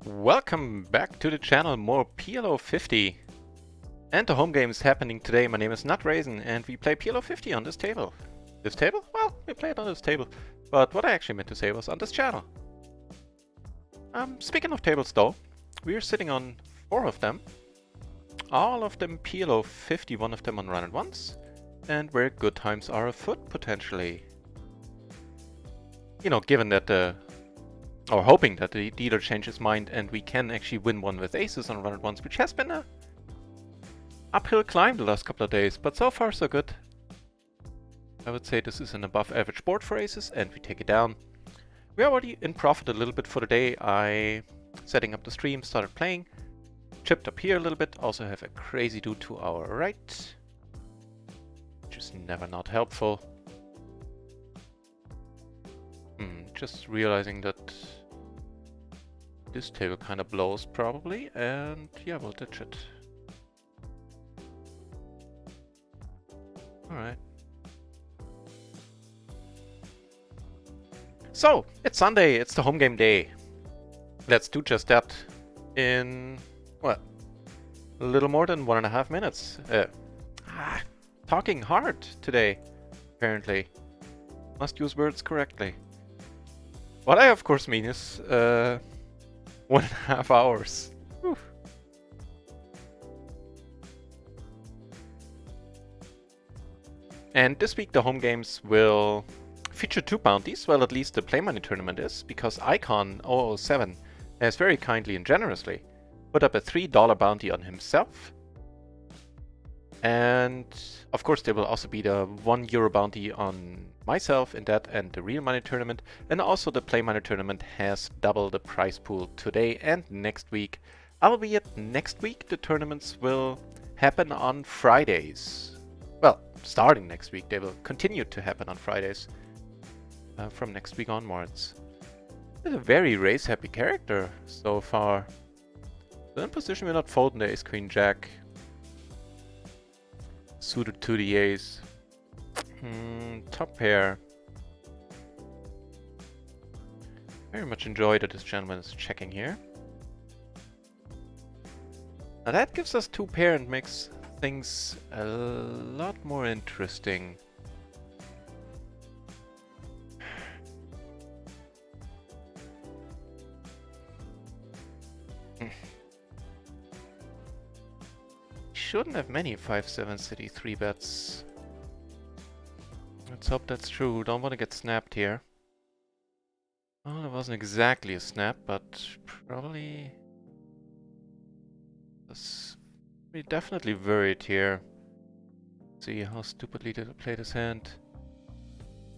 Welcome back to the channel, more PLO 50. And the home game is happening today. My name is NutRaisin and we play PLO 50 on this table. This table? Well, we play it on this table. But what I actually meant to say was on this channel. Speaking of tables though, we are sitting on 4 of them. All of them PLO 50, one of them on run at once. And where good times are afoot, potentially. You know, given that or hoping that the dealer changes his mind and we can actually win one with aces on run at once, which has been a uphill climb the last couple of days, but so far so good. I would say this is an above average board for aces and we take it down. We're already in profit a little bit for the day. I, setting up the stream, started playing, chipped up here a little bit, also have a crazy dude to our right, which is never not helpful. Just realizing that this table kind of blows probably, and yeah, we'll ditch it. Alright. So, it's Sunday, it's the home game day. Let's do just that in, what, a little more than 1.5 minutes. Talking hard today, apparently. Must use words correctly. What I of course mean is 1.5 hours. Whew. And this week the home games will feature 2 bounties, well at least the play money tournament is, because Icon 007 has very kindly and generously put up a $3 bounty on himself. And of course there will also be the €1 bounty on myself in that and the real money tournament. And also the play money tournament has double the prize pool today and next week. Albeit next week the tournaments will happen on Fridays. Well, starting next week they will continue to happen on Fridays from next week onwards. It's a very race happy character so far. So in position we're not folding the ace queen jack. Suited to the ace. Top pair. Very much enjoy that this gentleman is checking here. Now that gives us 2 pair and makes things a lot more interesting. Shouldn't have many 5-7 city 3 bets. Let's hope that's true. Don't want to get snapped here. Well, it wasn't exactly a snap, but probably we definitely worried here. See how stupidly did I play this hand.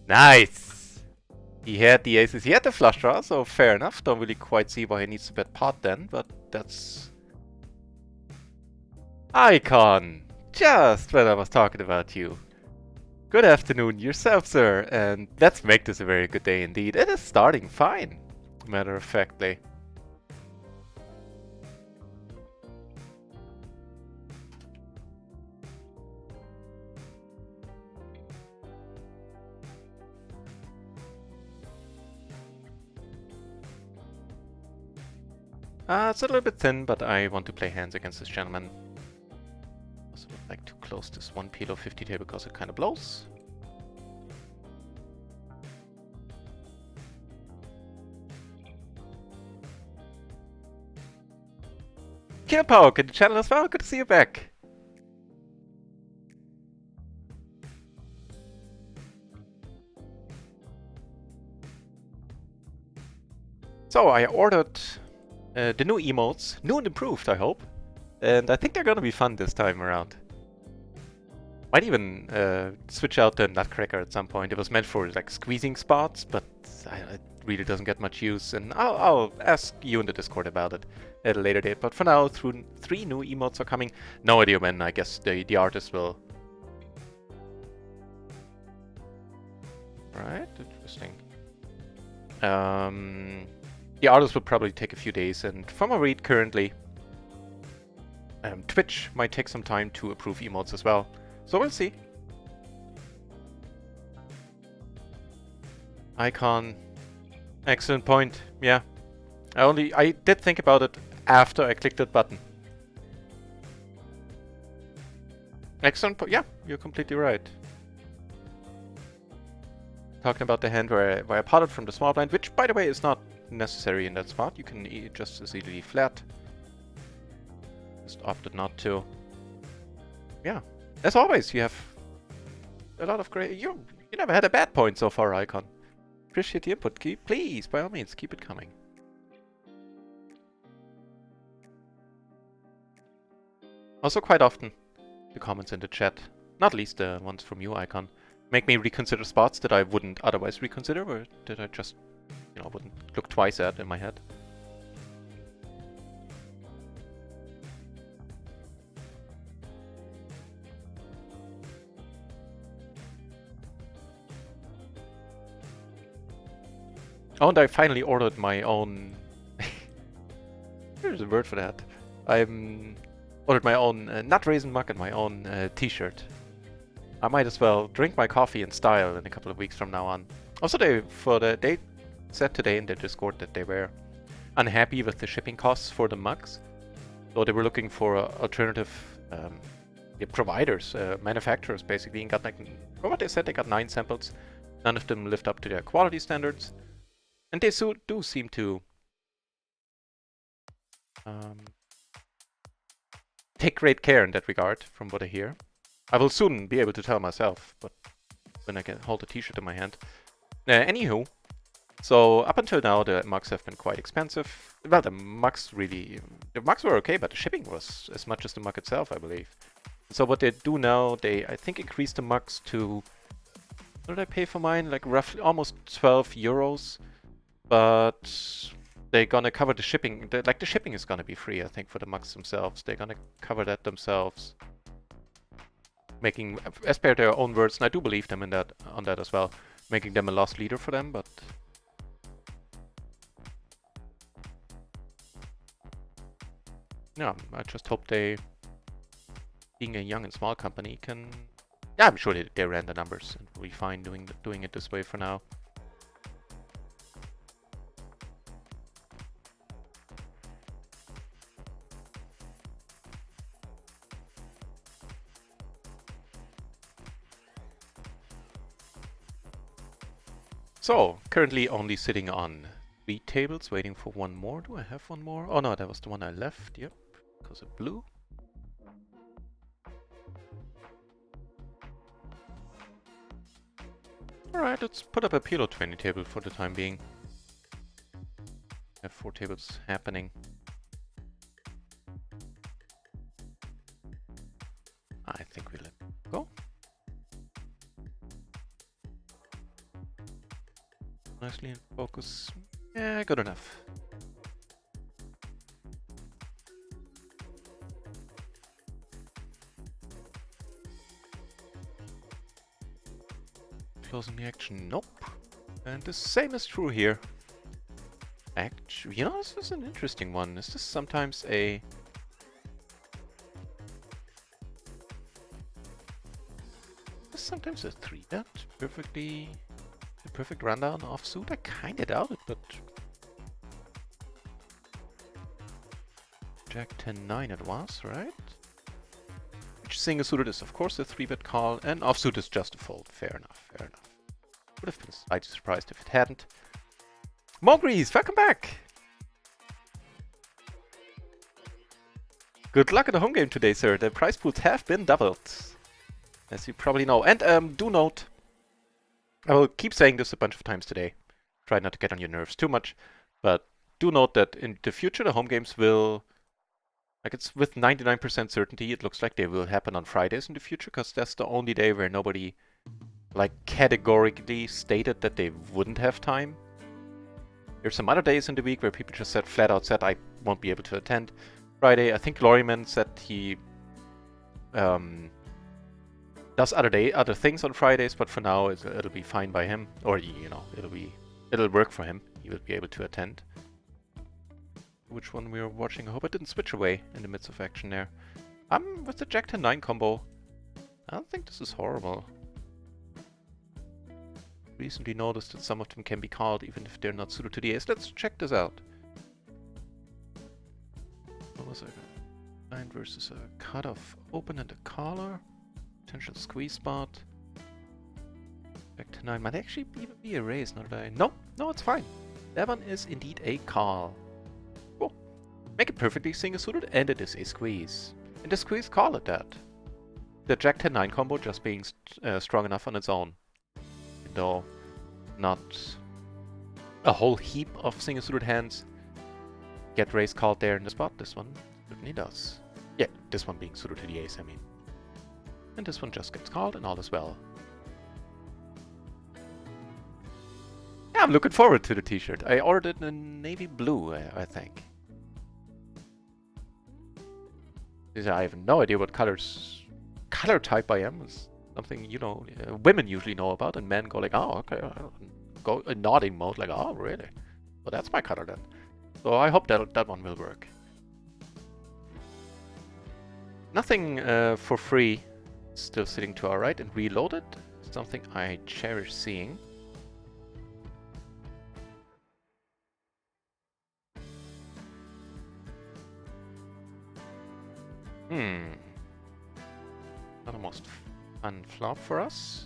Nice! He had the aces, he had the flush draw, so fair enough. Don't really quite see why he needs to bet pot then, but that's Icon! Just when I was talking about you. Good afternoon yourself, sir, and let's make this a very good day indeed. It is starting fine, matter of factly. It's a little bit thin, but I want to play hands against this gentleman. Also would like to close this one PLO 50 table because it kind of blows. Killpoke in the channel as well, good to see you back. So I ordered the new emotes, new and improved I hope. And I think they're gonna be fun this time around. Might even switch out the Nutcracker at some point. It was meant for like squeezing spots, but it really doesn't get much use. And I'll ask you in the Discord about it at a later date. But for now, 3 new emotes are coming. No idea when. I guess the artist will. Right, interesting. The artist will probably take a few days, and from a read currently, Twitch might take some time to approve emotes as well. So we'll see. Icon. Excellent point. Yeah. I did think about it after I clicked that button. Excellent. Yeah, you're completely right. Talking about the hand where I potted from the small blind, which, by the way, is not necessary in that spot. You can just as easily flat. Just opted not to. Yeah. As always, you have a lot of great... You never had a bad point so far, Icon. Appreciate the input. Please, by all means, keep it coming. Also, quite often, the comments in the chat, not least the ones from you, Icon, make me reconsider spots that I wouldn't otherwise reconsider, or that I just, wouldn't look twice at in my head. Oh, and I finally ordered my own... There's a word for that. I ordered my own NutRaisin mug and my own t-shirt. I might as well drink my coffee in style in a couple of weeks from now on. Also, they said today in their Discord that they were unhappy with the shipping costs for the mugs. So they were looking for alternative providers, manufacturers basically, and got like, from what they said, they got 9 samples. None of them lived up to their quality standards. And they do seem to take great care in that regard, from what I hear. I will soon be able to tell myself, but when I can hold a t-shirt in my hand. Anywho, so up until now the mugs have been quite expensive. Well, the mugs were okay, but the shipping was as much as the mug itself, I believe. So what they do now, they, I think, increased the mugs to... What did I pay for mine? Like roughly almost 12 euros. But they're gonna cover the shipping. The shipping is gonna be free, I think, for the mugs themselves. They're gonna cover that themselves. Making, as per their own words, and I do believe them on that as well, making them a lost leader for them, but... Yeah, I just hope they, being a young and small company, can... Yeah, I'm sure they ran the numbers and will be fine doing it this way for now. So, currently only sitting on 3 tables, waiting for one more. Do I have one more? Oh no, that was the one I left, yep, because it blew. Alright, let's put up a PLO 20 table for the time being. Have 4 tables happening. I think we let it go. Nicely in focus. Yeah, good enough. Closing the action, nope. And the same is true here. Actually, this is an interesting one. Is this sometimes a... Sometimes a 3-bet perfectly... The perfect rundown offsuit? I kinda doubt it, but... Jack 10-9 it was, right? Which single suited is of course a 3-bet call, and offsuit is just a fold. Fair enough, fair enough. Would have been slightly surprised if it hadn't. Mogrees, welcome back! Good luck at the home game today, sir. The prize pools have been doubled. As you probably know. And do note, I will keep saying this a bunch of times today. Try not to get on your nerves too much. But do note that in the future the home games will... Like, it's with 99% certainty, it looks like they will happen on Fridays in the future, because that's the only day where nobody, like, categorically stated that they wouldn't have time. There's some other days in the week where people just said, flat out said, I won't be able to attend Friday. I think Lorryman said he does other things on Fridays, but for now it'll be fine by him, or it'll work for him. He will be able to attend. Which one we were watching? I hope I didn't switch away in the midst of action there. With the Jack 10-9 combo, I don't think this is horrible. Recently noticed that some of them can be called even if they're not suited to the ace. Let's check this out. was a blind versus a cutoff open and a caller. Potential squeeze spot. Back to 9. Might actually even be a raise, not that I... No, no, it's fine. That one is indeed a call. Cool. Make it perfectly single suited, and it is a squeeze. And the squeeze, call it that. The Jack 10-9 combo just being strong enough on its own. Though not a whole heap of single suited hands get raise called there in the spot. This one certainly does. Yeah, this one being suited to the ace, I mean. And this one just gets called and all is well. Yeah, I'm looking forward to the t-shirt. I ordered it in navy blue, I think. I have no idea what color type I am. It's something, you know, women usually know about, and men go like, oh, okay, go in nodding mode, like, oh, really? Well, that's my color then. So I hope that one will work. Nothing for free still sitting to our right and reloaded. Something I cherish seeing. Not the most fun flop for us.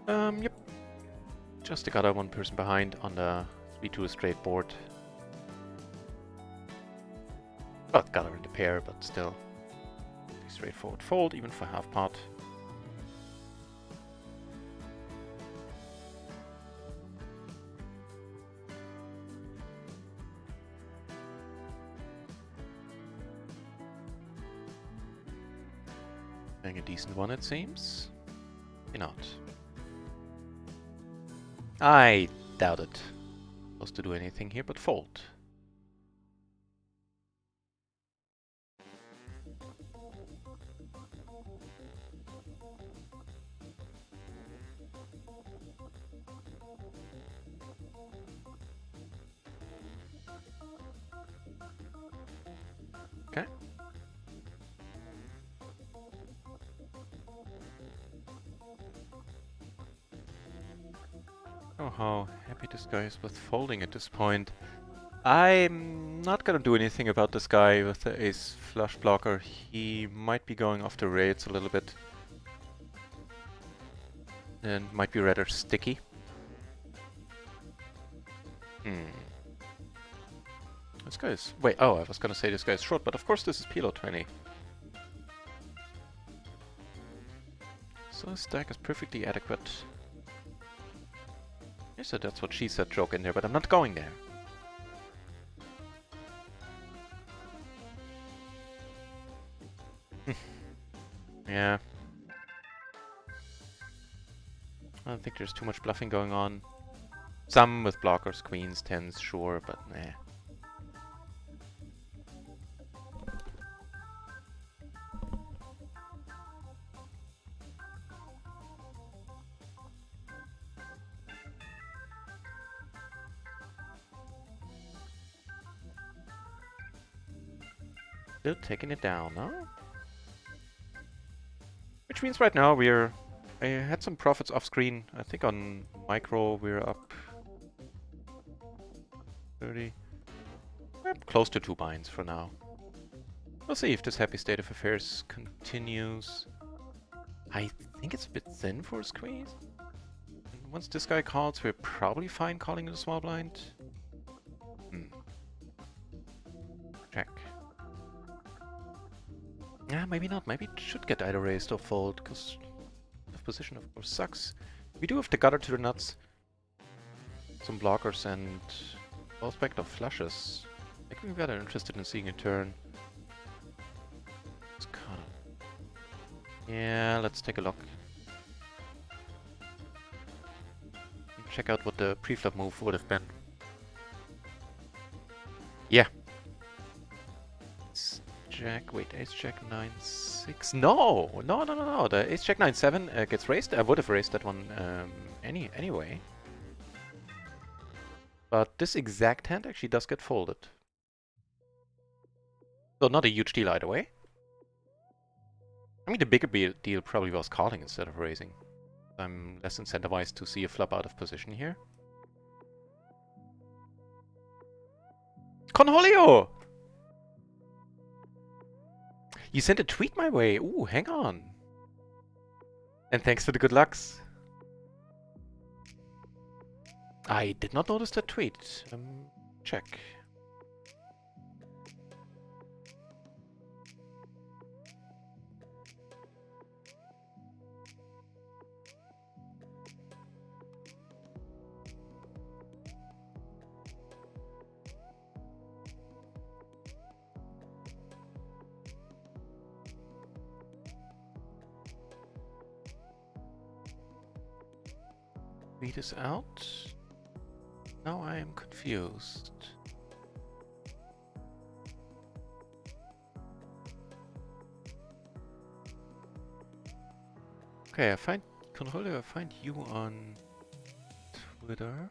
Yep. Just got a one person behind on the 3-2 straight board. Well, got her in the pair, but still. Straightforward fold, even for half pot. Playing a decent one, it seems. Maybe not. I doubt it. Supposed to do anything here but fold. Okay. Oh, how happy this guy is with folding at this point. I'm not gonna do anything about this guy with the ace flush blocker. He might be going off the rails a little bit. And might be rather sticky. This guy is... Wait, oh, I was gonna say this guy is short, but of course this is PLO 20. So the stack is perfectly adequate. I said that's what she said joke in there, but I'm not going there. Yeah. I don't think there's too much bluffing going on. Some with blockers, queens, tens, sure, but nah. Still taking it down, huh? Which means right now we're... I had some profits off screen. I think on micro we're up 30. We're close to 2 binds for now. We'll see if this happy state of affairs continues. I think it's a bit thin for a squeeze. And once this guy calls, we're probably fine calling the small blind. Check. Yeah, maybe not. Maybe it should get either raised or fold, because the position of course sucks. We do have the gutter to the nuts. Some blockers and all spectre flushes. Make me rather interested in seeing a turn. It's kind of... Yeah, let's take a look. Check out what the pre-flop move would have been. Yeah. Jack, wait, ace jack 9-6. No, no, no, no, no. The ace jack 9-7 gets raised. I would have raised that one anyway. But this exact hand actually does get folded. So not a huge deal either way. I mean, the bigger deal probably was calling instead of raising. I'm less incentivized to see a flop out of position here. Conholio! You sent a tweet my way. Ooh, hang on. And thanks for the good lucks. I did not notice that tweet. Check. Tweet is out. Now I am confused. Okay, I find Controller, I find you on Twitter.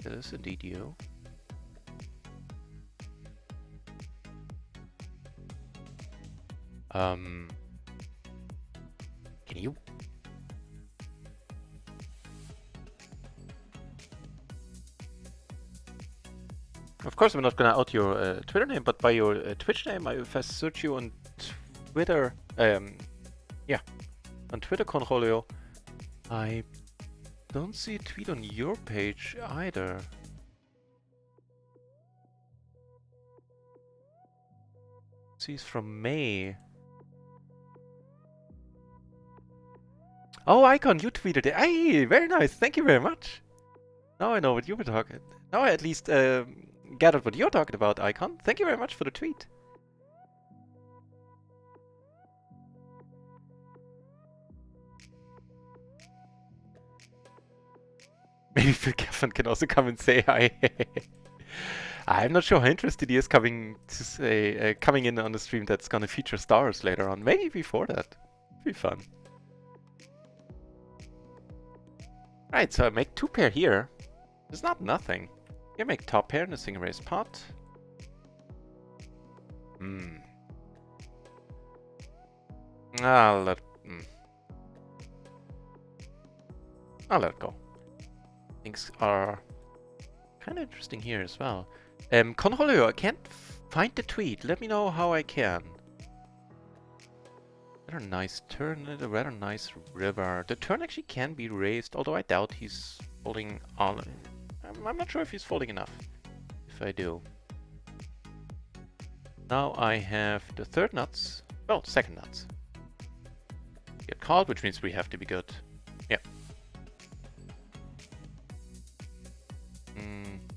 That is indeed you. Can you? Of course, I'm not gonna out your Twitter name, but by your Twitch name, if I search you on Twitter, yeah, on Twitter, Conrolio, I don't see a tweet on your page either. See, it's from May. Oh, Icon, you tweeted it. Hey, very nice. Thank you very much. Now I know what you were talking. Now I at least gathered what you're talking about, Icon. Thank you very much for the tweet. Maybe Phil Gaffin can also come and say hi. I'm not sure how interested he is coming to say coming in on the stream that's gonna feature stars later on. Maybe before that. It'd be fun. Right, so I make 2 pair here. It's not nothing. You make top pair in a single raise pot. I'll let it go. Things are kind of interesting here as well. Conrolio, I can't find the tweet. Let me know how I can. Rather nice turn, a rather nice river. The turn actually can be raised, although I doubt he's folding all. I'm not sure if he's folding enough. If I do. Now I have the third nuts. Oh, second nuts. Get called, which means we have to be good. Yeah.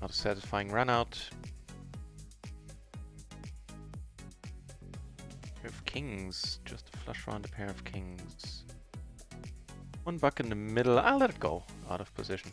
Not a satisfying run out. Pair of kings. Just a flush round, a pair of kings. 1 buck in the middle. I'll let it go. Out of position.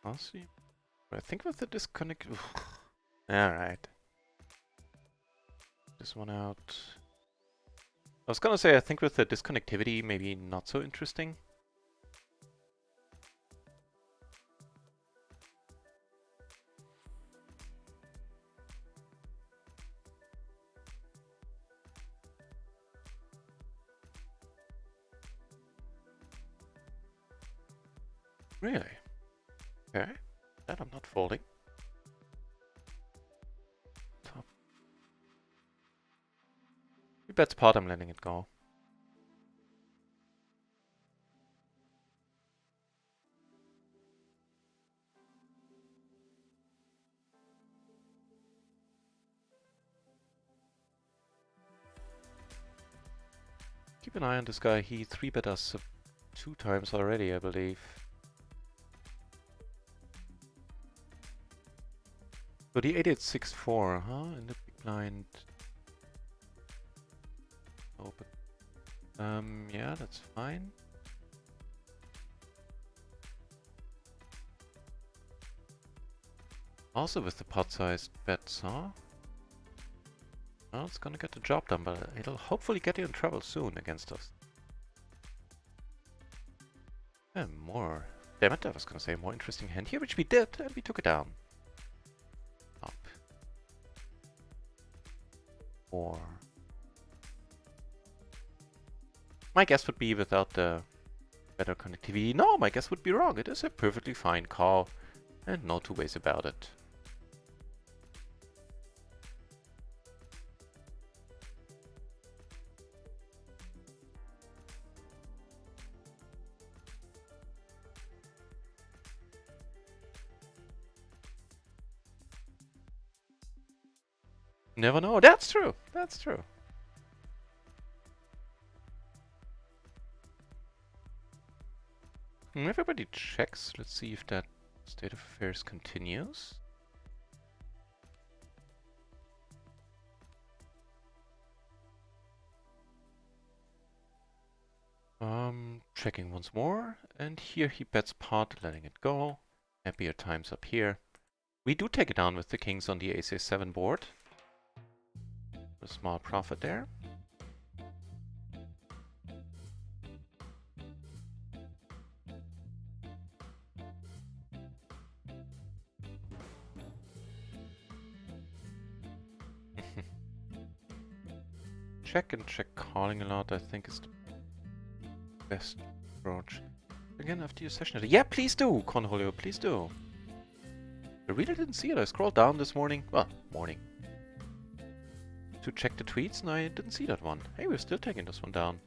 I'll see. I think with the disconnect. Alright. This one out. I was gonna say, I think with the disconnectivity, maybe not so interesting. Really? Okay. That I'm not folding. Top. He bets pot, I'm letting it go. Keep an eye on this guy. He 3-bet us 2 times already, I believe. So the 8864, huh? In the big blind. Open. Yeah, that's fine. Also with the pot-sized bets, huh? Well, it's gonna get the job done, but it'll hopefully get you in trouble soon against us. And more. Damn it, I was gonna say more interesting hand here, which we did, and we took it down. Up. 4. My guess would be without the better connectivity. No, my guess would be wrong. It is a perfectly fine call, and no two ways about it. Never know. That's true. That's true. Everybody checks. Let's see if that state of affairs continues. Checking once more, and here he bets pot, letting it go. Happier times up here. We do take it down with the kings on the ace-a7 board. A small profit there. Check and check calling a lot, I think, is the best approach. Again, after your session. Yeah, please do, Conholio, please do. I really didn't see it. I scrolled down this morning. Well, morning. To check the tweets, and I didn't see that one. Hey, we're still taking this one down.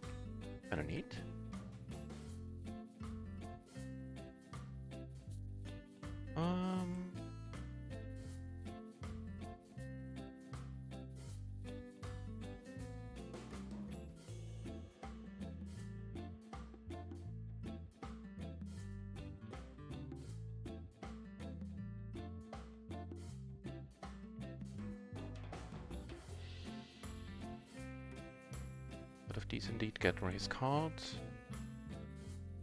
Kinda neat. Of these indeed get raised called.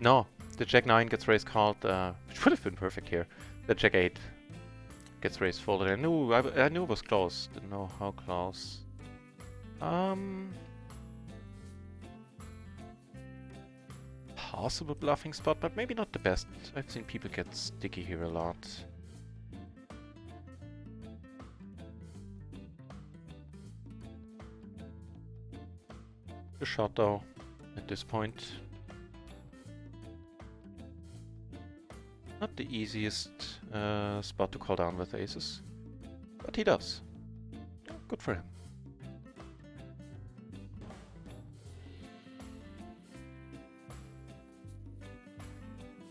No, the Jack 9 gets raised called, which would have been perfect here. The Jack 8 gets raised folded. I knew it was close. Didn't know how close. Possible bluffing spot, but maybe not the best. I've seen people get sticky here a lot. A shot though, at this point. Not the easiest spot to call down with aces, but he does. Yeah, good for him.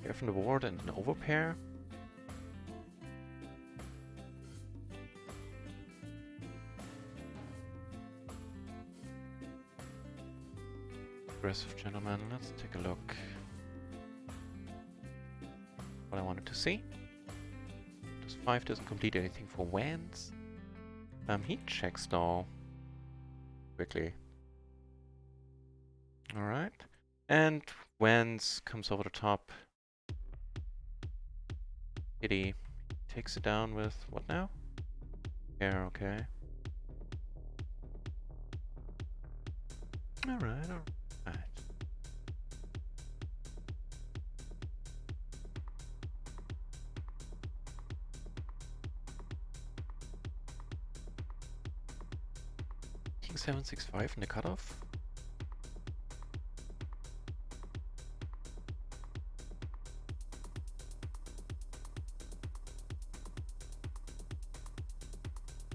Here from the board and an overpair. Aggressive gentleman, let's take a look. What I wanted to see. This 5 doesn't complete anything for Vance. He checks though. Quickly. Alright. And Vance comes over the top. Kitty takes it down with what now? Yeah, okay. Alright. King 7-6-5 in the cutoff.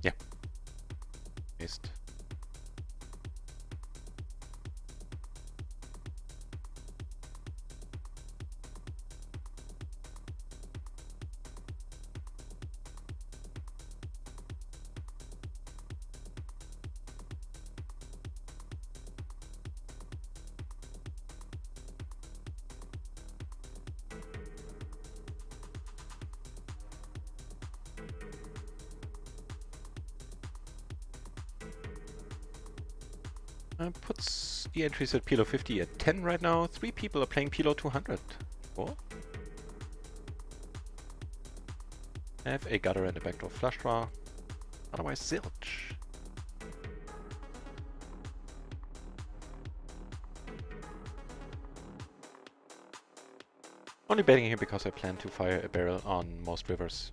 Yeah. Missed. Puts the entries at PLO 50 at 10 right now. 3 people are playing PLO 200. Cool. Have a gutter and a backdoor flush draw. Otherwise, zilch. Only betting here because I plan to fire a barrel on most rivers.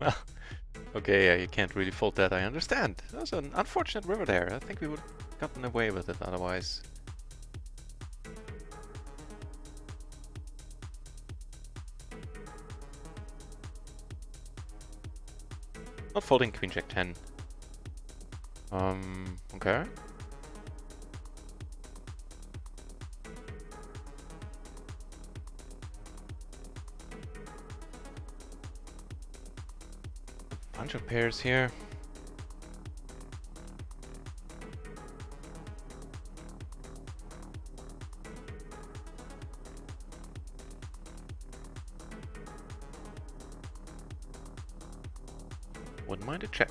Well, okay, yeah, you can't really fold that, I understand. That was an unfortunate river there. I think we would have gotten away with it otherwise. Not folding Queen Jack 10. Okay. Bunch of pairs here. Wouldn't mind a check.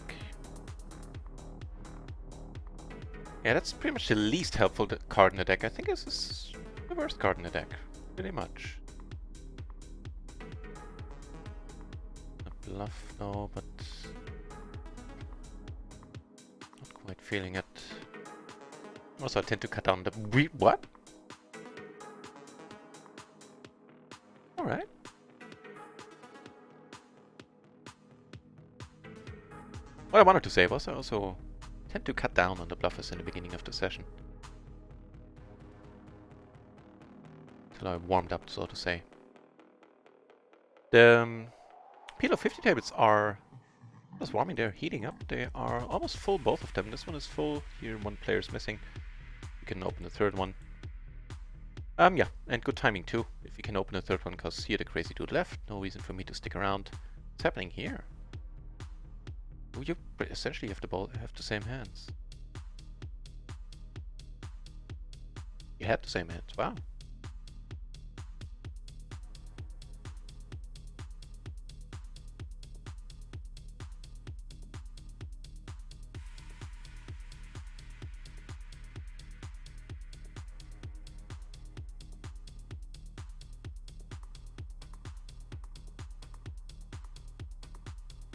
Yeah, that's pretty much the least helpful card in the deck. I think this is the worst card in the deck. Pretty much. A bluff, no, but not quite feeling it. Also, I tend to cut down the... What? Alright. What I wanted to say was I also tend to cut down on the bluffers in the beginning of the session. Till I warmed up, so to say. The PLO 50 tables are just warming, they're heating up. They are almost full, both of them. This one is full, here one player is missing. You can open the third one. Yeah, and good timing too, if you can open the third one, because here the crazy dude left. No reason for me to stick around. What's happening here? Oh, you essentially have the same hands. You had the same hands, wow.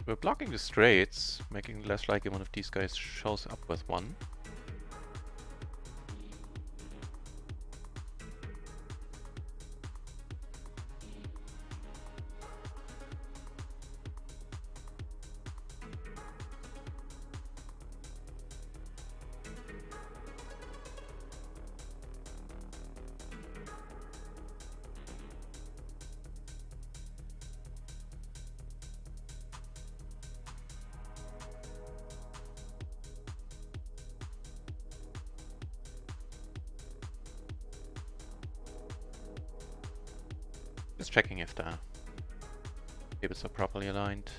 We're blocking the straights, making it less likely one of these guys shows up with one. Just checking if the tables are properly aligned.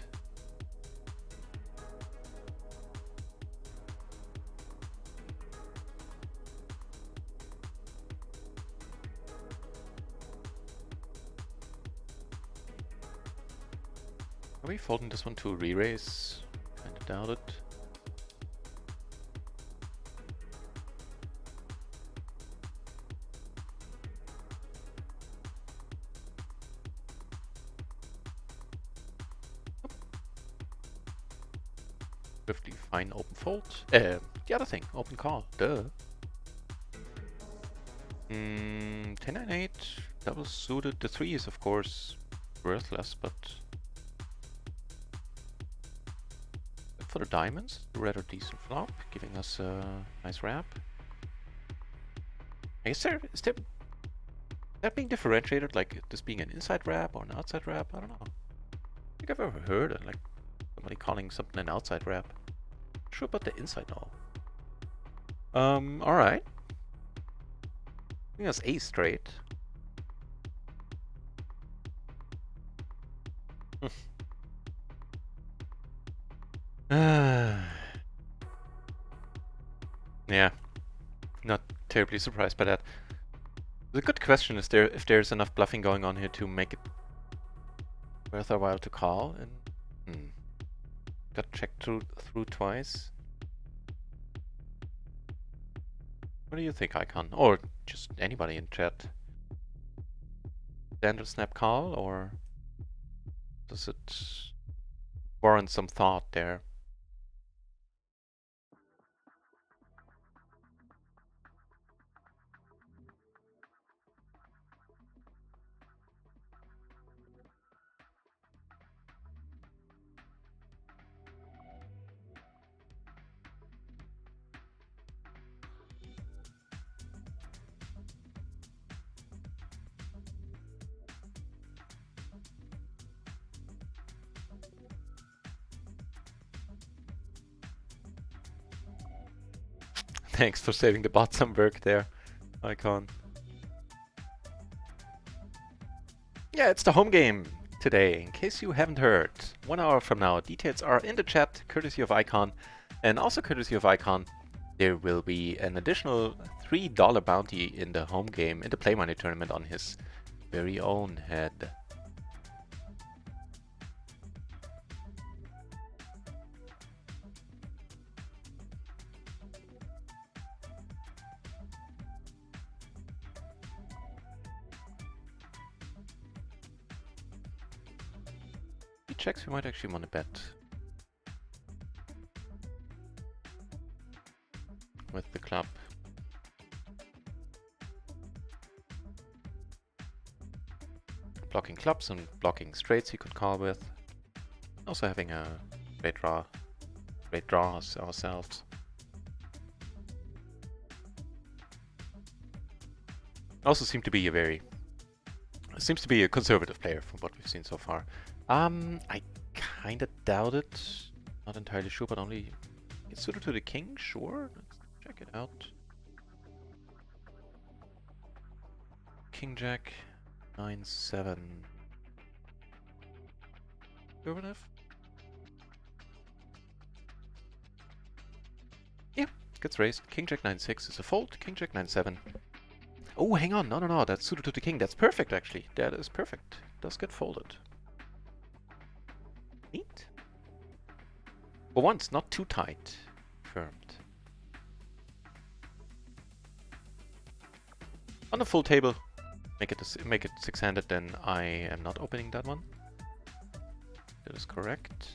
Are we folding this one to a re-raise? Kinda doubt it. Swiftly fine open fold. The other thing, open call. Duh. 10-9-8, double suited. The 3 is of course worthless, but for the diamonds, a rather decent flop, giving us a nice wrap. Is that being differentiated, like this being an inside wrap or an outside wrap? I don't know. I think I've ever heard it, like somebody calling something an outside wrap. Not sure about the inside though. Alright. I think that's ace straight. Yeah, not terribly surprised by that. The good question is if there's enough bluffing going on here to make it worth our while to call. And got checked through twice. What do you think, Icon? Or just anybody in chat? Standard snap call, or does it warrant some thought there? Thanks for saving the bot some work there, Icon. Yeah, it's the home game today, in case you haven't heard. 1 hour from now, details are in the chat, courtesy of Icon. And also courtesy of Icon, there will be an additional $3 bounty in the home game, in the Play Money tournament on his very own head. He checks, we might actually want to bet with the club. Blocking clubs and blocking straights he could call with. Also having a great draw ourselves. Also seems to be a conservative player from what we've seen so far. I kinda doubt it. Not entirely sure, but only it's suited to the king, sure. Let's check it out. King Jack 9-7. Conservative? Yeah, gets raised. King Jack 9-6 is a fold. King Jack 9-7. Oh, hang on. No. That's suited to the king. That's perfect, actually. That is perfect. Does get folded. Neat. For once, not too tight. Firmed. On the full table, make it six-handed, then I am not opening that one. That is correct.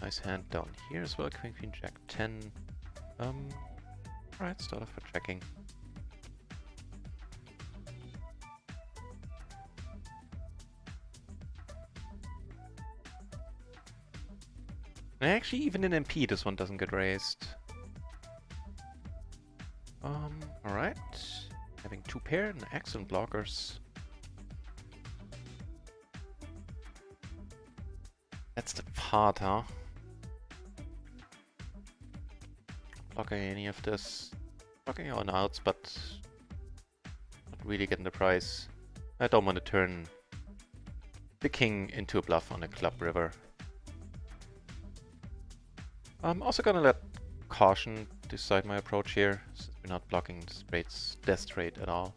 Nice hand down here as well. Queen, Jack 10. Alright, start off for checking. And actually, even in MP, this one doesn't get raised. Alright. Having two pair and excellent blockers. That's the part, huh? Blocking any of this. Blocking on outs, but not really getting the price. I don't want to turn the king into a bluff on a club river. I'm also gonna let caution decide my approach here, since we're not blocking straights, death straight at all.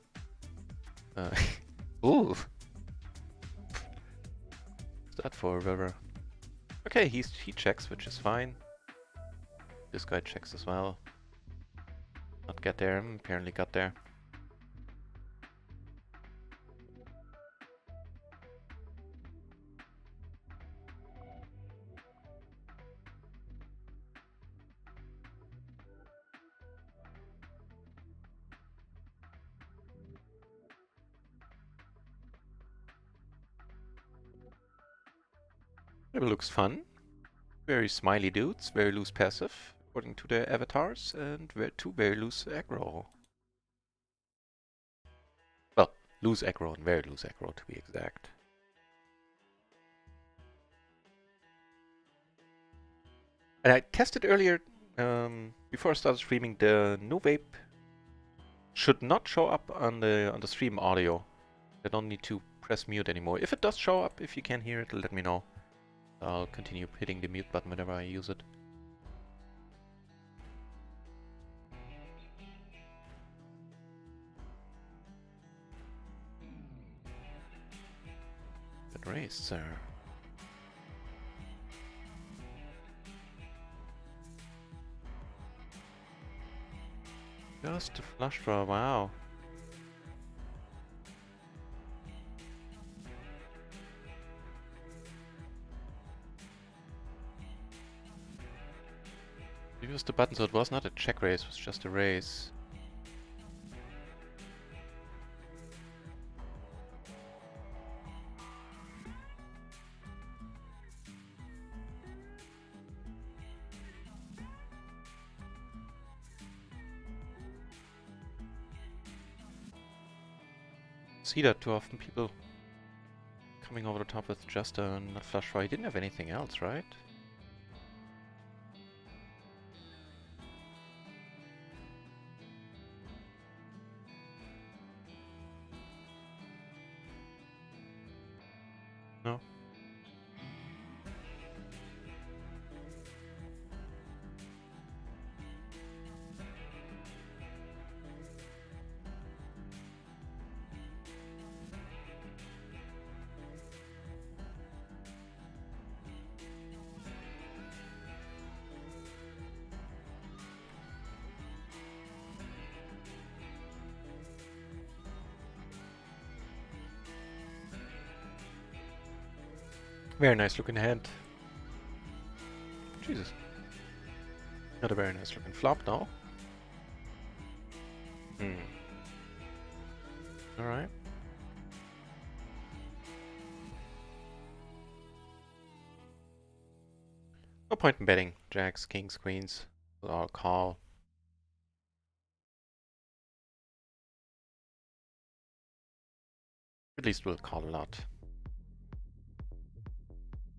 Ooh! What's that for a river? Okay, he checks, which is fine. This guy checks as well. Not get there, apparently got there. It looks fun. Very smiley dudes, very loose passive, according to their avatars, and two very loose aggro. Well, loose aggro and very loose aggro, to be exact. And I tested earlier, before I started streaming, the no vape should not show up on the stream audio. I don't need to press mute anymore. If it does show up, if you can hear it, let me know. I'll continue hitting the mute button whenever I use it. Good race, sir. Just a flush draw, wow. You used the button, so it was not a check raise, it was just a raise. See that too often, people coming over the top with just a nut flush draw. He didn't have anything else, right? No. Very nice looking hand. Jesus. Not a very nice looking flop, no? Hmm. Alright. No point in betting. Jacks, kings, queens. Or call. At least we'll call a lot.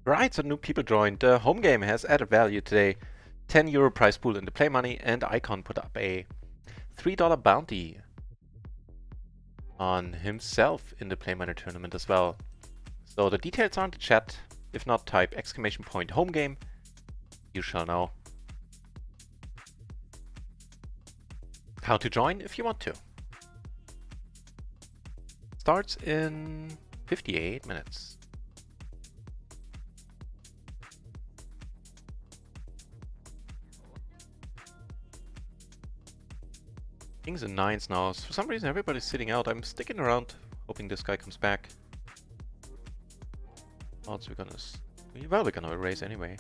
Right, so new people joined. The home game has added value today. €10 prize pool in the play money, and Icon put up a $3 bounty on himself in the play money tournament as well. So the details are in the chat. If not, type !! home game. You shall know how to join if you want to. Starts in 58 minutes. Kings and nines now. For some reason, everybody's sitting out. I'm sticking around, hoping this guy comes back. Odds we're gonna... Well, we're gonna erase anyway.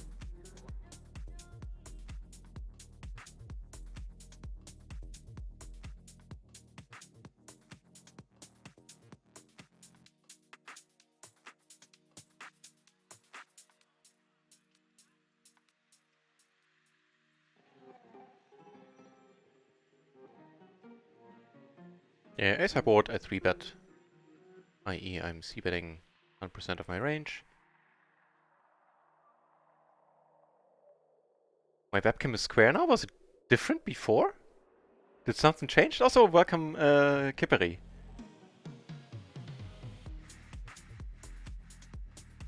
Yeah, as I board, I 3-bet. I.e. I'm c-betting 100% of my range. My webcam is square now? Was it different before? Did something change? Also, welcome, Kipperi.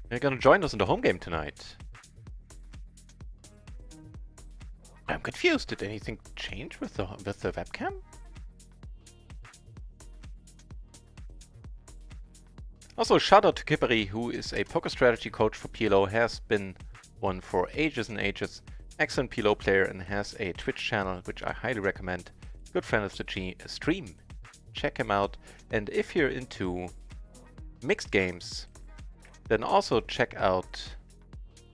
You're gonna join us in the home game tonight. I'm confused. Did anything change with the webcam? Also, shout out to Kipperi, who is a poker strategy coach for PLO, has been one for ages and ages. Excellent PLO player and has a Twitch channel, which I highly recommend. Good friend of the stream. Check him out. And if you're into mixed games, then also check out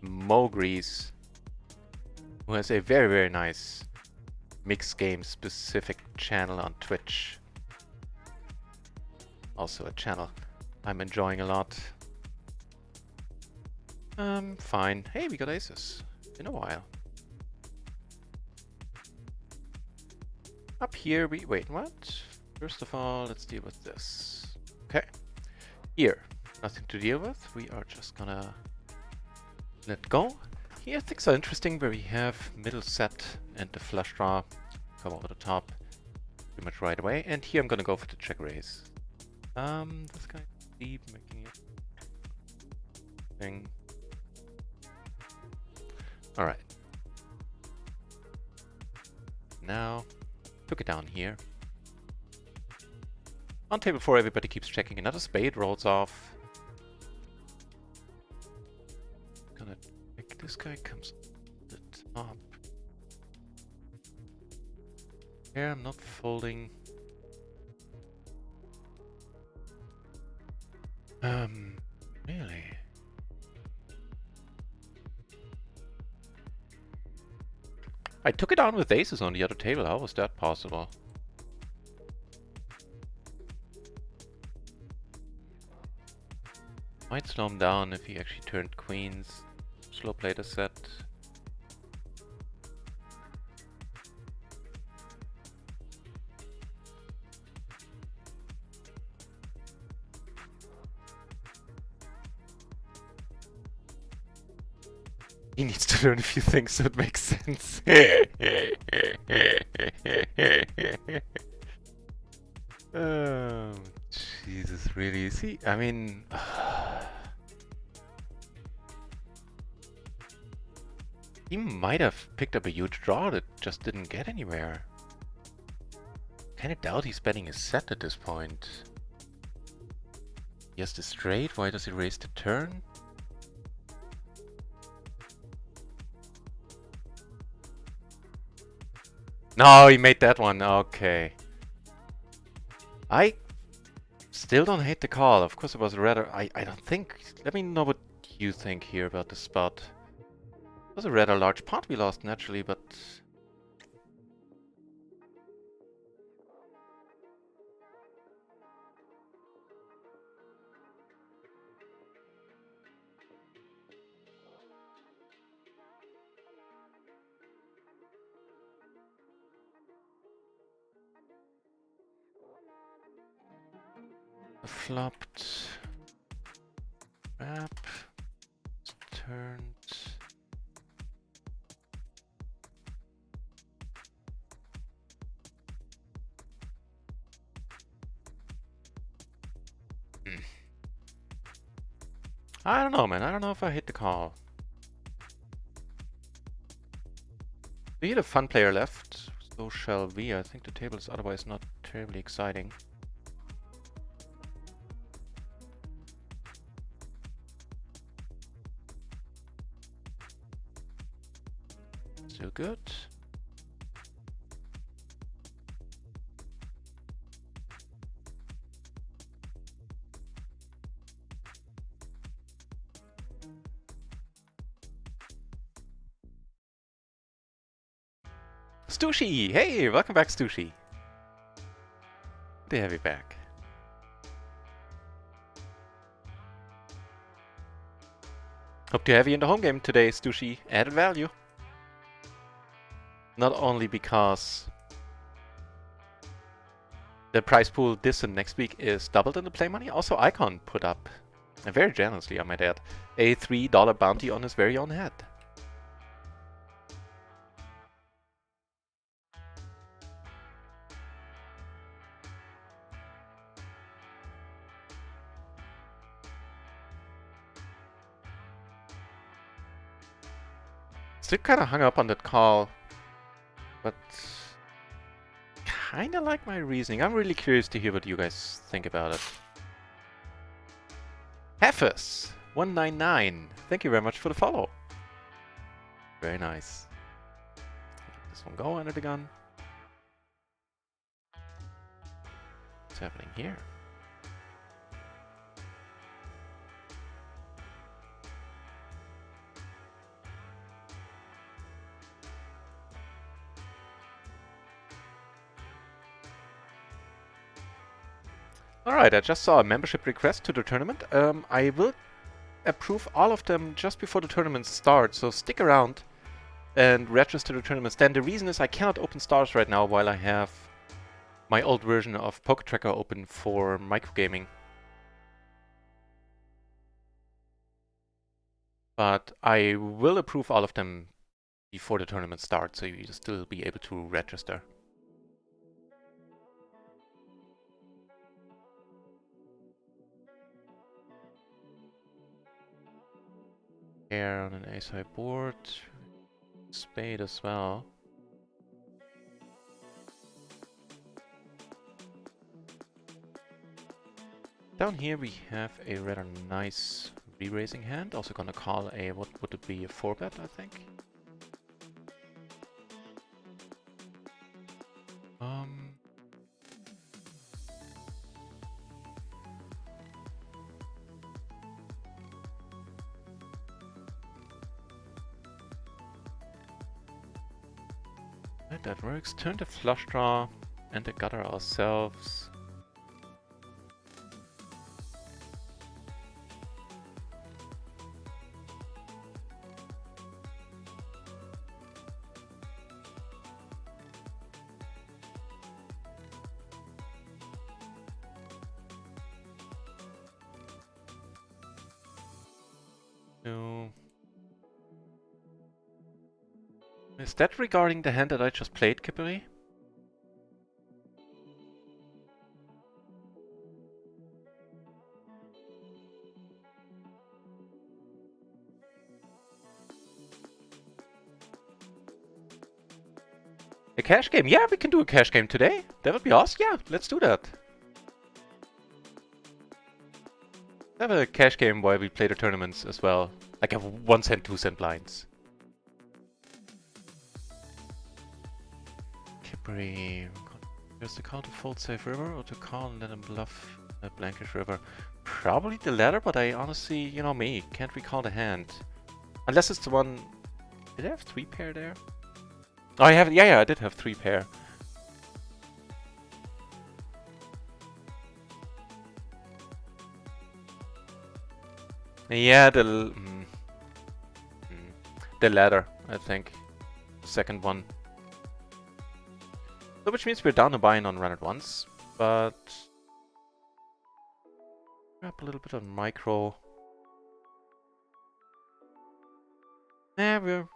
Mogrees, who has a very, very nice mixed game specific channel on Twitch. Also a channel I'm enjoying a lot. Fine. Hey, we got aces. In a while. Up here we... Wait, what? First of all, let's deal with this. Okay. Here. Nothing to deal with. We are just gonna let go. Here things are interesting where we have middle set and the flush draw come over the top pretty much right away. And here I'm gonna go for the check raise. This guy deep making it thing. Alright. Now took it down here. On table 4 everybody keeps checking. Another spade rolls off. Gonna check this guy comes to the top. Yeah, I'm not folding. Really? I took it down with aces on the other table. How was that possible? Might slow him down if he actually turned queens. Slow play the set. He needs to learn a few things so it makes sense. Oh, Jesus, really? See, I mean... he might have picked up a huge draw that just didn't get anywhere. Kinda doubt he's betting his set at this point. He has the straight, why does he raise the turn? No, he made that one, okay. I still don't hate the call. Of course it was rather... I don't think... Let me know what you think here about the spot. It was a rather large pot we lost naturally, but... flopped. Wrap. Turned. I don't know, man. I don't know if I hit the call. We had a fun player left. So shall we. I think the table is otherwise not terribly exciting. Still good. Stushi! Hey, welcome back, Stushi. Good to have you back. Hope to have you in the home game today, Stushi. Added value. Not only because the prize pool this and next week is doubled in the play money, also Icon put up, and very generously I might add, a $3 bounty on his very own head. Still kind of hung up on that call, but kind of like my reasoning. I'm really curious to hear what you guys think about it. Hefus 199, thank you very much for the follow. Very nice. Let this one go under the gun. What's happening here? Alright, I just saw a membership request to the tournament. I will approve all of them just before the tournament starts, so stick around and register the tournaments. Then the reason is I cannot open stars right now while I have my old version of Poker Tracker open for microgaming. But I will approve all of them before the tournament starts, so you'll still be able to register. Here on an ace-high board, spade as well. Down here we have a rather nice re-raising hand. Also gonna call a, what would it be, a 4-bet, I think. Um, right, that works. Turn the flush draw and the gutter ourselves. So, is that regarding the hand that I just played, Kippery? A cash game? Yeah, we can do a cash game today. That would be awesome. Yeah, let's do that. Have a cash game while we play the tournaments as well. Like a 1 cent, 2 cent blinds. Kippery. There's the call to fold Safe River or to call and let him bluff Blankish River. Probably the latter, but I honestly, you know me, can't recall the hand. Unless it's the one... Did I have 3 pair there? Oh, I have... Yeah, I did have 3 pair. Yeah, the latter, I think. Second one. So which means we're down to buying on run at once, but grab a little bit of micro. Yeah, we're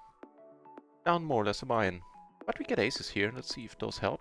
down more or less a buy-in. But we get aces here. Let's see if those help.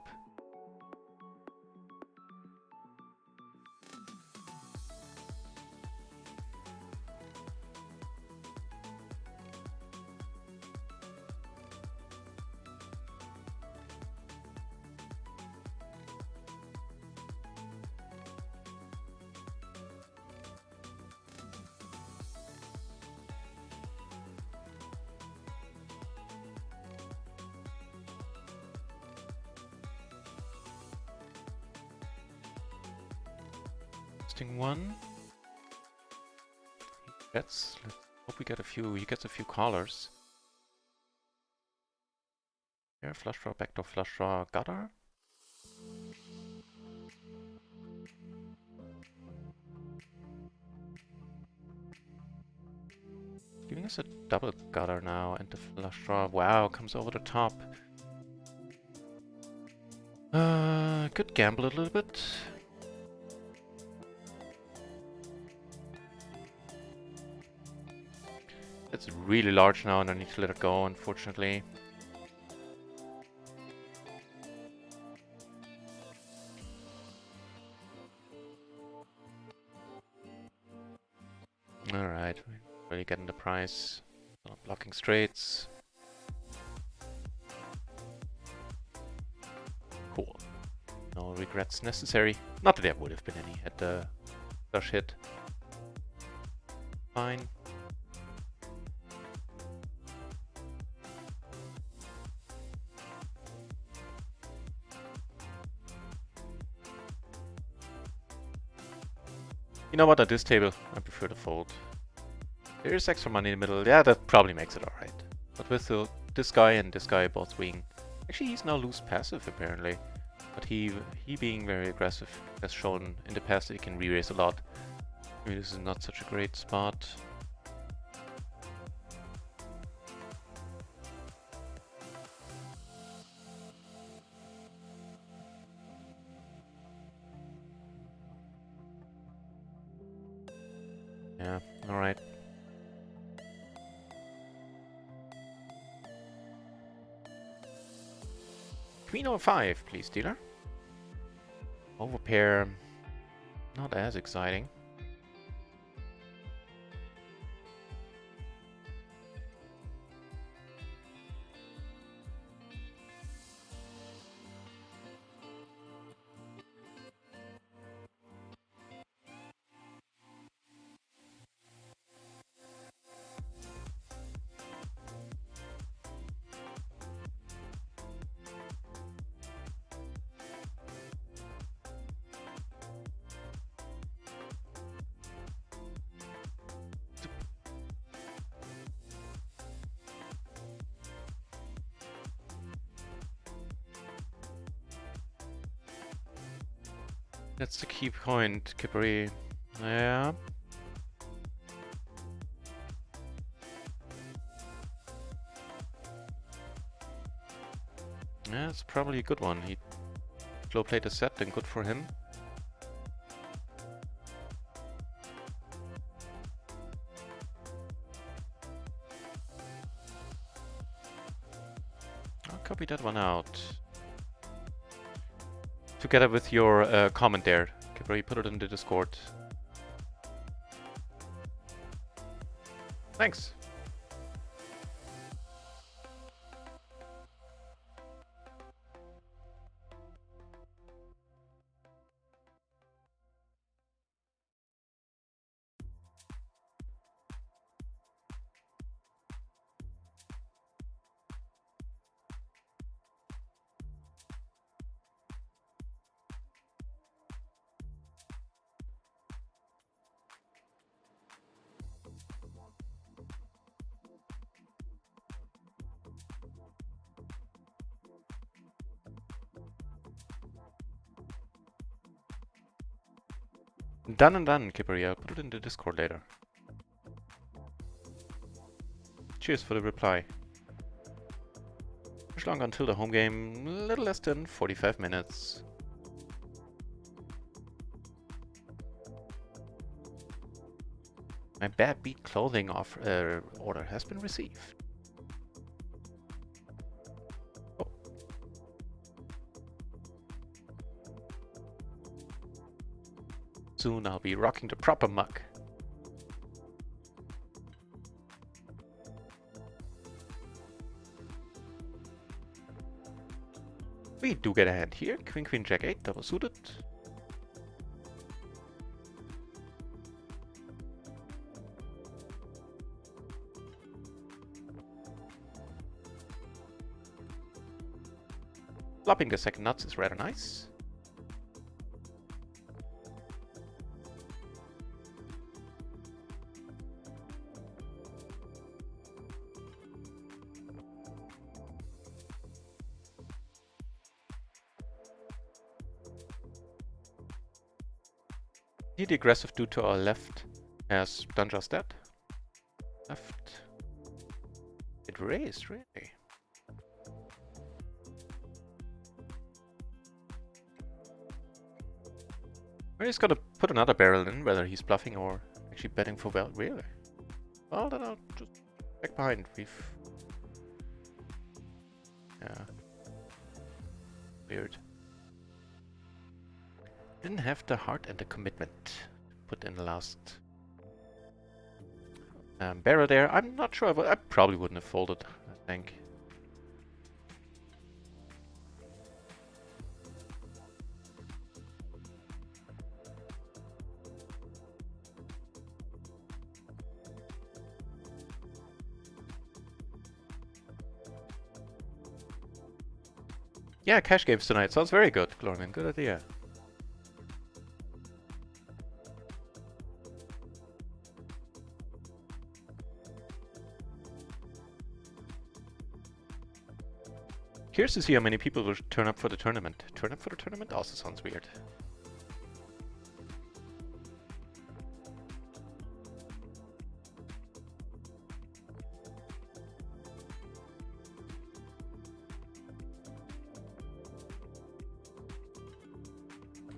Testing one. Let's hope we get a few. He gets a few callers. Here, flush draw, backdoor flush draw, gutter. Giving us a double gutter now, and the flush draw, wow, comes over the top. Could gamble a little bit. It's really large now and I need to let it go, unfortunately. Alright, really getting the price. Not blocking straights. Cool. No regrets necessary. Not that there would have been any had the flush hit. Fine. You know what, at this table, I prefer to fold. There is extra money in the middle. Yeah, that probably makes it alright. But with this guy and this guy both being... Actually, he's now loose passive, apparently. But he being very aggressive has shown in the past that he can re-raise a lot. Maybe this is not such a great spot. Yeah, alright. Queen or 5, please, dealer. Overpair, not as exciting. That's the key point, Kippery. Yeah. Yeah, it's probably a good one. He slow played a set, then good for him. I'll copy that one out. Together with your comment there. Kippery, put it in the Discord. Thanks. Done and done, Kippery. I'll put it in the Discord later. Cheers for the reply. Much longer until the home game, a little less than 45 minutes. My bad beat clothing order has been received. Oh. Soon I'll be rocking the proper mug. We do get a hand here. Queen, queen, jack 8, double suited. Flopping the second nuts is rather nice. The aggressive dude to our left has done just that. Left. It raised, really. We're just gonna put another barrel in, whether he's bluffing or actually betting for well. Really? Well, then I'll just back behind. Yeah. Weird. Didn't have the heart and the commitment put in the last barrel there. I'm not sure. I probably wouldn't have folded, I think. Yeah, cash games tonight. Sounds very good, Glorman. Good idea. Curious to see how many people will turn up for the tournament. Turn up for the tournament also sounds weird.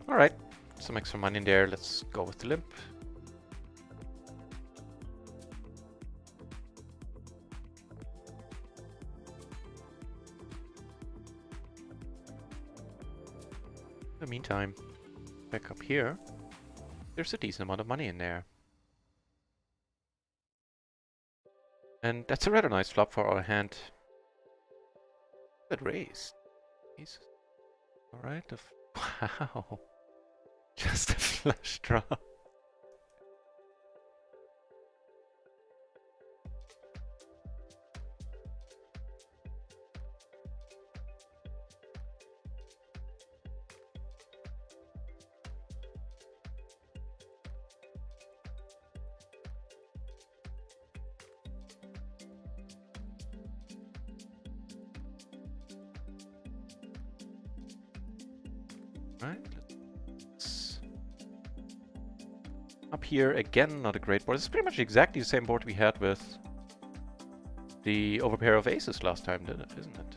Alright, some extra money in there. Let's go with the limp. In the meantime, back up here, there's a decent amount of money in there. And that's a rather nice flop for our hand. That raised. Jesus. Alright, wow. Just a flush draw. Right, let's Up here, again, not a great board. It's pretty much exactly the same board we had with the overpair of aces last time, isn't it?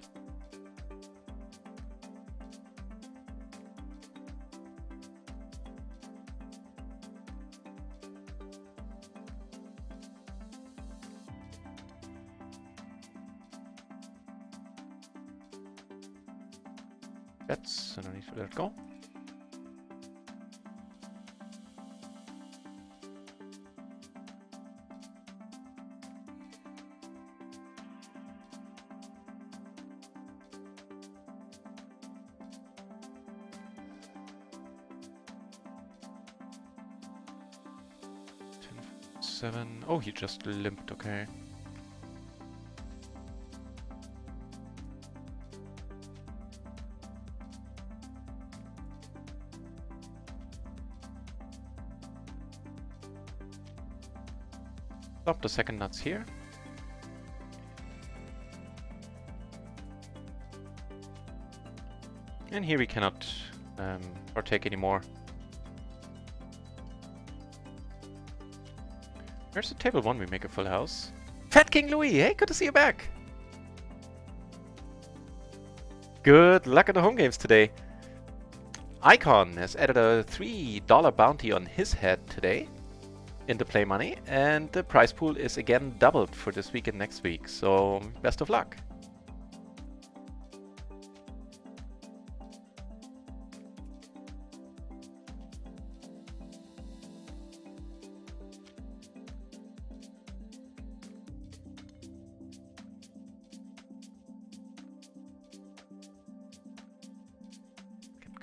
Bets, and I need to let it go. Seven. Oh, he just limped, okay. Stop the second nuts here. And here we cannot partake anymore. There's the table one, we make a full house. Fat King Louis, hey, good to see you back. Good luck at the home games today. Icon has added a $3 bounty on his head today in the play money, and the prize pool is again doubled for this week and next week, so best of luck.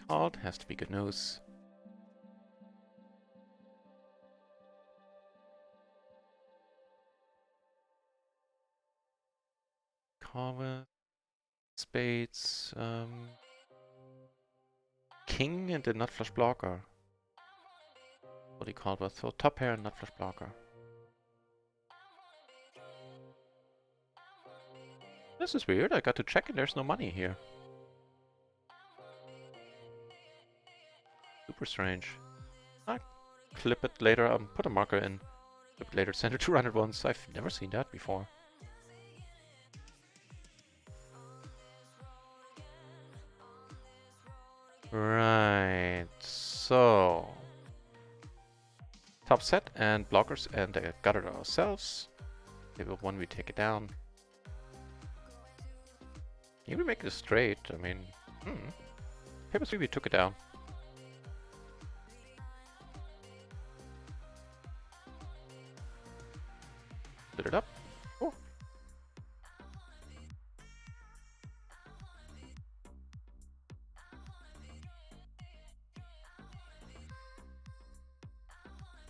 Called, has to be good news. Call with spades, king and the nut flush blocker. What he called with, so top pair and nut flush blocker. This is weird, I got to check and there's no money here. Super strange. I'll clip it later, put a marker in. Clip it later, send it to run it once. I've never seen that before. Right, so... top set and blockers, and got it ourselves. Table 1, we take it down. Here we make it straight, I mean... Table 3, we took it down. Split it up. Oh.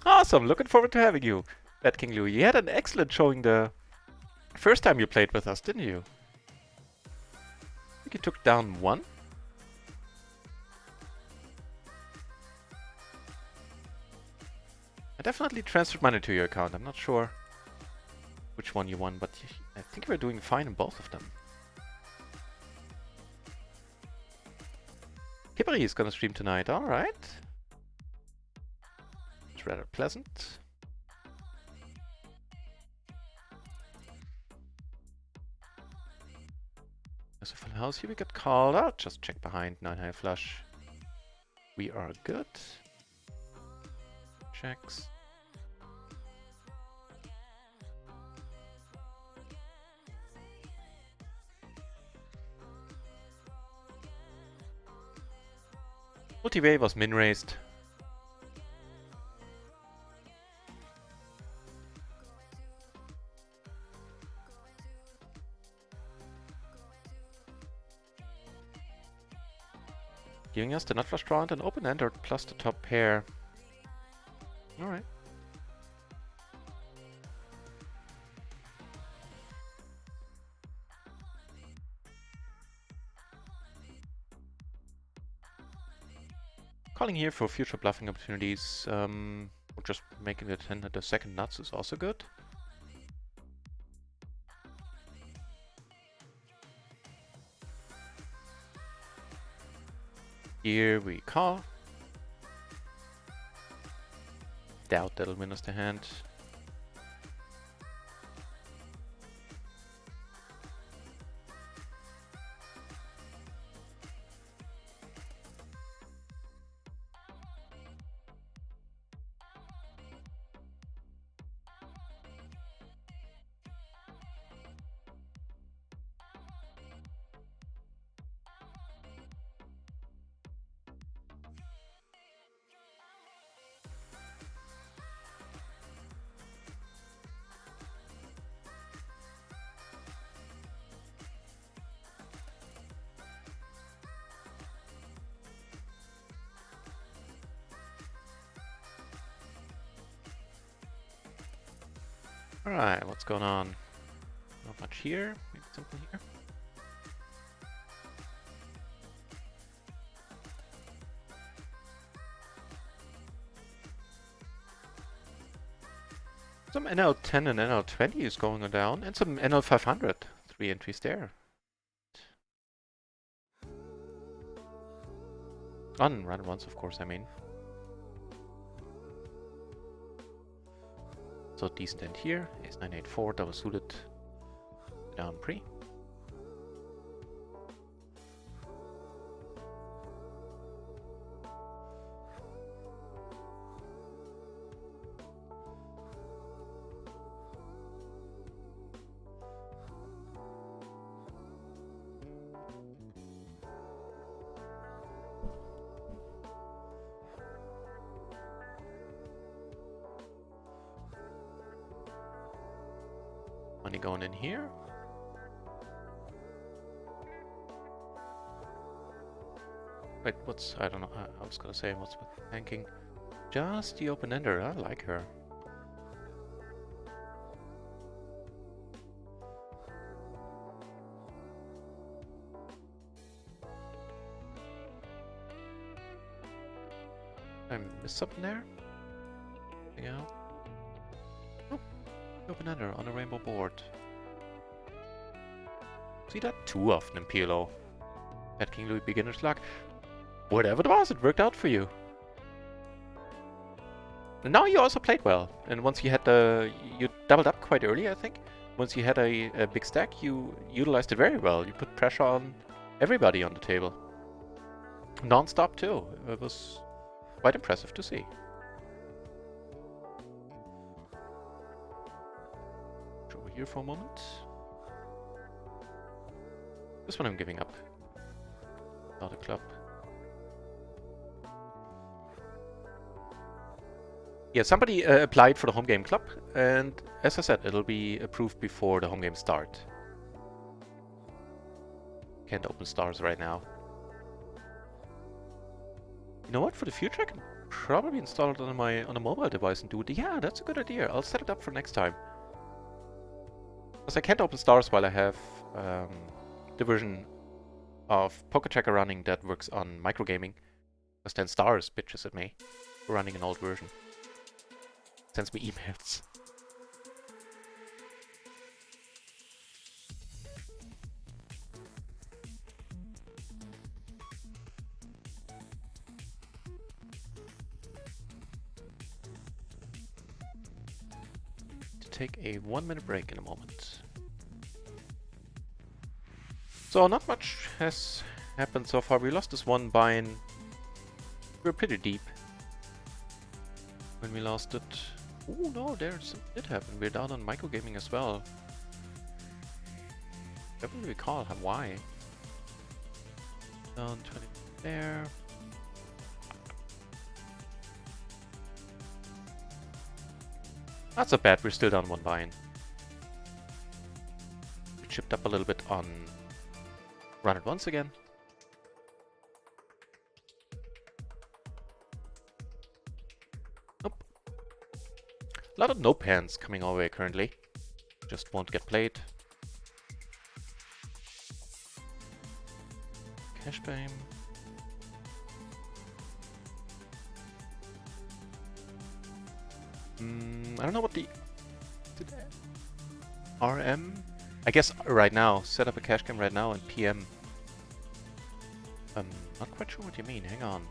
Awesome! Looking forward to having you, Bad King Louis. You had an excellent showing the first time you played with us, didn't you? I think you took down 1. I definitely transferred money to your account. I'm not sure which one you won, but I think you were doing fine in both of them. Kippery is gonna stream tonight, alright. It's rather pleasant. There's a full house here, we get called out. Just check behind 9 high flush. We are good. Checks. Multi-way was min-raised. Giving us the nut flush draw and an open-ender plus the top pair. Alright. Calling here for future bluffing opportunities. Or just making the 10 at the second nuts is also good. Here we call. Doubt that'll win us the hand. Alright, what's going on? Not much here. Maybe something here. Some NL10 and NL20 is going down, and some NL500. 3 entries there. On run once, of course, I mean. So decent end here. Ace 984, double suited. Down pre. Money going in here. Wait, what's... I don't know. I was gonna say, what's with banking? Just the open-ender. I like her. I missed something there? Anything else? Oh, open-ender on a rainbow board. See that too often in PLO. At King Louis beginner's luck. Whatever it was, it worked out for you. And now you also played well. And once you had the... You doubled up quite early, I think. Once you had a big stack, you utilized it very well. You put pressure on everybody on the table. Non-stop too. It was quite impressive to see. Over here for a moment. This one I'm giving up. Not a club. Yeah, somebody applied for the home game club, and as I said, it'll be approved before the home game start. Can't open stars right now. You know what? For the future, I can probably install it on a mobile device and do it. Yeah, that's a good idea. I'll set it up for next time. Because I can't open stars while I have the version of Poker Tracker running that works on microgaming. Because then stars bitches at me for running an old version. Sends me emails. To take a 1-minute break in a moment. So not much has happened so far. We lost this one bind. We were pretty deep when we lost it. Oh no, there's some did happen. We're down on microgaming as well. I don't recall why. Down 20 there. Not so bad, we're still down one bind. We chipped up a little bit on run it once again. Nope. A lot of no pans coming our way currently. Just won't get played. Cash game. I don't know what the... RM? I guess right now. Set up a cash game right now and PM. Not quite sure what you mean. Hang on.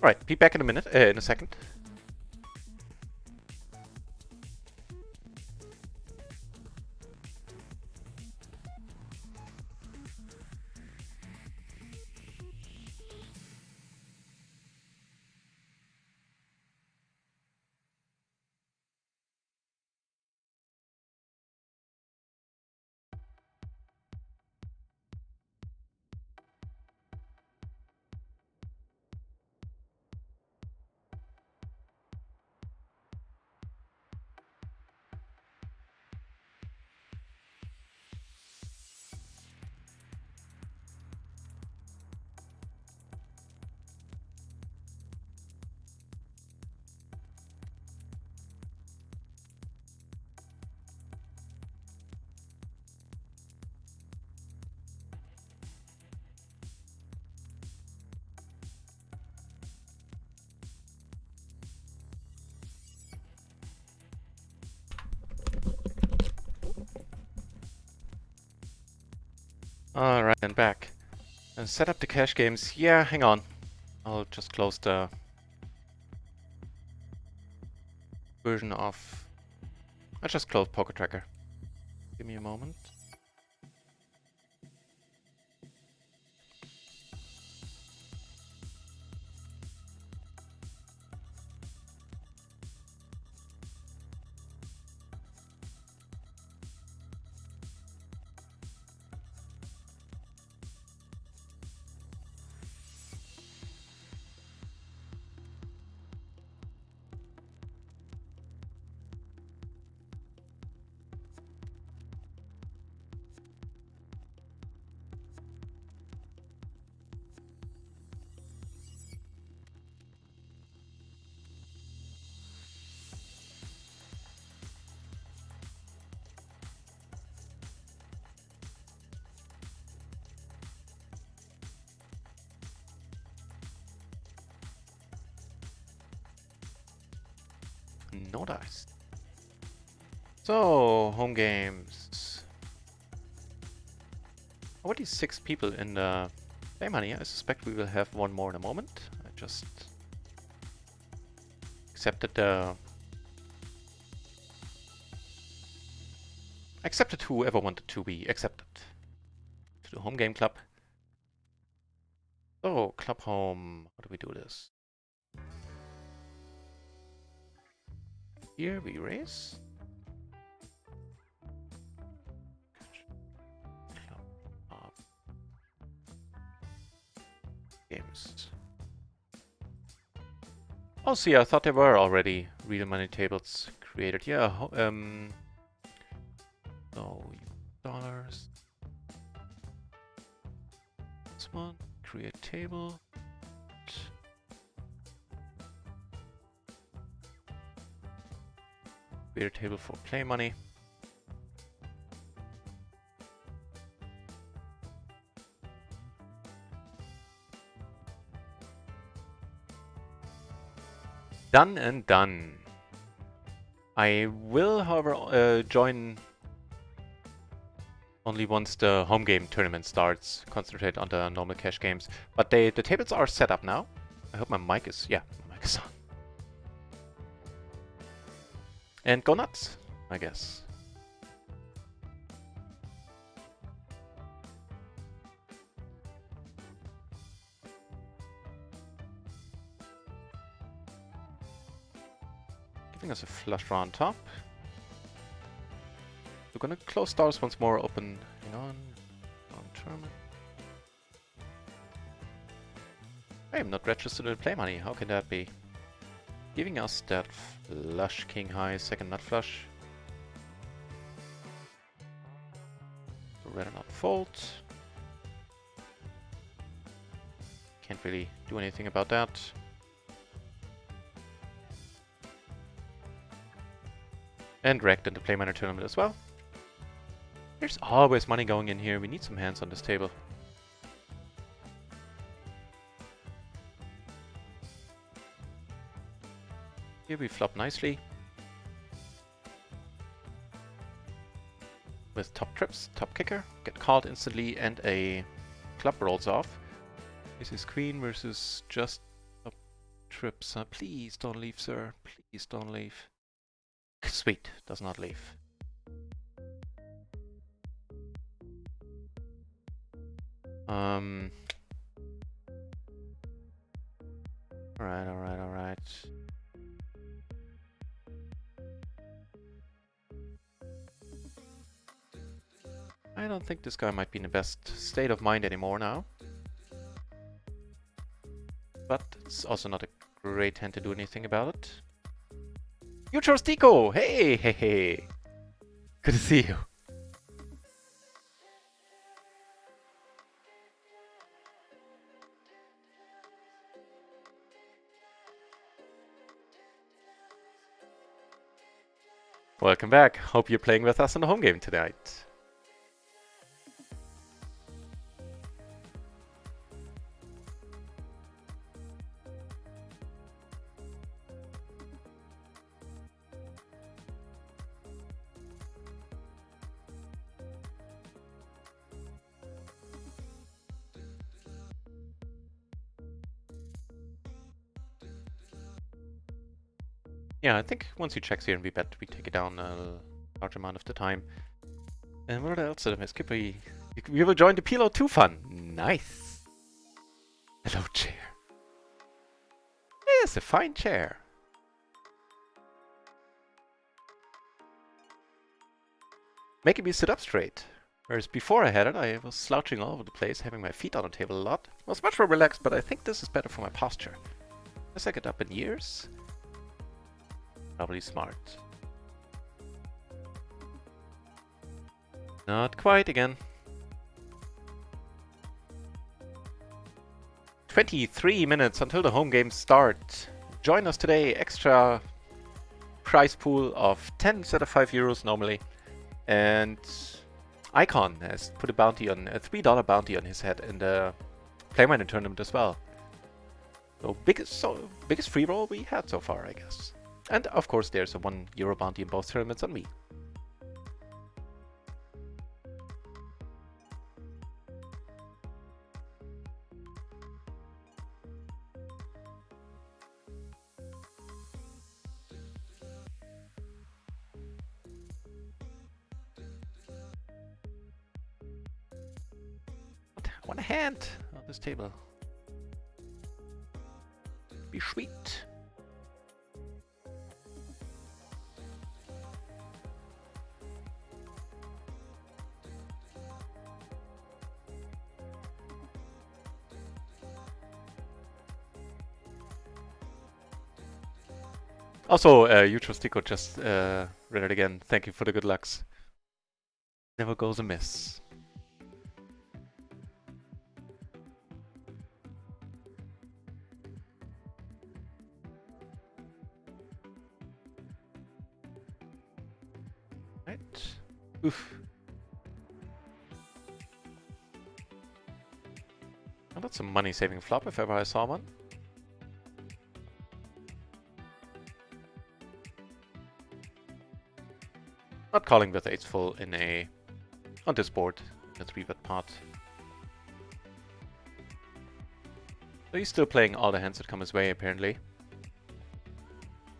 Alright, be back in a minute, in a second. Alright, and back. And set up the cache games. Yeah, hang on. I'll just close the version of... I'll just close Poker Tracker. Give me a moment. No dice. So, home games. Already 6 people in the Play Money. I suspect we will have one more in a moment. I just accepted whoever wanted to be accepted to the home game club. So, club home. How do we do this? Here we raise. Club games. Oh, see, I thought there were already real money tables created. Yeah, so dollars. This one, create table. Create a table for play money. Done and done. I will, however, join only once the home game tournament starts. Concentrate on the normal cash games. But the tables are set up now. I hope my mic is... yeah, my mic is on. And go nuts, I guess. Giving us a flush draw on top. We're gonna close stars once more, open on tournament. I am not registered to play money, how can that be? Giving us that flush king high, second nut flush. Rather not fold. Can't really do anything about that. And wrecked in the Play Minor tournament as well. There's always money going in here. We need some hands on this table. Here we flop nicely. With top trips, top kicker, get called instantly, and a club rolls off. This is queen versus just a trips. Please don't leave, sir. Please don't leave. Sweet, does not leave. Alright, alright, alright. I don't think this guy might be in the best state of mind anymore now. But it's also not a great hand to do anything about it. You chose Tico! Hey, hey, hey! Good to see you. Welcome back. Hope you're playing with us in the home game tonight. Yeah, I think once he checks here and we bet, we take it down a large amount of the time. And what else did I miss? We will join the PLO 2 fun. Nice. Hello, chair. Yes, a fine chair. Making me sit up straight. Whereas before I had it, I was slouching all over the place, having my feet on the table a lot. I was much more relaxed, but I think this is better for my posture. As I get up in years, probably smart. Not quite again. 23 minutes until the home games start. Join us today, extra prize pool of 10 instead of 5 euros normally. And Icon has put a bounty on a $3 bounty on his head in the Playminer tournament as well. So biggest free roll we had so far, I guess. And of course there's a €1 bounty in both tournaments on me. I want a hand on this table. Be sweet. Also, Utrostico just read it again. Thank you for the good lucks. Never goes amiss. Right. Oof. Well, that's a money-saving flop if ever I saw one. Not calling with eights full on this board in a 3-bet pot. So he's still playing all the hands that come his way apparently.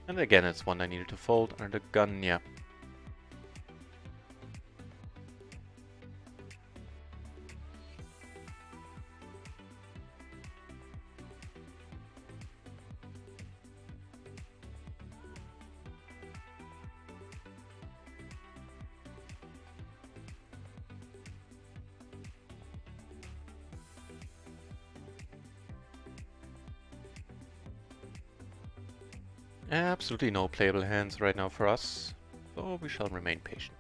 And again, it's one I needed to fold under the gun, yeah. Absolutely no playable hands right now for us, so we shall remain patient.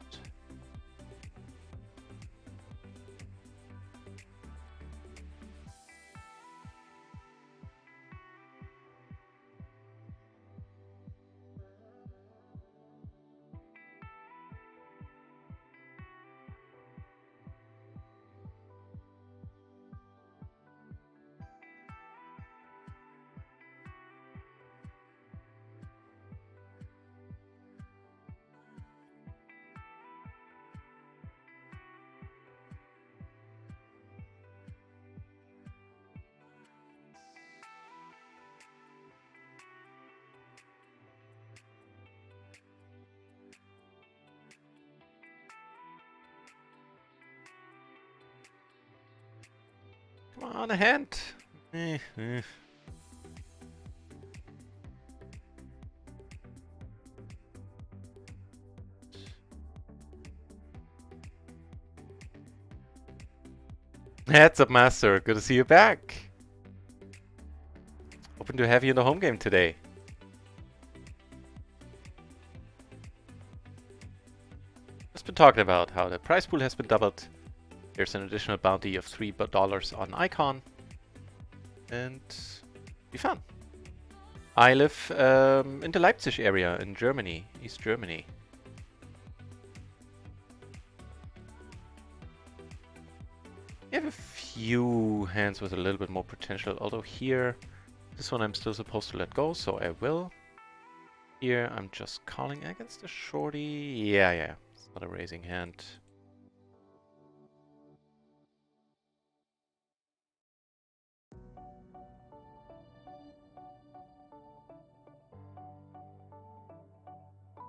Come on, a hand. Eh, eh. Heads up, Master. Good to see you back. Hoping to have you in the home game today. Just been talking about how the prize pool has been doubled. There's an additional bounty of $3 on Icon. And be fun. I live in the Leipzig area in Germany, East Germany. I have a few hands with a little bit more potential, although here, this one I'm still supposed to let go, so I will. Here I'm just calling against the shorty. Yeah, it's not a raising hand.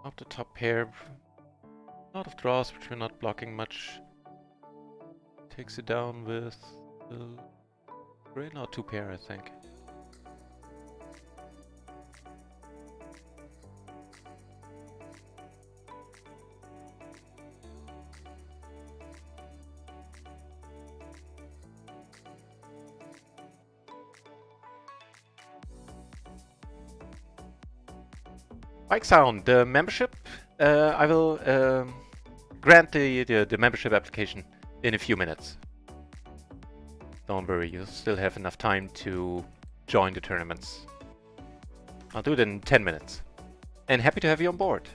Up the top pair. A lot of draws, which we're not blocking much. Takes it down with three, no, two pair, I think. Bike Sound, the membership. I will grant the membership application in a few minutes. Don't worry, you still have enough time to join the tournaments. I'll do it in 10 minutes. And happy to have you on board.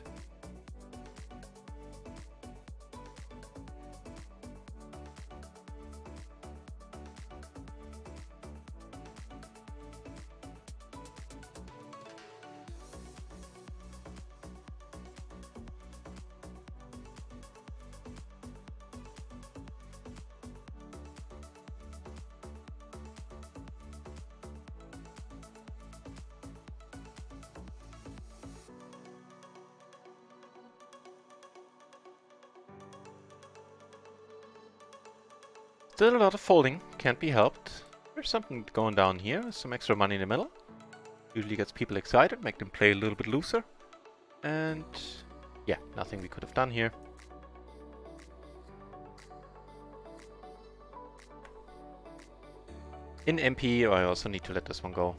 Still a lot of folding, can't be helped. There's something going down here, some extra money in the middle. Usually gets people excited, make them play a little bit looser. And yeah, nothing we could have done here. In MP, I also need to let this one go.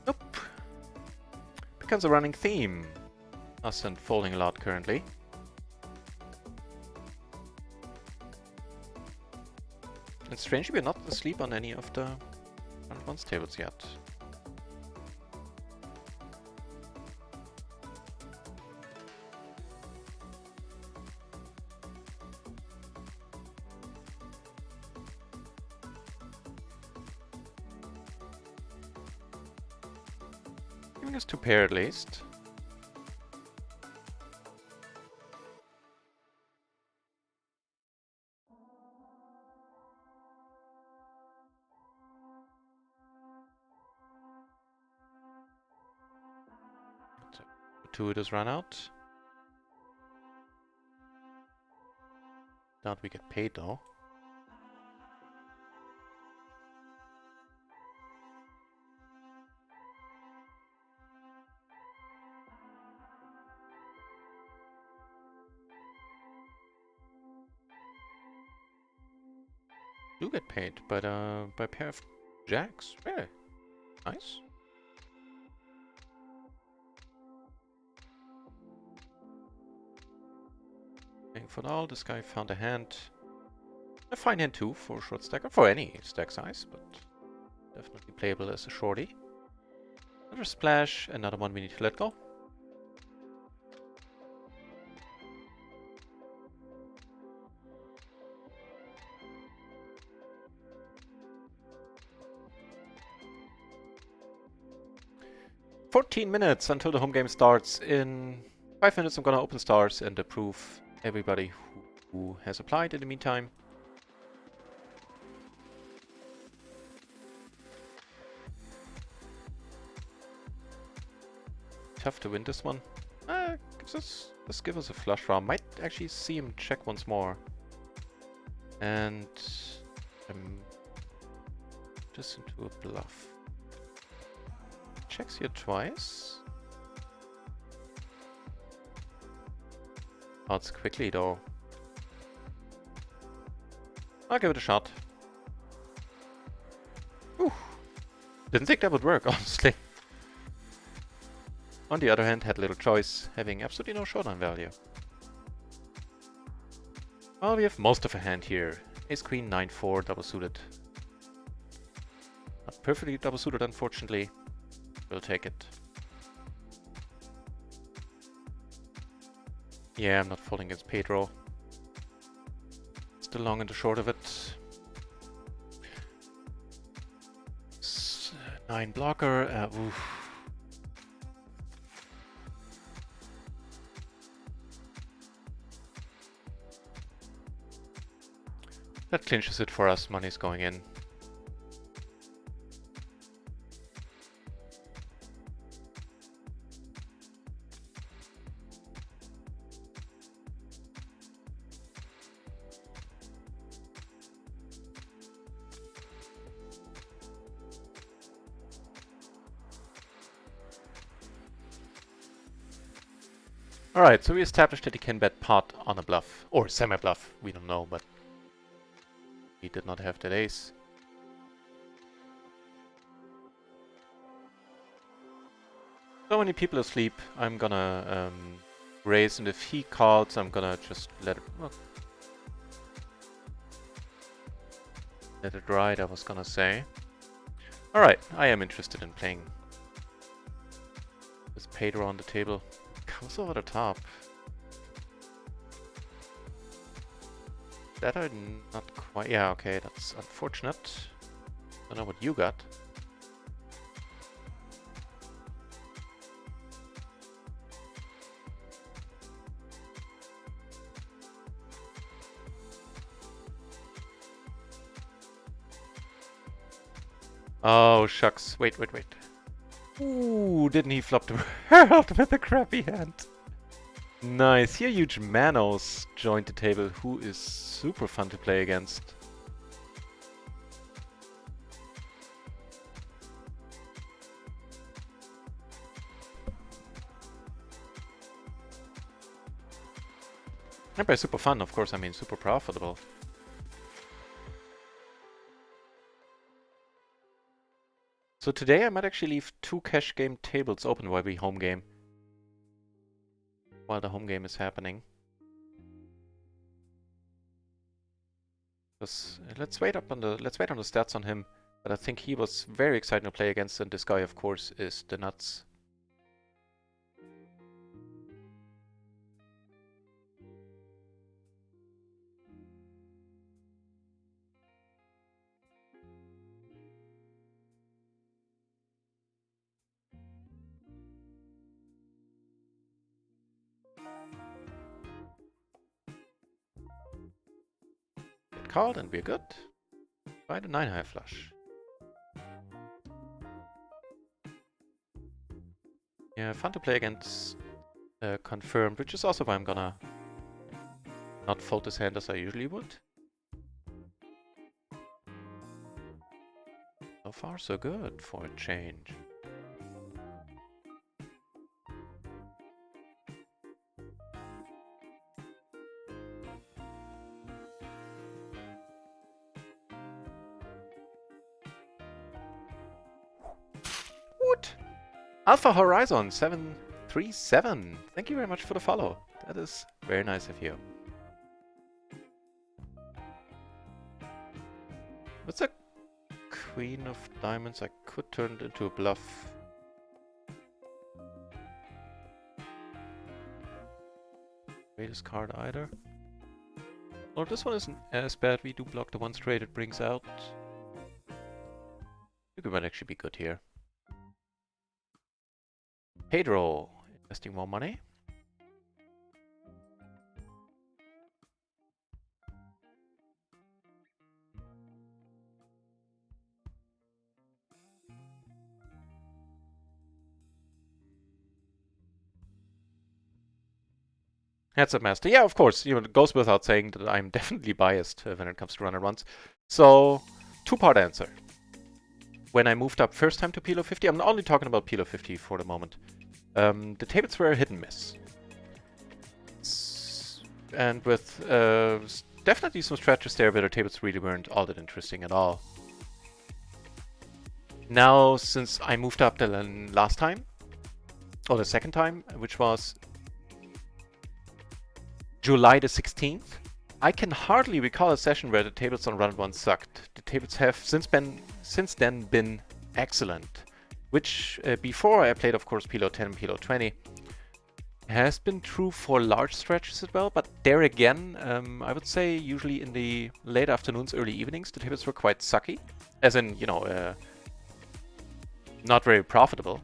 Nope. Becomes a running theme. Us and folding a lot currently. And strangely, we're not asleep on any of the 101s tables yet. Giving us two pair at least. Two does run out. Doubt we get paid though. Do get paid, but by a pair of jacks. Really nice. For now, this guy found a hand. A fine hand too for a short stacker, for any stack size, but definitely playable as a shorty. Another splash, another one we need to let go. "14 minutes until the home game starts. In 5 minutes I'm gonna open stars and approve everybody who has applied in the meantime. tough to win this one. Let's give us a flush draw. Might actually see him check once more. And just into a bluff. Checks here twice. Odds quickly though. I'll give it a shot. Whew. Didn't think that would work, honestly. On the other hand, had little choice, having absolutely no showdown value. Well, we have most of a hand here. Ace Queen, 9-4, double suited. Not perfectly double suited, unfortunately. We'll take it. Yeah, I'm not folding against Pedro. It's the long and the short of it. 9 blocker. Oof. That clinches it for us. Money's going in. Alright, so we established that he can bet pot on a bluff. Or semi-bluff, we don't know, but he did not have that ace. So many people asleep, I'm gonna raise, and if he calls, I'm gonna just let it... Well, let it ride, I was gonna say. Alright, I am interested in playing this Pedro on the table. Comes over the top. That I'm not quite... Yeah, okay, that's unfortunate. Don't know what you got. Oh, shucks. Wait. Ooh, didn't he flop the Herald with a crappy hand? Nice. Here, huge Manos joined the table, who is super fun to play against. And by super fun, of course, I mean super profitable. So today I might actually leave 2 cash game tables open while we home game. While the home game is happening. Let's wait on the stats on him. But I think he was very exciting to play against, and this guy, of course, is the nuts. Get called and we're good. By the 9 high flush. Yeah, fun to play against confirmed, which is also why I'm gonna not fold this hand as I usually would. So far so good for a change. What? Alpha Horizon 737. Thank you very much for the follow. That is very nice of you. What's a Queen of Diamonds? I could turn it into a bluff. Greatest card either. Well, this one isn't as bad. We do block the one straight it brings out. I think we might actually be good here. Pedro, investing more money. Heads up, Master. Yeah, of course. It goes without saying that I'm definitely biased when it comes to run-and-runs. So, two-part answer. When I moved up first time to PLO 50, I'm only talking about PLO 50 for the moment. The tables were hit and miss. And with definitely some stretches there where the tables really weren't all that interesting at all. Now, since I moved up the last time, or the second time, which was July the 16th, I can hardly recall a session where the tables on run 1 sucked. The tables have since then been excellent, which before I played, of course, PLO 10 and PLO 20, has been true for large stretches as well, but there again, I would say usually in the late afternoons, early evenings, the tables were quite sucky, as in, not very profitable,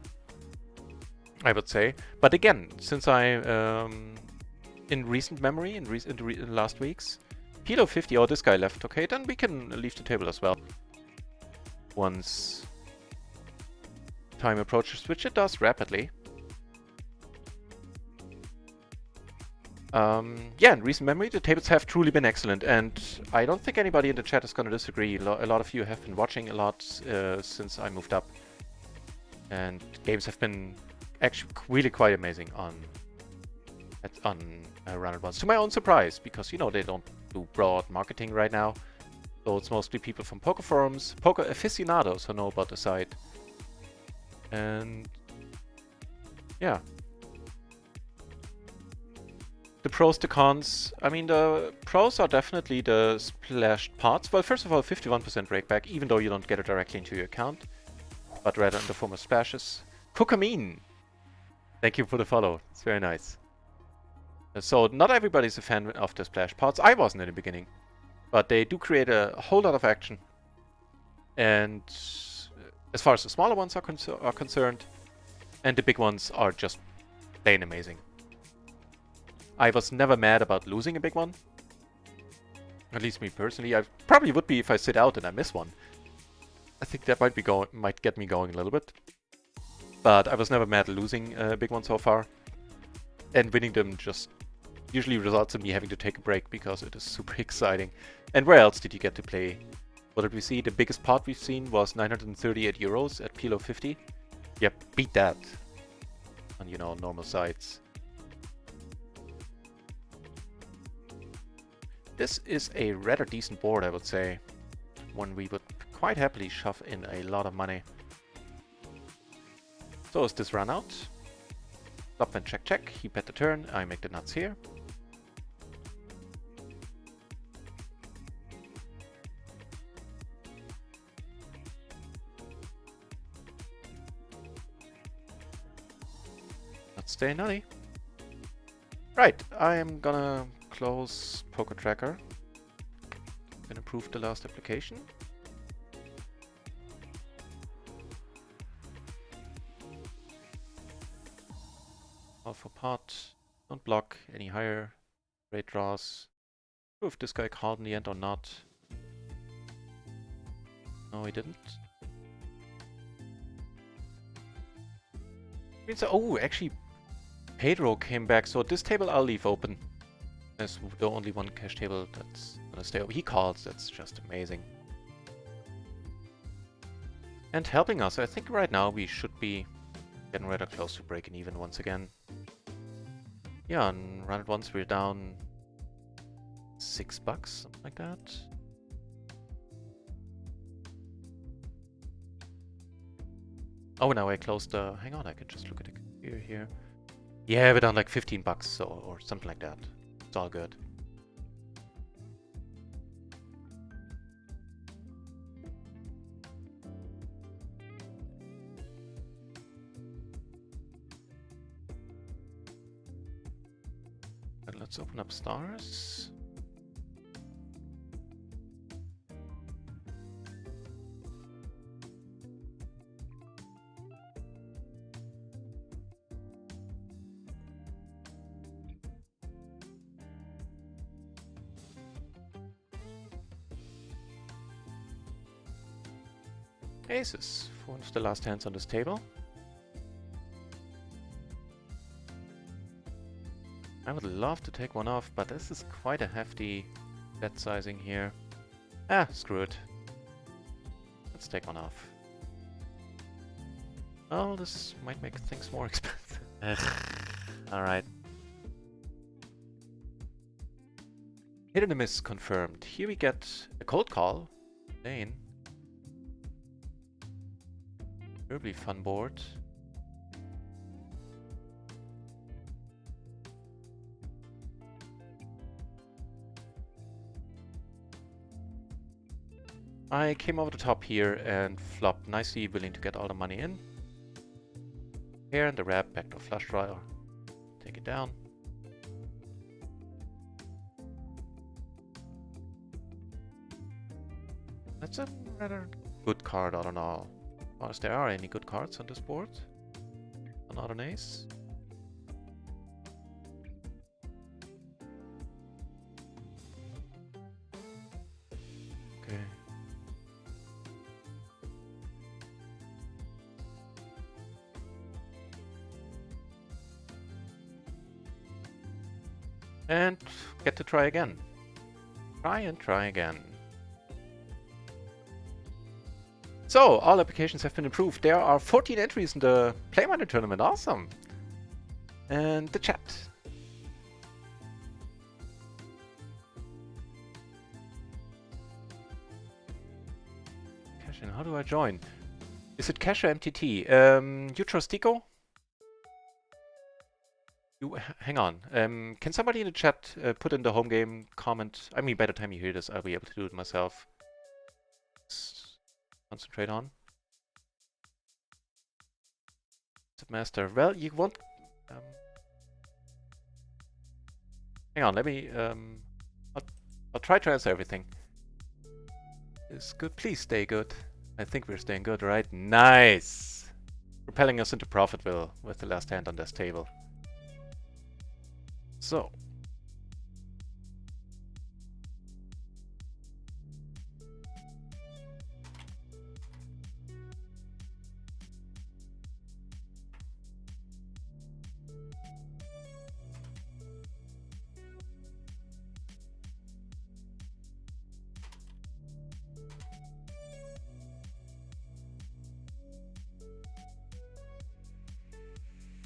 I would say. But again, since I in recent memory, in last weeks, PLO 50, oh, this guy left. Okay, then we can leave the table as well. Once time approaches, which it does rapidly. Yeah, in recent memory, the tables have truly been excellent, and I don't think anybody in the chat is going to disagree. A lot of you have been watching a lot since I moved up, and games have been actually really quite amazing on run-and-runs, to my own surprise, because, they don't do broad marketing right now. So it's mostly people from poker forums, poker aficionados who know about the site. And yeah. The pros, the cons. I mean, the pros are definitely the splashed parts. Well, first of all, 51% rakeback, even though you don't get it directly into your account, but rather in the form of splashes. Kokamin! Thank you for the follow. It's very nice. So, not everybody's a fan of the splash parts. I wasn't in the beginning. But they do create a whole lot of action. And as far as the smaller ones are concerned, and the big ones are just plain amazing. I was never mad about losing a big one. At least me personally. I probably would be if I sit out and I miss one. I think that might get me going a little bit. But I was never mad at losing a big one so far. And winning them just usually results in me having to take a break because it is super exciting. And where else did you get to play? What did we see? The biggest pot we've seen was 938 euros at PLO 50. Yep, beat that on, normal sites. This is a rather decent board, I would say. One we would quite happily shove in a lot of money. So is this run out? Stop and check, check. He bet the turn. I make the nuts here. Let's stay nutty. Right, I am gonna close Poker Tracker and approve the last application. Alpha pot, don't block any higher rate draws. If this guy called in the end or not. No, he didn't. Means, oh, actually, Pedro came back, so this table I'll leave open. There's the only one cash table that's gonna stay open. He calls, that's just amazing. And helping us, I think right now we should be getting rather close to breaking even once again. Yeah, on run it once we're down $6, something like that. Oh, now I closed the... hang on, I can just look at the computer here. Yeah, we're down like $15, so, or something like that. It's all good. And let's open up stars. Aces, for one of the last hands on this table. I would love to take one off, but this is quite a hefty bet sizing here. Ah, screw it. Let's take one off. Oh, this might make things more expensive. Alright. Hit and a miss confirmed. Here we get a cold call. Dane. Terribly fun board. I came over the top here and flopped nicely, willing to get all the money in. Here and the wrap, backdoor flush draw. Take it down. That's a rather good card all in all. As there are any good cards on this board. Another an ace. Okay. And get to try again. Try and try again. So, all applications have been improved. There are 14 entries in the Play Miner tournament. Awesome. And the chat. Cash in. How do I join? Is it Cash or MTT? You trust Tico? Hang on. Can somebody in the chat put in the home game comment? I mean, by the time you hear this, I'll be able to do it myself. Concentrate on. Master. Well, you won't. Hang on. Let me. I'll try to answer everything. Is good. Please stay good. I think we're staying good, right? Nice. Propelling us into Profitville with the last hand on this table. So.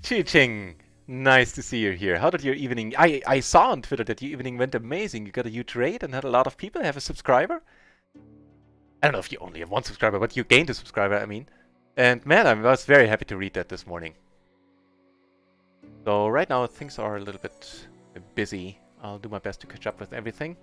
Chi-Ching! Nice to see you here. How did your evening... I saw on Twitter that your evening went amazing. You got a huge raid and had a lot of people have a subscriber. I don't know if you only have one subscriber, but you gained a subscriber, I mean. And man, I was very happy to read that this morning. So right now things are a little bit busy. I'll do my best to catch up with everything.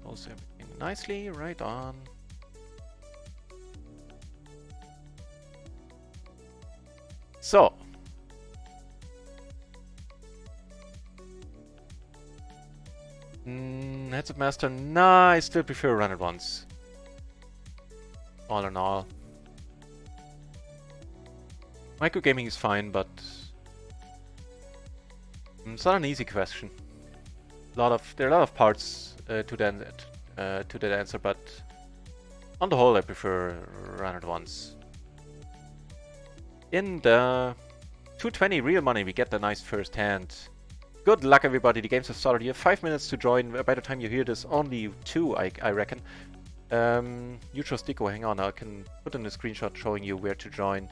Also everything nicely, right on. So. Heads up master, nah, I still prefer run it once. All in all. Microgaming is fine, but it's not an easy question. There are a lot of parts to that answer, but on the whole, I prefer run it once. In the 220 real money, we get the nice first hand. Good luck, everybody. The games have started. You have 5 minutes to join. By the time you hear this, only 2, I reckon. You trust Dico. Hang on, I can put in a screenshot showing you where to join.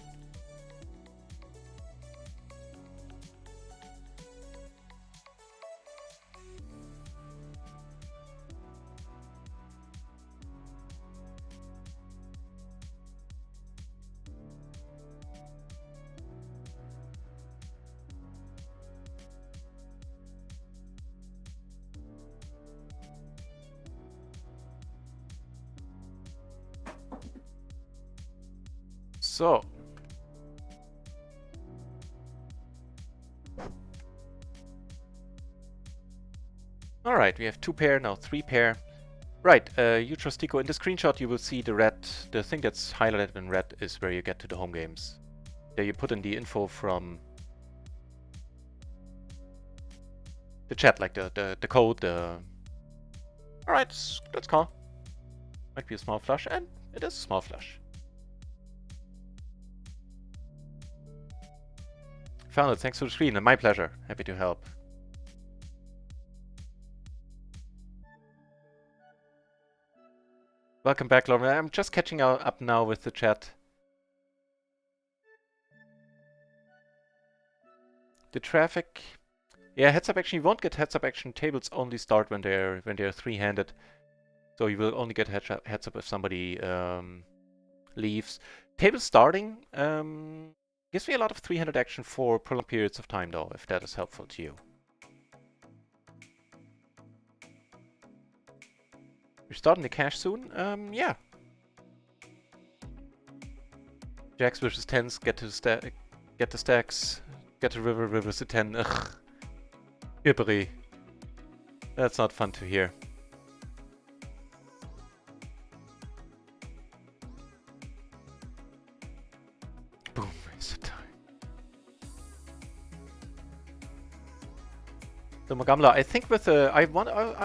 So. Alright, we have 2 pair, now 3 pair. Right, you trust Tico. In the screenshot you will see the red, the thing that's highlighted in red is where you get to the home games. There you put in the info from the chat, like the code. All right, let's call. Might be a small flush, and it is a small flush. Found it. Thanks for the screen, and my pleasure. Happy to help. Welcome back, Lauren. I'm just catching up now with the chat. The traffic, yeah, heads up action. You won't get heads up action. Tables only start when they're three-handed, so you will only get heads up if somebody leaves. Table starting gives me a lot of three-handed action for prolonged periods of time, though, if that is helpful to you. We're starting the cash soon. Yeah. Jacks versus tens. Get the stacks. Get the rivers to 10. Ugh. Gibbery. That's not fun to hear. Boom, waste of time. So Mogamla, I think with I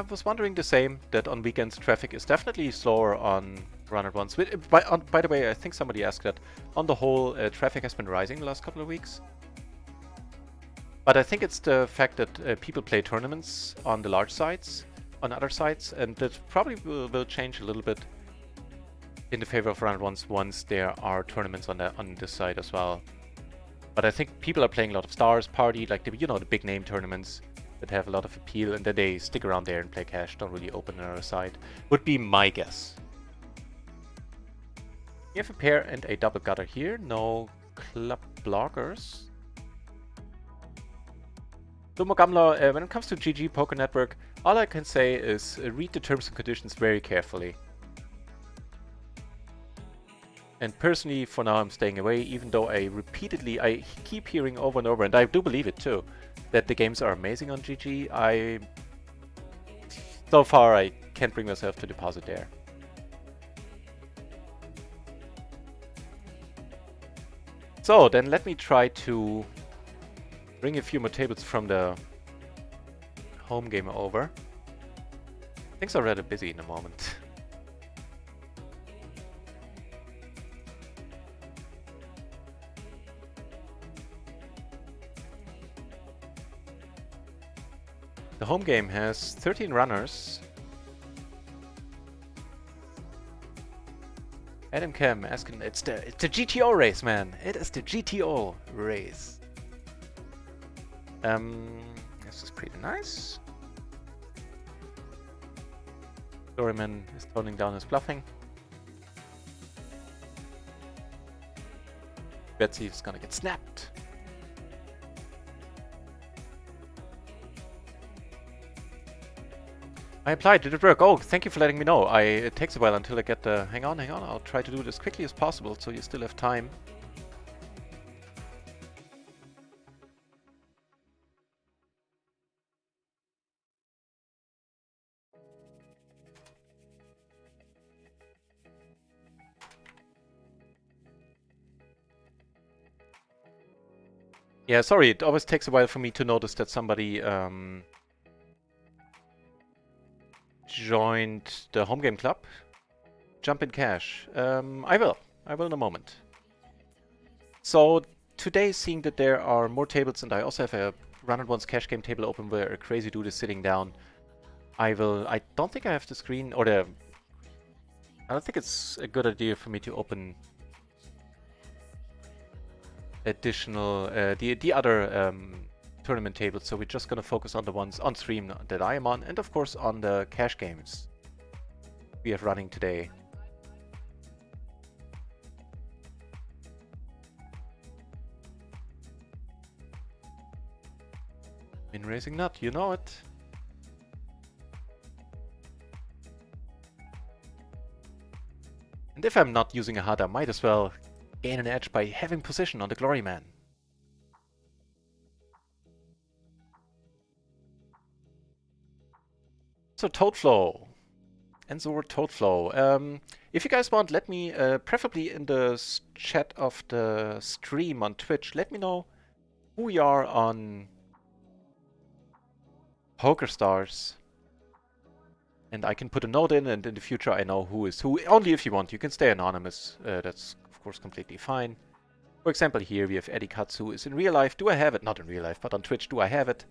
was wondering the same, that on weekends traffic is definitely slower on run at once. By the way, I think somebody asked that. On the whole, traffic has been rising the last couple of weeks. But I think it's the fact that people play tournaments on the large sites, on other sites, and that probably will change a little bit in the favor of run at once once there are tournaments on this side as well. But I think people are playing a lot of Stars, Party, like the big name tournaments that have a lot of appeal, and then they stick around there and play cash, don't really open another side. Would be my guess. You have a pair and a double gutter here, no club blockers. So Mogamla, when it comes to GG Poker Network, all I can say is read the terms and conditions very carefully. And personally, for now, I'm staying away, even though I keep hearing over and over, and I do believe it too, that the games are amazing on GG. So far, I can't bring myself to deposit there. So then let me try to bring a few more tables from the home game over. Things are rather busy in the moment. The home game has 13 runners. Adam Cam asking, it's the GTO race, man. It is the GTO race. This is pretty nice. Storyman is toning down his bluffing. Betsy is gonna get snapped. I applied, did it work? Oh, thank you for letting me know. It takes a while until I get the... Hang on, I'll try to do it as quickly as possible so you still have time. Yeah, sorry, it always takes a while for me to notice that somebody joined the home game club. Jump in cash. I will in a moment. So today, seeing that there are more tables and I also have a run at once cash game table open where a crazy dude is sitting down, I don't think I have the screen, or I don't think it's a good idea for me to open additional the other tournament tables, so we're just gonna focus on the ones on stream that I am on, and of course on the cash games we have running today. Min raising nut, you know it. And if I'm not using a HUD, I might as well gain an edge by having position on the Glory Man. So Toad Flow. Enzor Toad Flow. If you guys want, let me, preferably in the chat of the stream on Twitch, let me know who you are on Poker Stars. And I can put a note in, and in the future I know who is who. Only if you want. You can stay anonymous. That's, of course, completely fine. For example, here we have Eddie Katsu is in real life. Do I have it? Not in real life, but on Twitch, do I have it?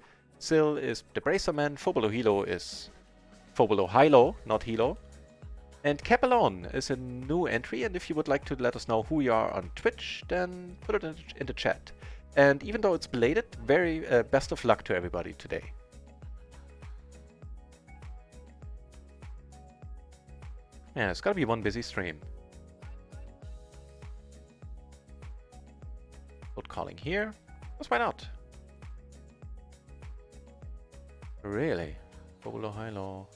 Sil is the Bracerman. Fobolo Hilo is Fobolo Hilo, not Hilo. And Capelone is a new entry, and if you would like to let us know who you are on Twitch, then put it in the chat. And even though it's belated, very best of luck to everybody today. Yeah, it's gotta be one busy stream. Not calling here. Because why not? Really? Fobolo Hilo.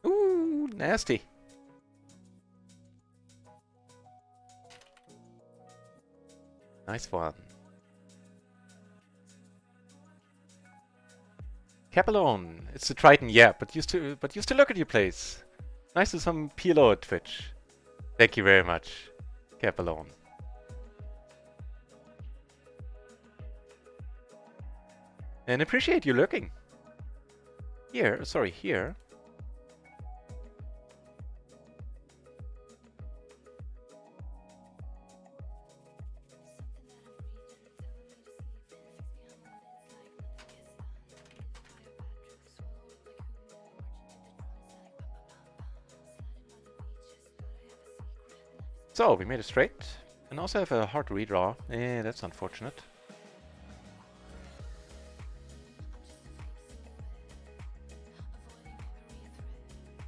Ooh, nasty. Nice one. Capelone. It's the Triton, yeah, but used to look at your place. Nice to some PLO at Twitch. Thank you very much, Capelone. And appreciate you lurking. Here, sorry, here. So, we made a straight, and also have a hard redraw. That's unfortunate.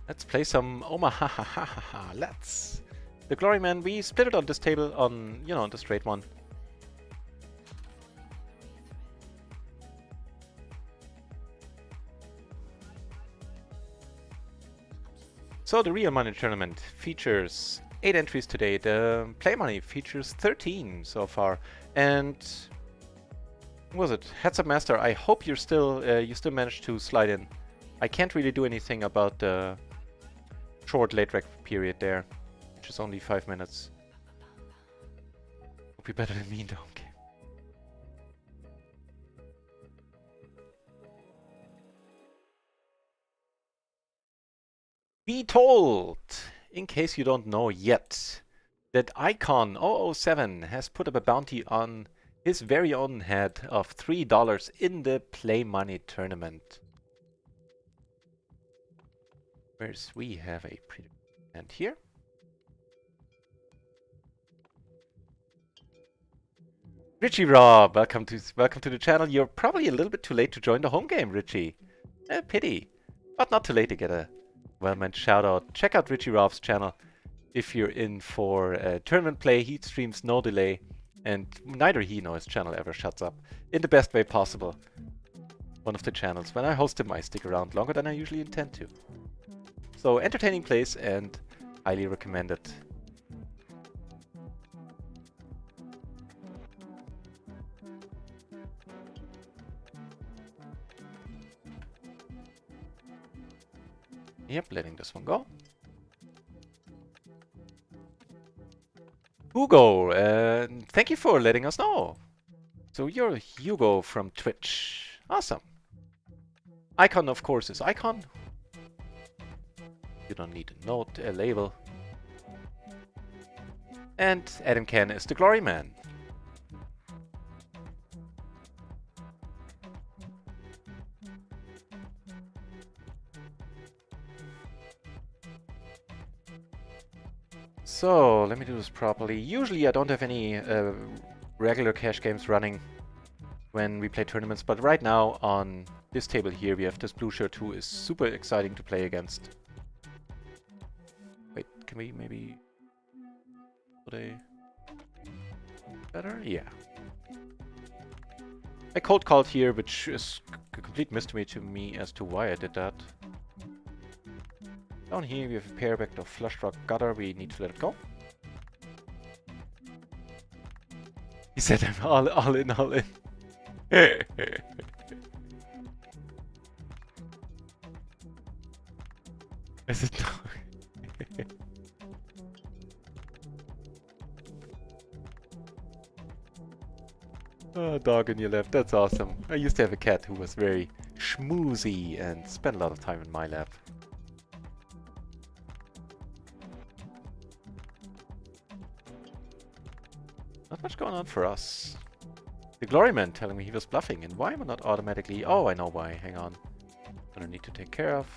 Let's play some Omaha. Let's. The Glory Man, we split it on this table on, you know, on the straight one. So, the real money tournament features 8 entries today. The play money features 13 so far. And what was it? Heads Up Master, I hope you still managed to slide in. I can't really do anything about the short late rec period there, which is only 5 minutes. Hope you're better than me, Donkey. Be told, in case you don't know yet, that Icon 007 has put up a bounty on his very own head of $3 in the Play Money tournament. Whereas we have a pretty hand here. Richie Rob, welcome to the channel. You're probably a little bit too late to join the home game, Richie. Pity, but not too late to get a well-meant shout out. Check out Richie Rob's channel if you're in for tournament play. He streams no delay, and neither he nor his channel ever shuts up in the best way possible. One of the channels. When I host him, I stick around longer than I usually intend to. So entertaining plays and highly recommended. Yep, letting this one go. Hugo, thank you for letting us know. So you're Hugo from Twitch. Awesome. Icon, of course, is Icon. You don't need a note, a label. And Adam Ken is the Glory Man. So, let me do this properly. Usually I don't have any regular cash games running when we play tournaments, but right now on this table here we have this blue shirt who is super exciting to play against. Wait, can we maybe put a better? Yeah. I cold called here, which is a complete mystery to me as to why I did that. Down here we have a pair back of flush draw gutter, we need to let it go. He said I'm all in, all in. Is it Oh, dog on your lap. That's awesome. I used to have a cat who was very schmoozy and spent a lot of time in my lap. Not much going on for us. The Glory Man telling me he was bluffing, and why am I not automatically... Oh, I know why. Hang on. I need to take care of.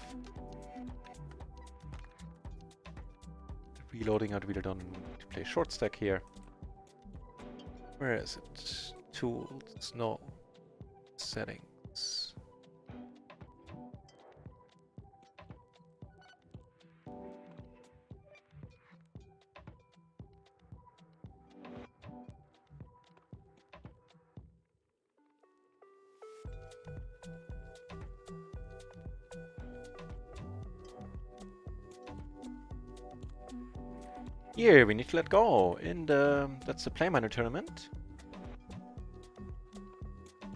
Reloading, I really don't need to play short stack here. Where is it? Tools, no. Settings. Here, we need to let go in the... That's the Play Minor tournament.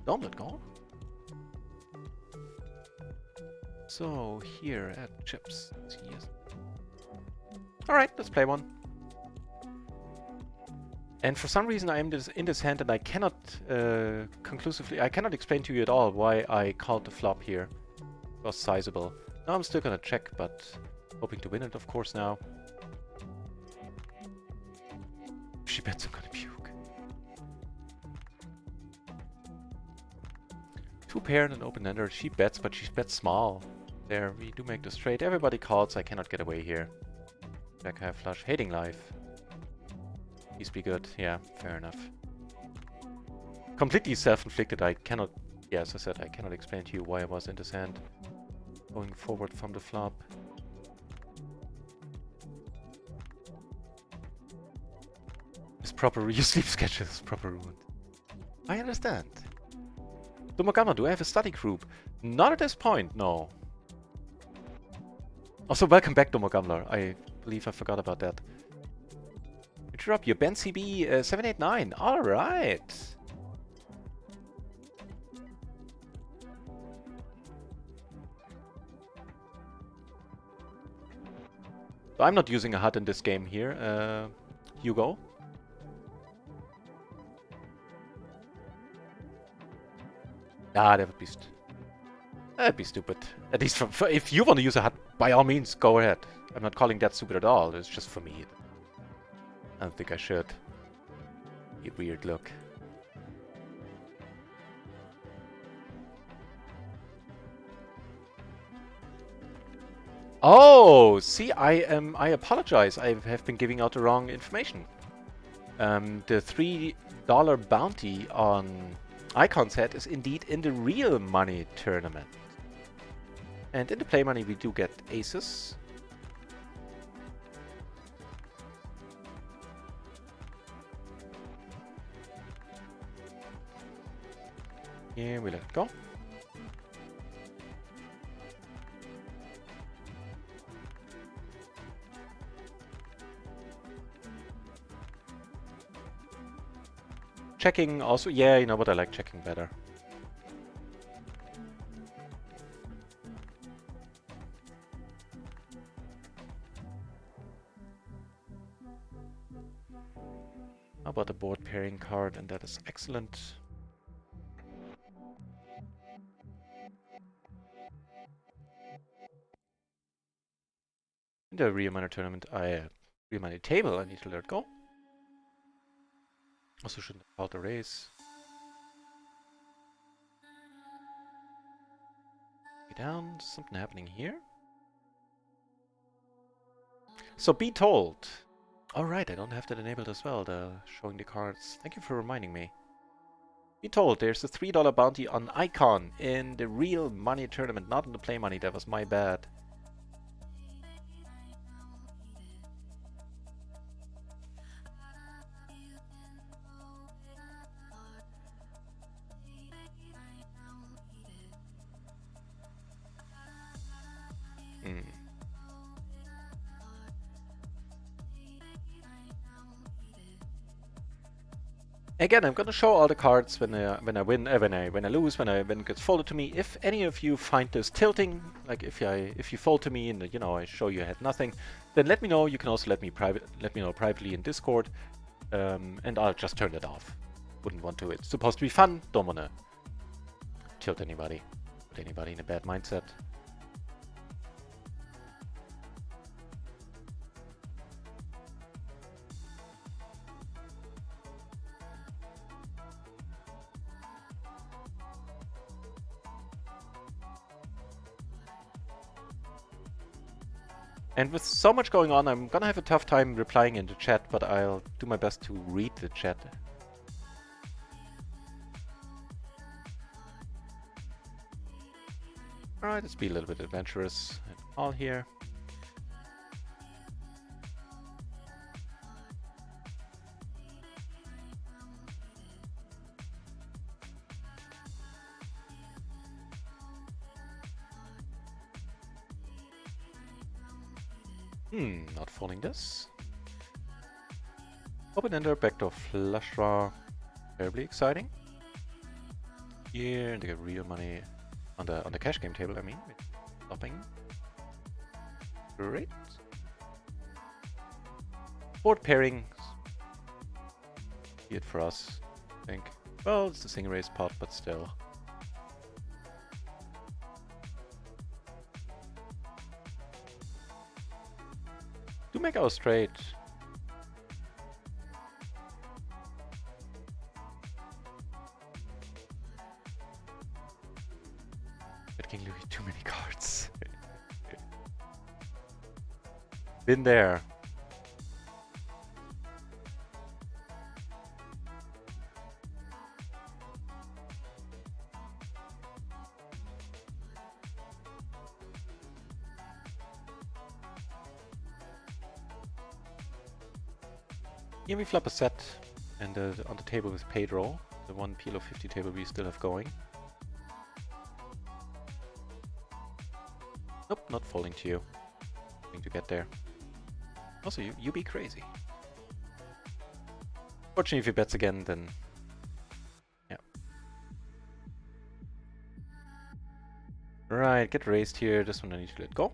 Don't let go. So, here at chips. Yes. Alright, let's play one. And for some reason I am in this hand and I cannot conclusively... I cannot explain to you at all why I called the flop here. It was sizable. Now I'm still gonna check, but hoping to win it, of course, now. If she bets, I'm gonna puke. Two pair and an open-ender. She bets, but she bets small. There, we do make the straight. Everybody calls, I cannot get away here. Jack high flush, hating life. Please be good. Yeah, fair enough. Completely self-inflicted. I cannot... Yeah, as I said, I cannot explain to you why I was in this hand. Going forward from the flop. Your sleep schedule is proper ruined. I understand. Domogama, do I have a study group? Not at this point, no. Also, welcome back, Domogama. I believe I forgot about that. You drop your Ben CB 789. Alright. So I'm not using a HUD in this game here. Hugo. Ah, that'd be stupid. At least if you want to use a HUD, by all means, go ahead. I'm not calling that stupid at all. It's just for me. I don't think I should. A weird look. Oh, see, I apologize. I have been giving out the wrong information. The $3 bounty on Icon set is indeed in the real money tournament. And in the play money we do get aces. Here we let it go. Checking also, yeah, you know what, I like checking better. How about the board pairing card, and that is excellent. In the real money tournament, real money table, I need to let it go. Also shouldn't have called the raise. Down, something happening here. So be told. Alright, I don't have that enabled as well, the showing the cards. Thank you for reminding me. Be told, there's a $3 bounty on Icon in the real money tournament, not in the play money. That was my bad. Again, I'm gonna show all the cards when I win, when I lose, when it gets folded to me. If any of you find this tilting, like if you fold to me and I show you I had nothing, then let me know. You can also let me know privately in Discord, and I'll just turn it off. Wouldn't want to. It's supposed to be fun. Don't want to tilt anybody. Put anybody in a bad mindset. And with so much going on, I'm gonna have a tough time replying in the chat, but I'll do my best to read the chat. Alright, let's be a little bit adventurous and all here. Not folding this. Open ender, backdoor flush draw. Terribly exciting. Here, and they get real money on the cash game table, I mean. Stopping. Great. Board pairing. Be it for us, I think. Well, it's the single raise pot, but still. Do make our straight. But King Louis, too many cards. Been there. Here we flop a set, and on the table with Pedro, the one PLO 50 table we still have going. Nope, not folding to you. Going to get there. Also, you be crazy. Fortunately, if he bets again, then yeah. Right, get raised here. This one I need to let go.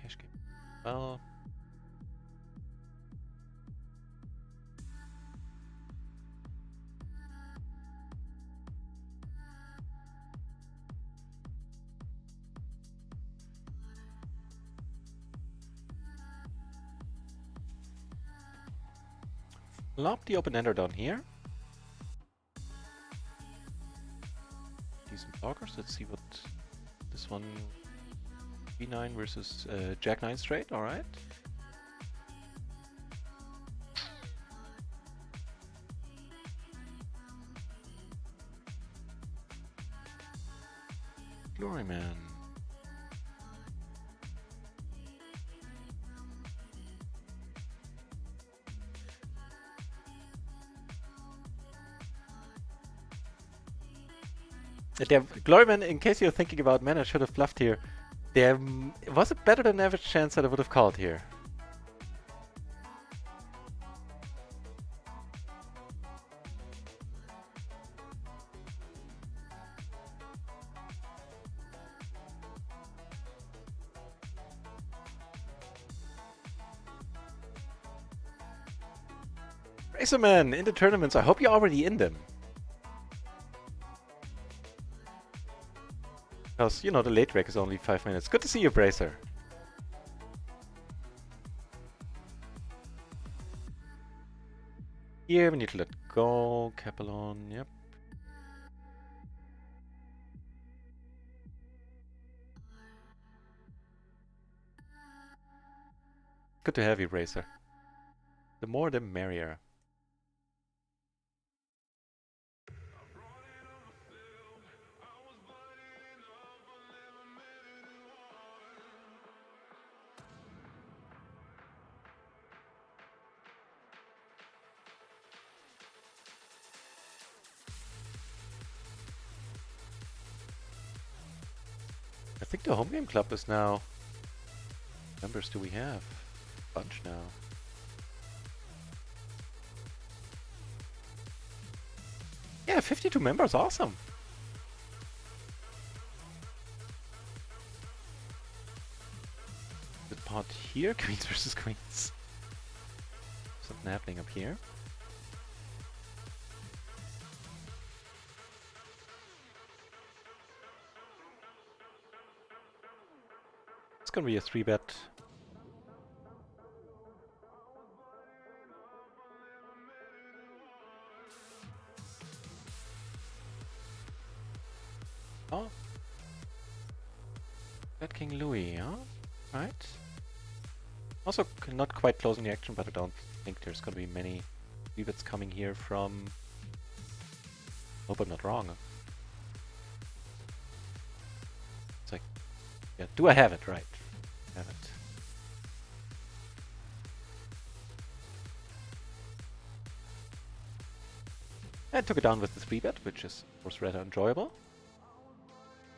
Cash game. Well. Lob the open ender down here. Decent blockers. Let's see what this one. B9 versus Jack 9 straight. All right. Glory man. Gloryman, in case you're thinking about, man, I should have bluffed here. There was a better than average chance that I would have called here. Racerman in the tournaments. I hope you're already in them. Because, you know, the late break is only 5 minutes. Good to see you, Bracer. Here we need to let go. Capelon, yep. Good to have you, Bracer. The more the merrier. I think the home game club is now... Members do we have? A bunch now. Yeah, 52 members, awesome! With pot here. Queens versus queens. Something happening up here. It's gonna be a 3-bet. Oh. That King Louis, huh? Right. Also not quite closing the action, but I don't think there's gonna be many 3-bets coming here from... Hope I'm not wrong. It's like... Yeah, do I have it? Right. Have it. I took it down with the 3-bet, which is of course rather enjoyable.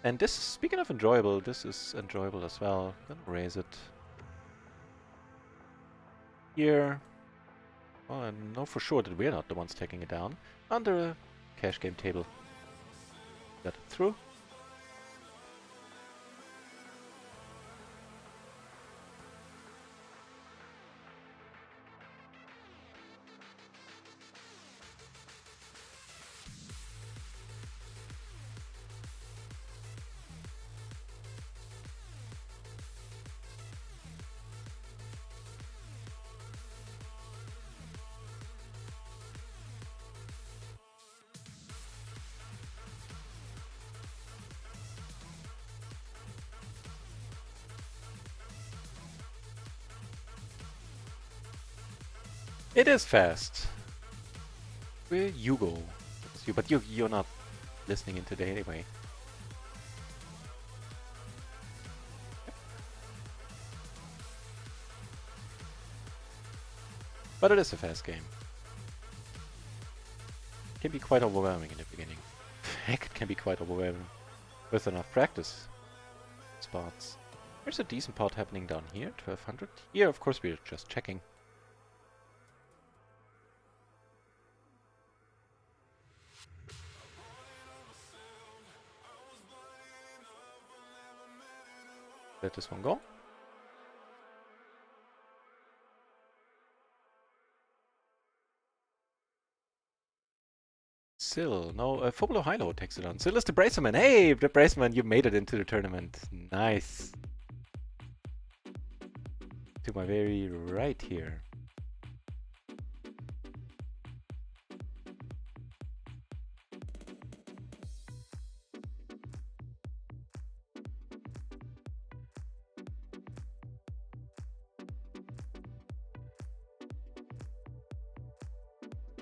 And this, speaking of enjoyable, this is enjoyable as well. Gonna raise it. Here. Well, I know for sure that we're not the ones taking it down. Under a cash game table. Got it through. It is fast. Where you go? It's you, but you're not listening in today anyway. But it is a fast game. It can be quite overwhelming in the beginning. Heck, it can be quite overwhelming with enough practice spots. There's a decent pot happening down here, 1200. Here, of course, we're just checking. Let this one go. Sill, no, Fobolo Hilo takes it on. Sill is the Bracerman. Hey, the Bracerman, you made it into the tournament. Nice. To my very right here.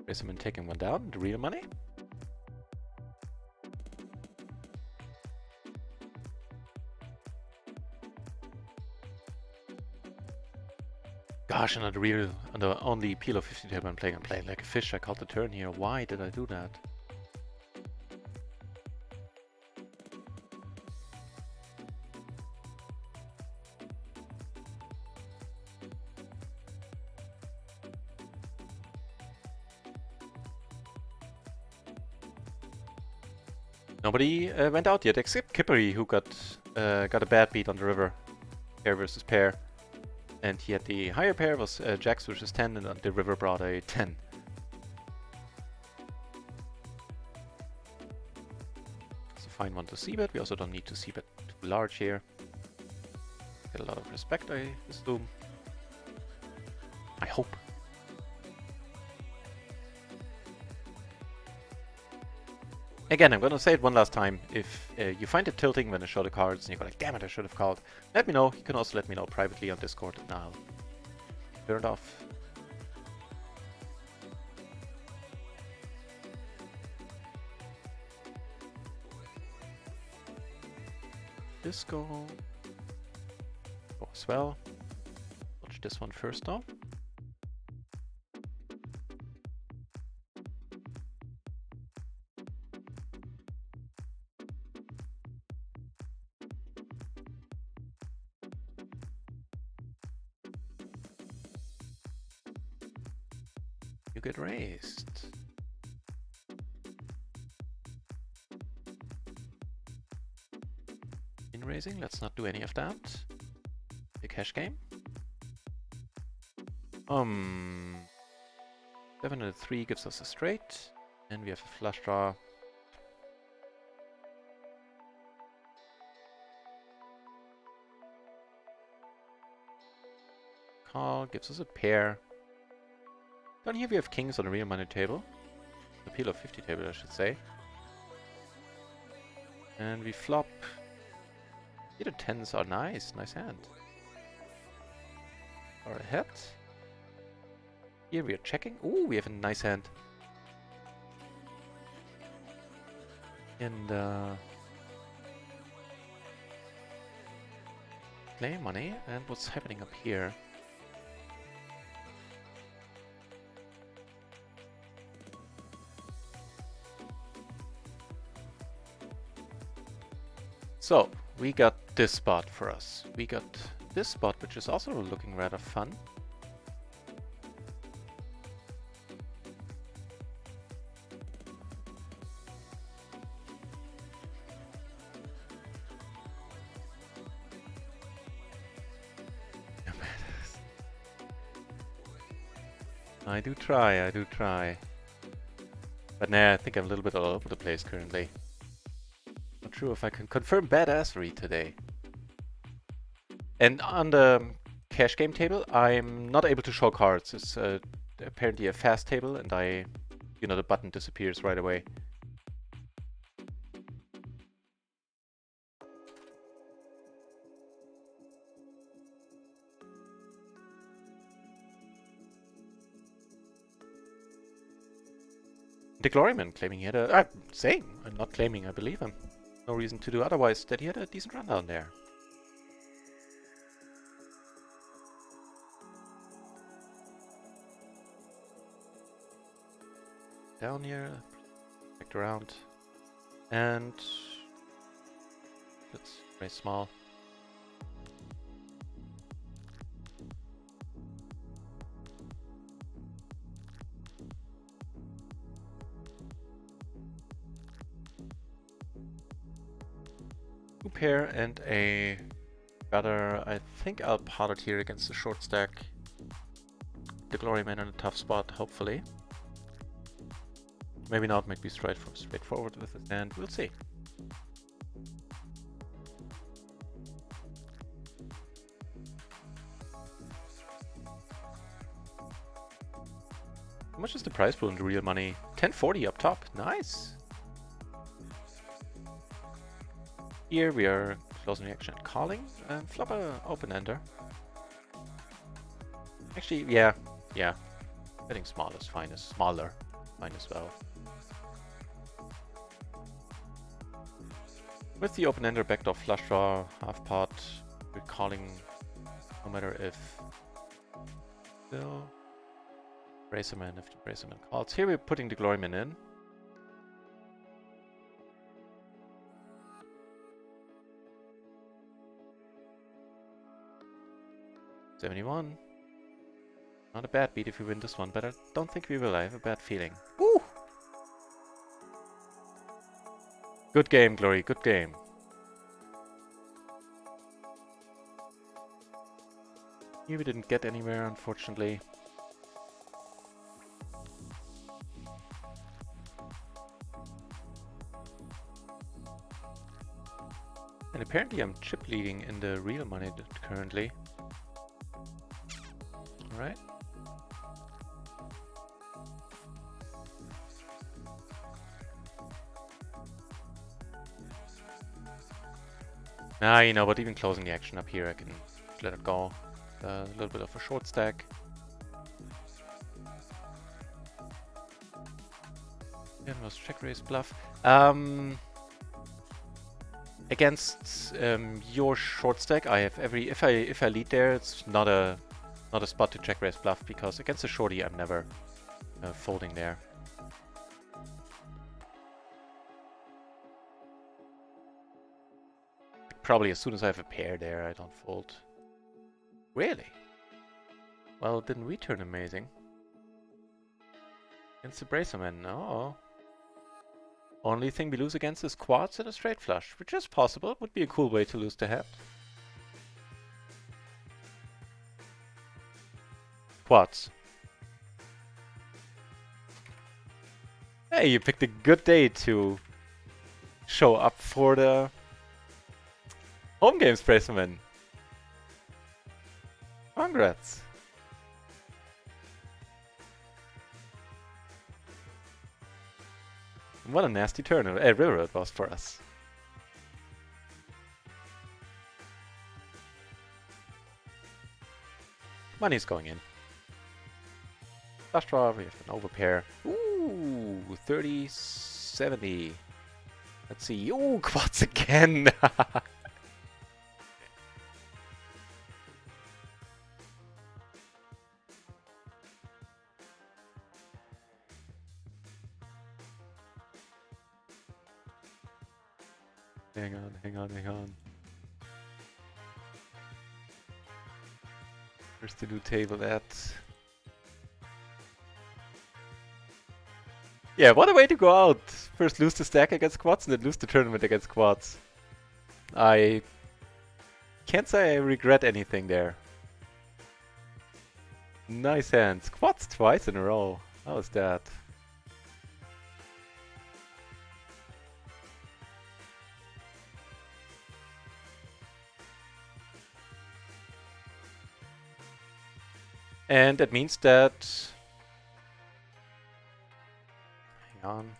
Bracerman taking one down, the real money. Gosh, on the only PLO 50 table I'm playing like a fish. I called the turn here. Why did I do that? Nobody went out yet except Kippery, who got a bad beat on the river. Pair versus pair. And he had the higher pair, was Jacks versus 10, and the river brought a 10. It's a fine one to c-bet. We also don't need to c-bet too large here. Get a lot of respect, I assume. I hope. Again, I'm gonna say it one last time. If you find it tilting when I show the cards and you go like, damn it, I should have called, let me know. You can also let me know privately on Discord and I'll turn it off. Disco. Oh, as well. Watch this one first though. You get raised. In raising, let's not do any of that. The cash game. 7 and a 3 gives us a straight, and we have a flush draw. Call gives us a pair. Down here we have kings on the real money table. The PLO 50 table, I should say. And we flop. Here the 10s are nice, nice hand. Or ahead. Here we are checking. Ooh, we have a nice hand. And play money. And what's happening up here? So, we got this spot for us. We got this spot, which is also looking rather fun. I do try. But nah, I think I'm a little bit all over the place currently. Not sure if I can confirm badassery today. And on the cash game table, I'm not able to show cards. It's apparently a fast table, and the button disappears right away. The Gloryman claiming he had a... I'm not claiming, I believe him. No reason to do otherwise, that he had a decent run down there. Down here, back around, and that's very small. Two pair and a gutter. I think I'll pot it here against the short stack. The Gloryman in a tough spot, hopefully. Maybe not, might be straightforward with it, and we'll see. How much is the prize pool in the real money? 1040 up top, nice! Here we are closing the action, calling, and flop a open-ender. Actually, yeah. Betting small is fine, smaller, fine as well. With the open-ender backdoor flush draw, half pot, we're calling no matter if still Bracerman, if the Bracerman calls. Here we're putting the Gloryman in. $71. Not a bad beat if we win this one, but I don't think we will. I have a bad feeling. Woo! Good game, Glory. Good game. Here we didn't get anywhere, unfortunately. And apparently I'm chip leading in the real money currently. Alright. You know what, even closing the action up here, I can let it go. A little bit of a short stack. Then was check raise bluff. Against your short stack, I have every if I lead there, it's not a spot to check raise bluff, because against a shorty, I'm never folding there. Probably as soon as I have a pair there, I don't fold. Really? Well, it didn't return amazing. Against the Bracerman, no. Only thing we lose against is quads and a straight flush, which is possible. Would be a cool way to lose the hand. quads. Hey, you picked a good day to show up for the home games, Braceman. Congrats. What a nasty turn, river it was for us. Money's going in. Flush draw, we have an overpair. Ooh, 30, 70. Let's see. Ooh, quads again. Hang on, hang on, hang on. Where's the new table at? Yeah, what a way to go out! First lose the stack against quads and then lose the tournament against quads. I can't say I regret anything there. Nice hands. Quads twice in a row. How was that? And that means that... Hang on.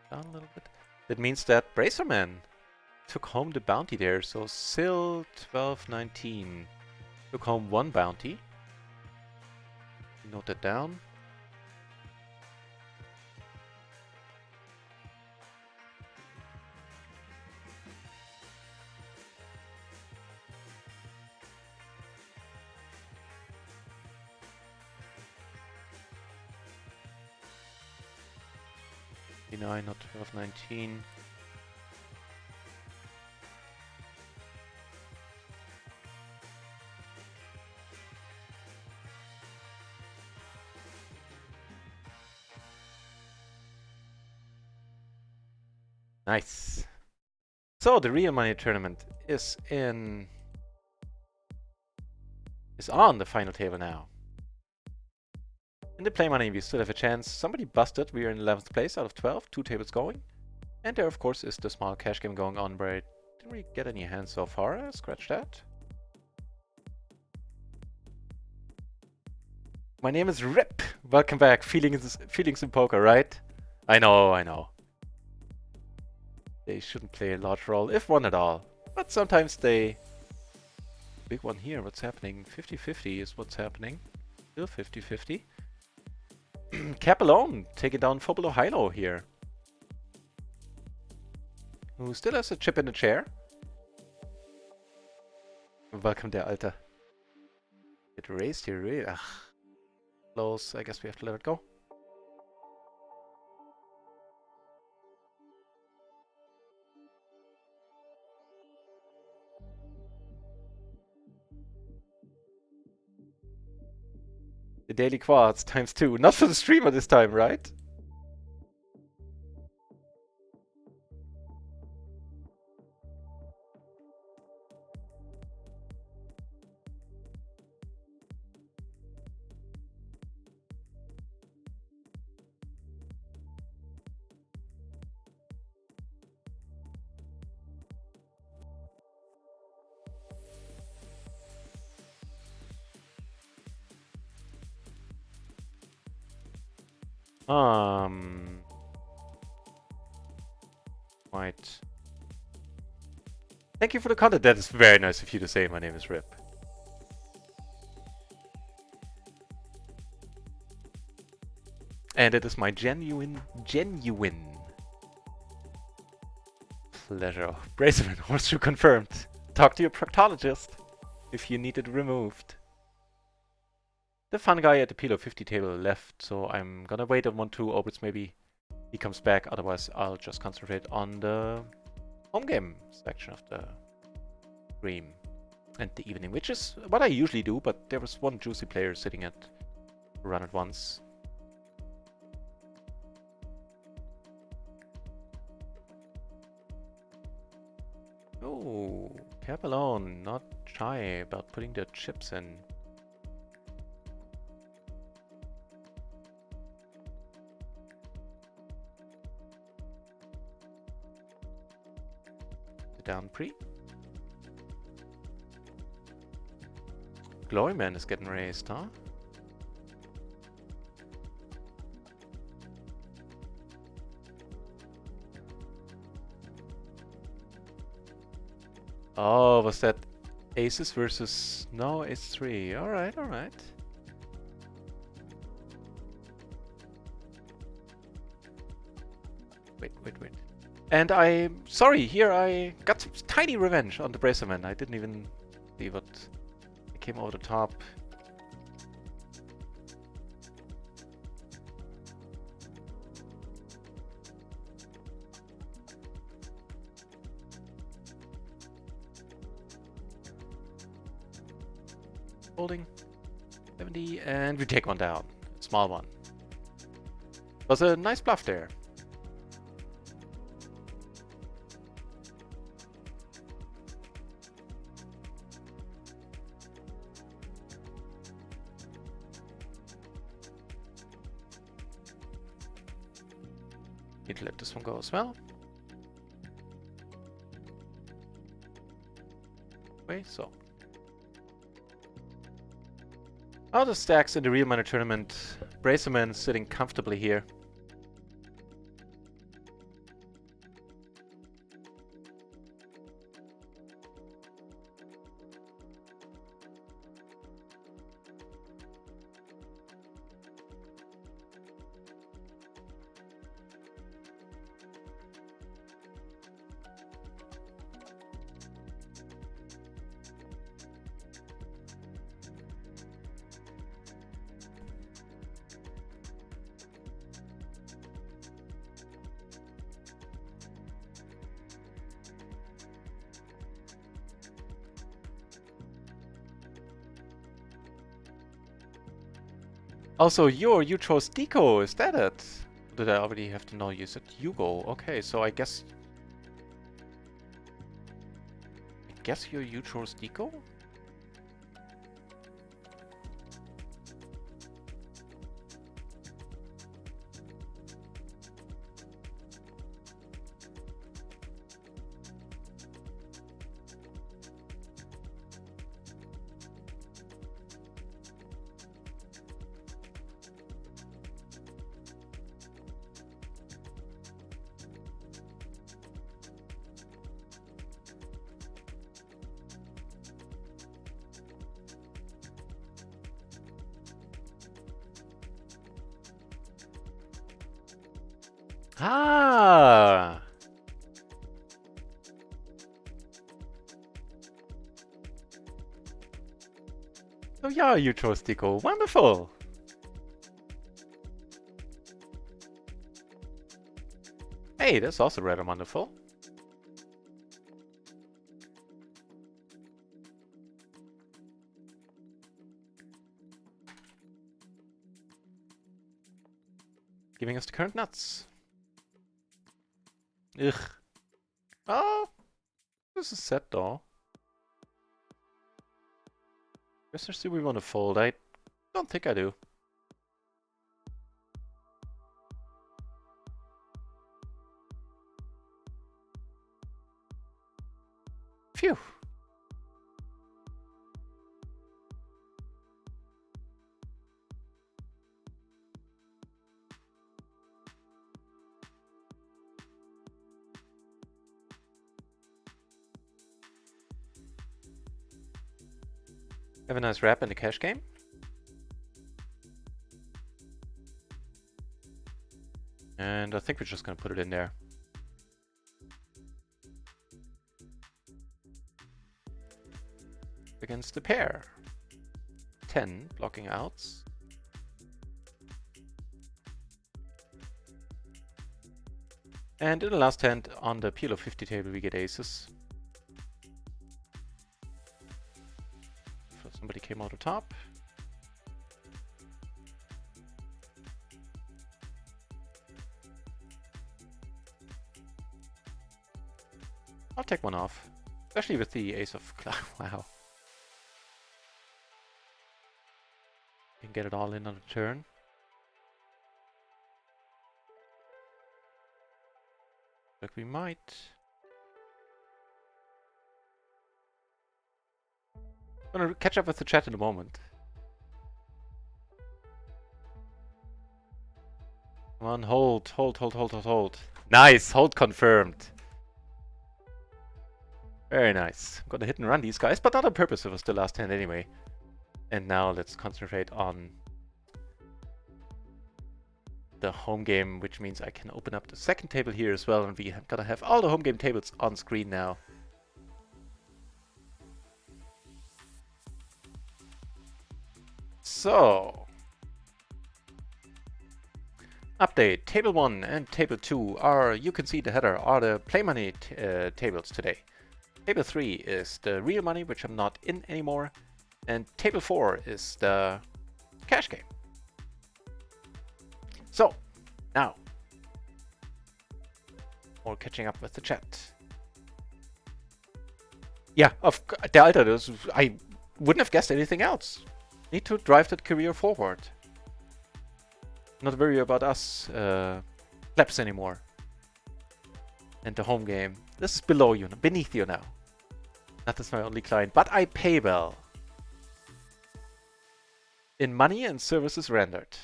Down a little bit. That means that Bracerman took home the bounty there. So Sil 1219 took home 1 bounty. Note that down. Not 1219. Nice. So the real money tournament is on the final table now. In the play money, we still have a chance. Somebody busted. We are in 11th place out of 12. 2 tables going. And there, of course, is the small cash game going on where I didn't really get any hands so far. Scratch that. My name is Rip. Welcome back. Feelings in poker, right? I know, I know. They shouldn't play a large role, if one at all. But sometimes they... Big one here. What's happening? 50-50 is what's happening. Still 50-50. Cap alone, taking down Fobolo Hilo here. Who still has a chip in the chair. Welcome there, Alter. It raised here, really. Ugh. Close, I guess we have to let it go. The daily quads times 2. Not for the streamer this time, right? Right. Thank you for the content. That is very nice of you to say. My name is Rip. And it is my genuine pleasure. Braceman, horseshoe confirmed. Talk to your proctologist if you need it removed. The fun guy at the PLO 50 table left, so I'm gonna wait on 1-2 orbits. Maybe he comes back. Otherwise, I'll just concentrate on the home game section of the stream and the evening, which is what I usually do. But there was one juicy player sitting at run at once. Oh, Cap alone, not shy about putting the chips in. down pre. Gloryman is getting raised, huh? Oh, was that aces versus... No, ace 3. Alright, alright. Wait. And sorry, here I got some tiny revenge on the Bracerman. I didn't even see what came over the top. Holding 70, and we take one down. Small one. Was a nice bluff there. Need to let this one go as well. Okay, so. Other stacks in the real money tournament. Bracerman sitting comfortably here. Also, you chose Deco, is that it? Did I already have to know you said Hugo? Okay, so I guess you chose Deco? Ah! So yeah, you chose Deco. Wonderful! Hey, that's also rather wonderful. Giving us the current nuts. Ugh. Oh, this is sad though. Guess do we want to fold? I don't think I do. Phew. Have a nice wrap in the cash game. And I think we're just gonna put it in there. Against the pair. 10 blocking outs. And in the last hand on the PLO 50 table we get aces. So somebody came out the top. I'll take one off, especially with the ace of wow. Can get it all in on the turn. But we might. I'm gonna catch up with the chat in a moment. Come on, hold. Nice, hold confirmed. Very nice. I'm gonna hit and run these guys, but not on purpose. It was the last hand anyway. And now let's concentrate on the home game, which means I can open up the second table here as well, and we are gonna have all the home game tables on screen now. So, update, table 1 and table 2 are, you can see the header, are the play money tables today. Table 3 is the real money, which I'm not in anymore, and table 4 is the cash game. So, now, more catching up with the chat. Yeah, der Alter, I wouldn't have guessed anything else. Need to drive that career forward. Not worry about us plebs anymore. And the home game. This is below you, beneath you now. That is my only client, but I pay well. In money and services rendered.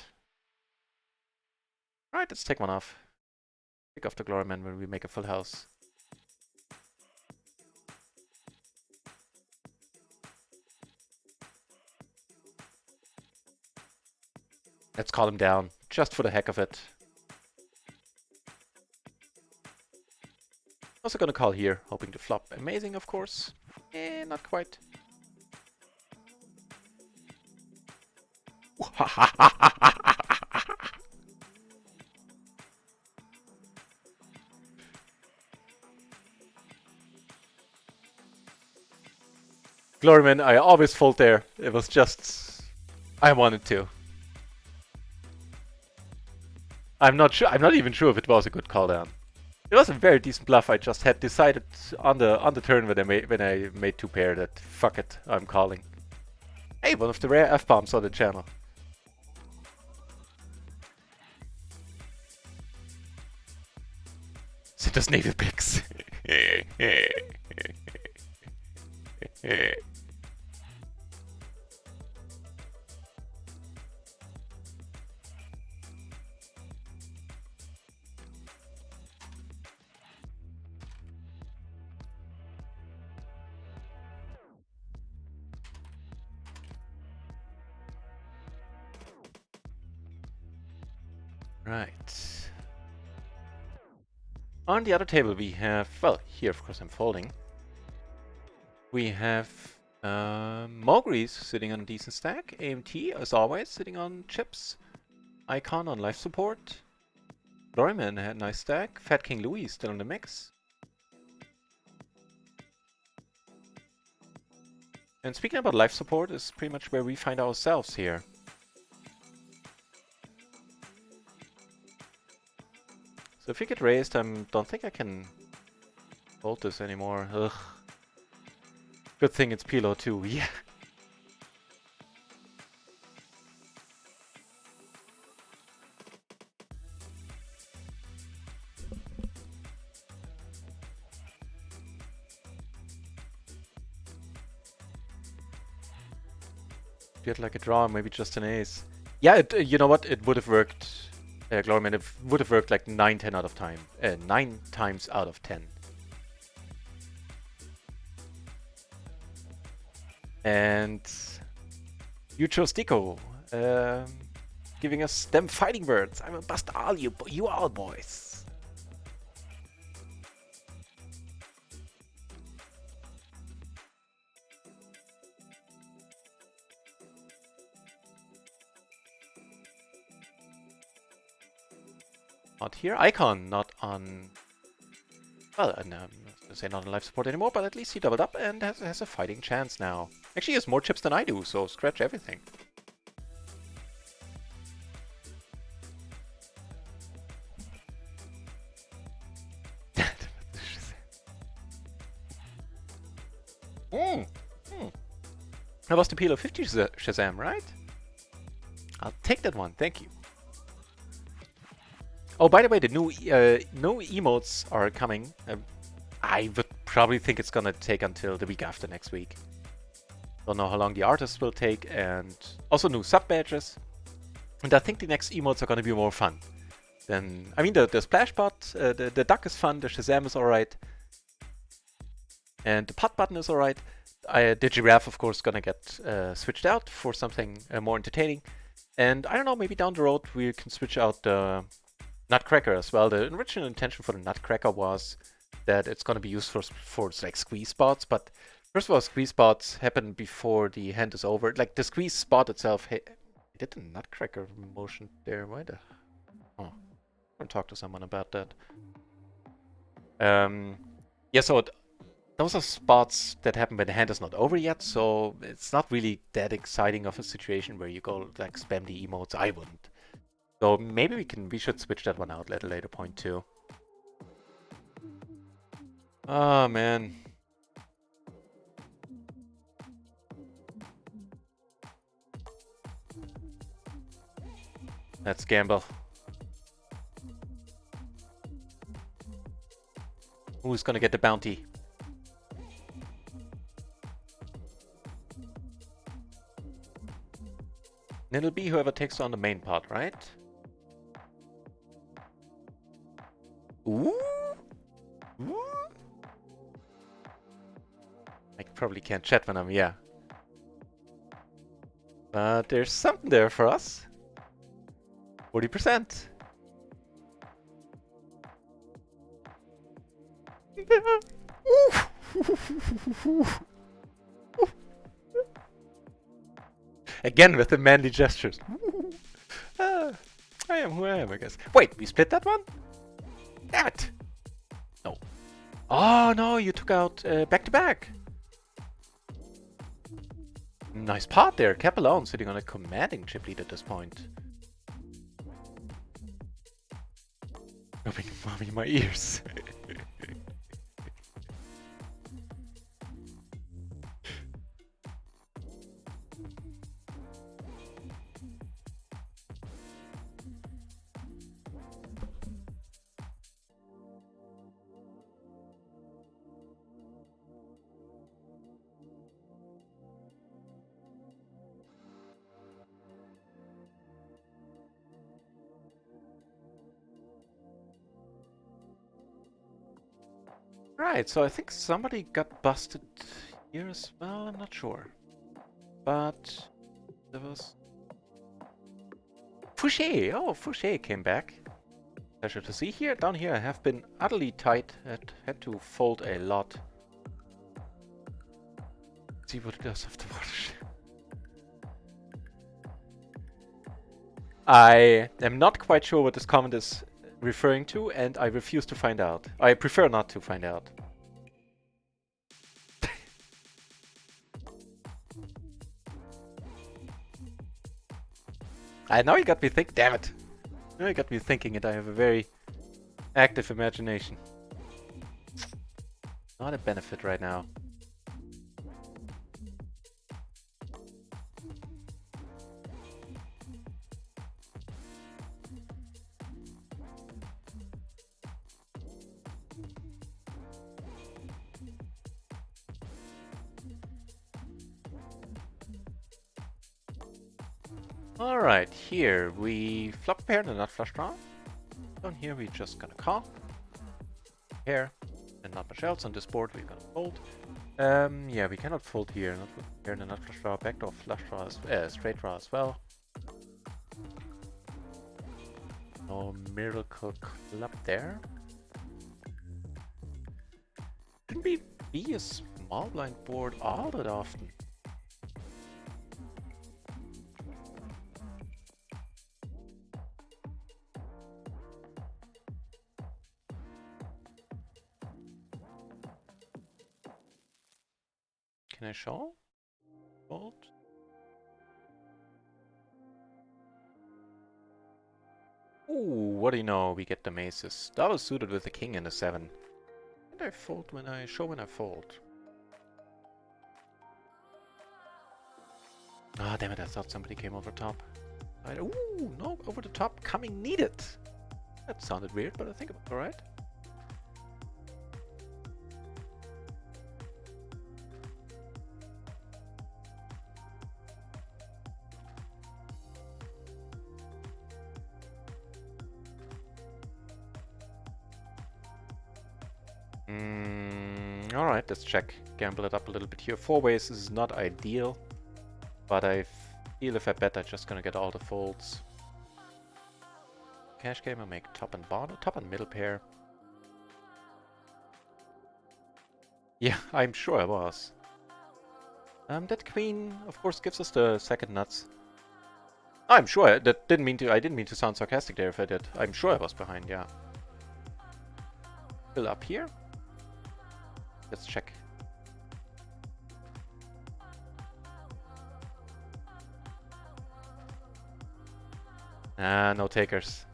Alright, let's take one off. Pick off the Glory Man when we make a full house. Let's call him down, just for the heck of it. Also gonna call here, hoping to flop amazing, of course. Not quite. Gloryman, I always fold there. It was just... I wanted to. I'm not sure. I'm not even sure if it was a good call down. It was a very decent bluff. I just had decided on the turn when I made two pair that fuck it, I'm calling. Hey, one of the rare F-bombs on the channel. Sinter's Navy picks. Right. On the other table we have, well, here of course I'm folding. We have Mowgris sitting on a decent stack, AMT as always sitting on chips, Icon on life support, Gloryman had a nice stack, Fat King Louis still in the mix. And speaking about life support is pretty much where we find ourselves here. So if you get raised, I don't think I can hold this anymore. Ugh. Good thing it's PLO too, yeah. Get like a draw, maybe just an ace. Yeah, you know what? It would have worked. Gloryman, it would have worked like 9 times out of 10. And you chose Deco, giving us them fighting words. I will bust all you all boys. Not here. Icon not on... Well, I'm not gonna say not on life support anymore, but at least he doubled up and has a fighting chance now. Actually, he has more chips than I do, so scratch everything. That was the PLO 50 Shazam, right? I'll take that one, thank you. Oh, by the way, the new emotes are coming. I would probably think it's gonna take until the week after next week. Don't know how long the artists will take, and also new sub badges. And I think the next emotes are going to be more fun. Then, I mean, the splash bot, the duck is fun, the Shazam is alright, and the pot button is alright. The giraffe, of course, is going to get switched out for something more entertaining. And I don't know, maybe down the road we can switch out the Nutcracker as well. The original intention for the Nutcracker was that it's going to be used for like squeeze spots, but first of all, squeeze spots happen before the hand is over. Like the squeeze spot itself, hey, did the Nutcracker motion there? Why the? Oh, I'm gonna talk to someone about that. Yeah, so those are spots that happen when the hand is not over yet, so it's not really that exciting of a situation where you go like spam the emotes. I wouldn't. So maybe we should switch that one out at a later point too. Oh man. Let's gamble. Who's gonna get the bounty? And it'll be whoever takes on the main part, right? Ooh! Ooh! I probably can't chat when I'm, yeah. But there's something there for us. 40%. Again with the manly gestures. I am who I am, I guess. Wait, we split that one? Damn it! No. Oh no, you took out back to back. Nice part there. Cap alone sitting on a commanding chip lead at this point. Rubbing mommy in my ears. Right, so I think somebody got busted here as well, I'm not sure. But there was... Fouché! Oh, Fouché came back. Pleasure to see here. Down here I have been utterly tight. Had to fold a lot. Let's see what it does afterwards. I am not quite sure what this comment is referring to, and I refuse to find out. I prefer not to find out. Now you got me thinking. Damn it! Now you got me thinking, and I have a very active imagination. Not a benefit right now. Alright, here we flop a pair and a nut flush draw. Down here we're just gonna call. Pair, and not much else on this board we're gonna fold. Yeah, we cannot fold here. Not with pair and a nut flush draw, backdoor flush draw, straight draw as well. No miracle club there. Shouldn't we be a small blind board all that often? Can I show? Fold? Ooh, what do you know? We get the maces. Double suited with the king and a 7. And I fold when I show when I fold. Ah, damn it, I thought somebody came over top. Ooh, no, over the top coming needed. That sounded weird, but I think it was alright. Alright, let's check. Gamble it up a little bit here. 4 ways is not ideal, but I feel if I bet I'm just gonna get all the folds. Cash game, I make top and bottom, top and middle pair. Yeah, I'm sure I was. That queen, of course, gives us the second nuts. I'm sure that didn't mean to. I didn't mean to sound sarcastic there. If I did, I'm sure I was behind. Yeah. Still up here. Let's check. Ah, no takers.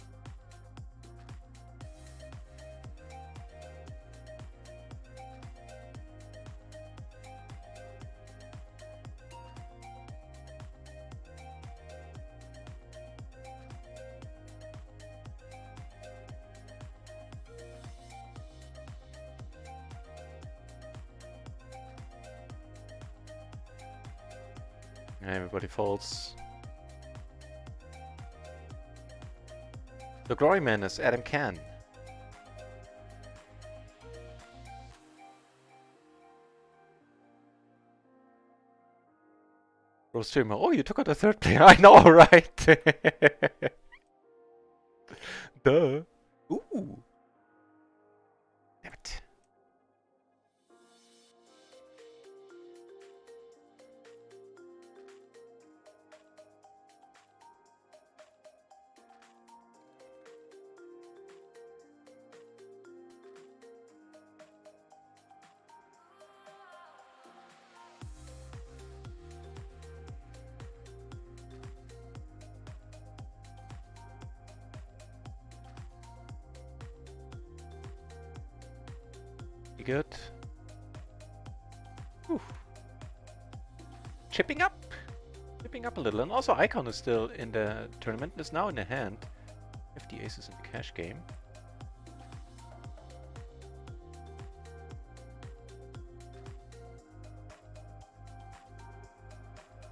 Everybody folds. The glory man is Adam Can. Rose streamer. Oh, you took out the third player. I know, right? Duh. Ooh. Damn it. Good. Whew. Chipping up a little, and also Icon is still in the tournament. Is now in the hand. 50 aces in the cash game.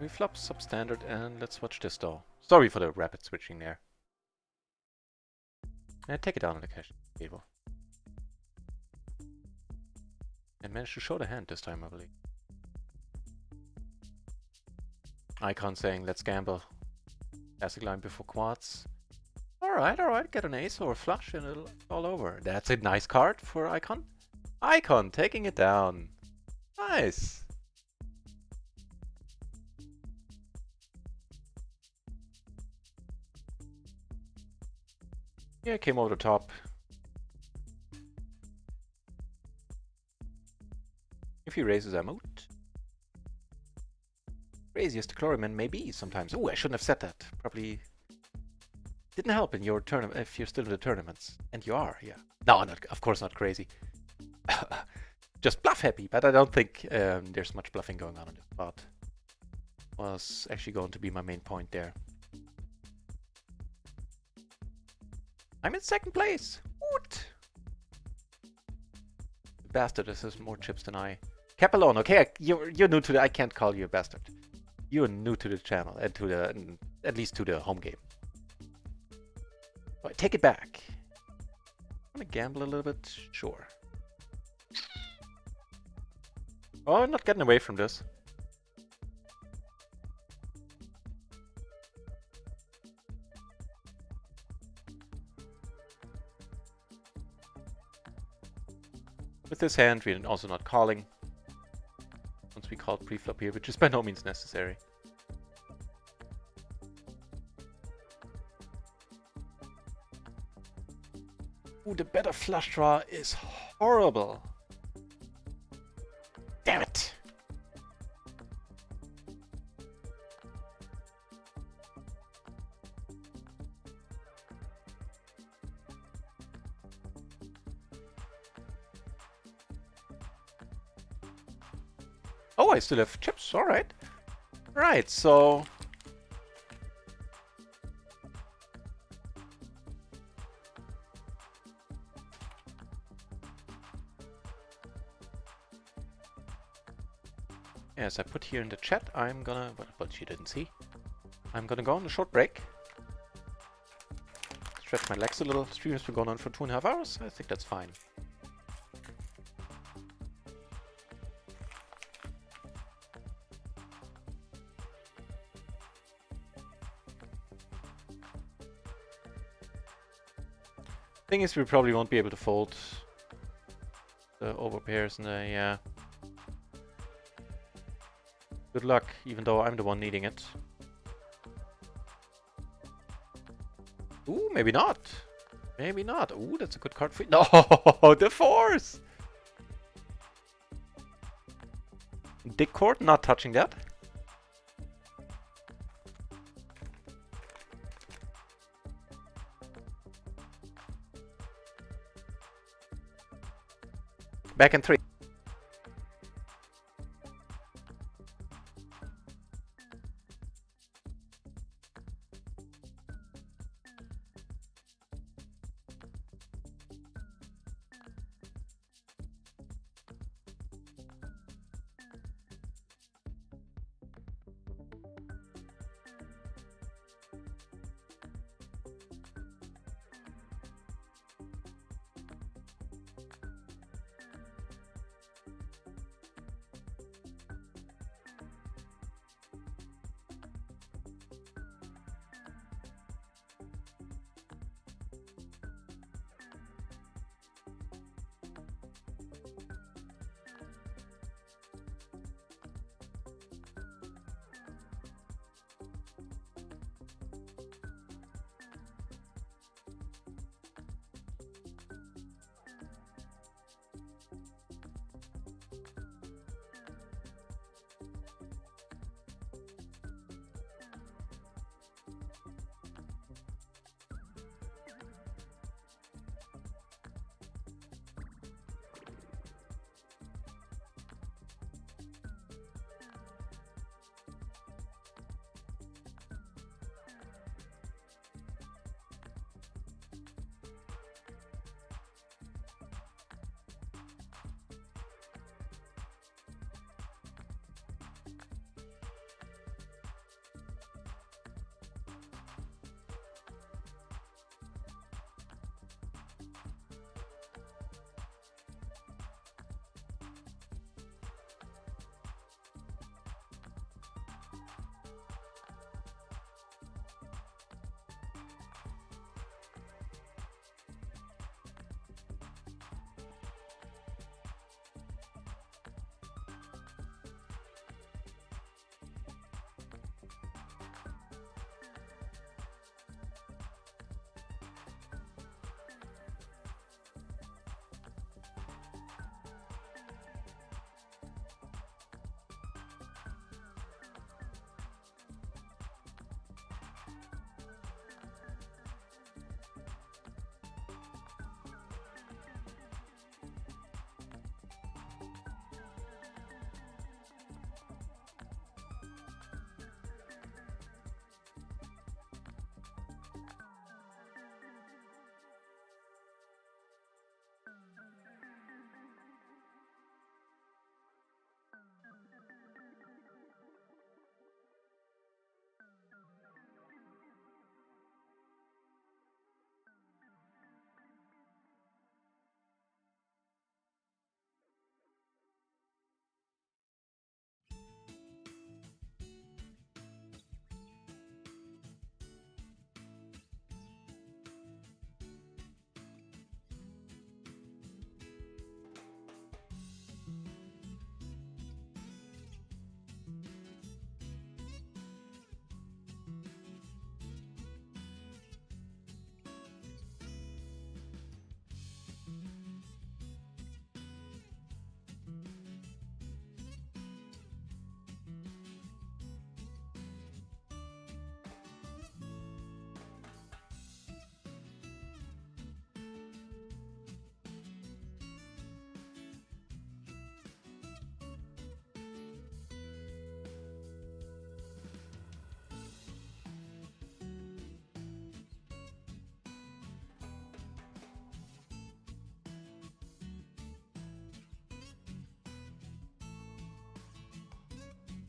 We flop substandard, and let's watch this though. Sorry for the rapid switching there. And take it down on the cash table. And managed to show the hand this time, I believe. Icon saying, let's gamble. Classic line before quads. Alright, get an ace or a flush and it'll all over. That's a nice card for Icon. Icon taking it down. Nice. Yeah, came over the top. If he raises, I'm out. Crazy as the Chloriman may be sometimes. Oh, I shouldn't have said that. Probably didn't help in your tournament if you're still in the tournaments. And you are, yeah. No, not, of course not crazy. Just bluff happy, but I don't think there's much bluffing going on in this spot. Was actually going to be my main point there. I'm in second place. What? Bastard, this has more chips than I. Capelone, okay, you're new to the. I can't call you a bastard. You're new to the channel and to the, at least to the home game. Right, take it back. I'm gonna gamble a little bit, sure. Oh, I'm not getting away from this. With this hand, we're also not calling. Once we called pre-flop here, which is by no means necessary. Ooh, the better flush draw is horrible. Damn it! Oh, I still have chips, alright. Right, so... As I put here in the chat, I'm gonna... But you didn't see. I'm gonna go on a short break. Stretch my legs a little. Stream has been going on for 2.5 hours. I think that's fine. Thing is, we probably won't be able to fold the overpairs and the, yeah. Good luck, even though I'm the one needing it. Ooh, maybe not. Maybe not. Ooh, that's a good card for you. No, the force! Dick court, not touching that. Back in 3.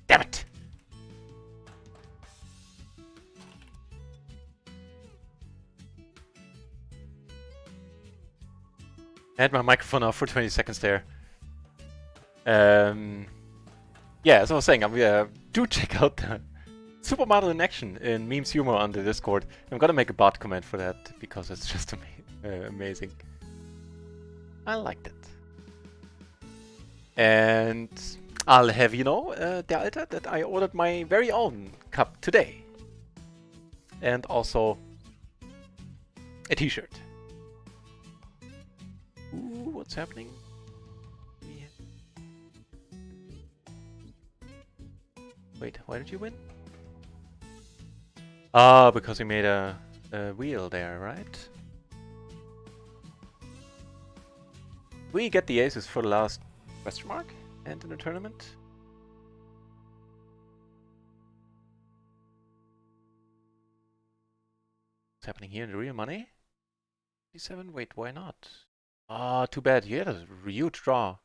Damn it! I had my microphone off for 20 seconds there. Yeah, as I was saying, do check out the Supermodel in action in Memes Humor on the Discord. I'm gonna make a bot comment for that because it's just amazing. Amazing. I liked it. And I'll have you know, der Alter, that I ordered my very own cup today. And also a t-shirt. Ooh, what's happening? Wait, why did you win? Ah, because we made a wheel there, right? We get the aces for the last question mark and in the tournament. What's happening here in the real money? 57? Wait, why not? Ah, too bad. You had a huge draw.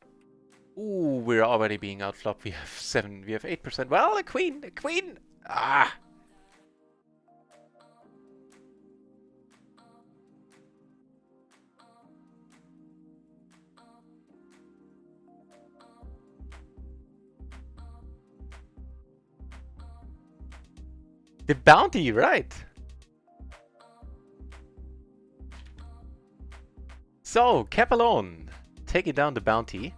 Ooh, we're already being outflopped. We have 7, we have 8%. Well, a queen, a queen! Ah! The bounty, right? So, cap alone. Taking down the bounty.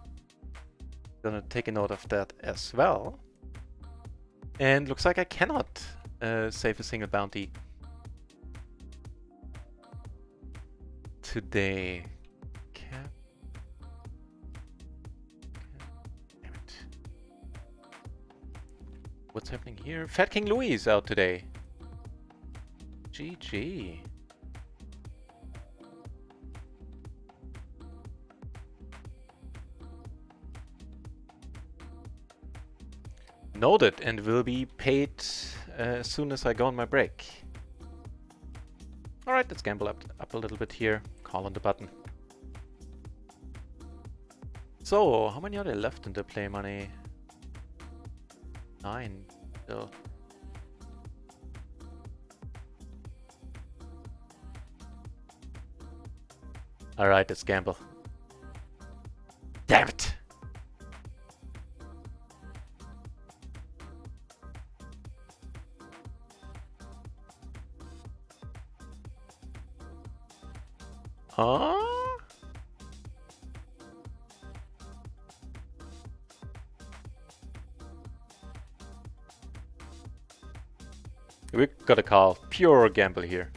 Gonna take a note of that as well. And looks like I cannot save a single bounty today. Cap. Damn it. What's happening here? Fat King Louis is out today. GG. Noted, and will be paid as soon as I go on my break. Alright, let's gamble up a little bit here. Call on the button. So, how many are there left in the play money? 9 still. Alright, let's gamble. Damn it! Huh? We got a call. Pure gamble here.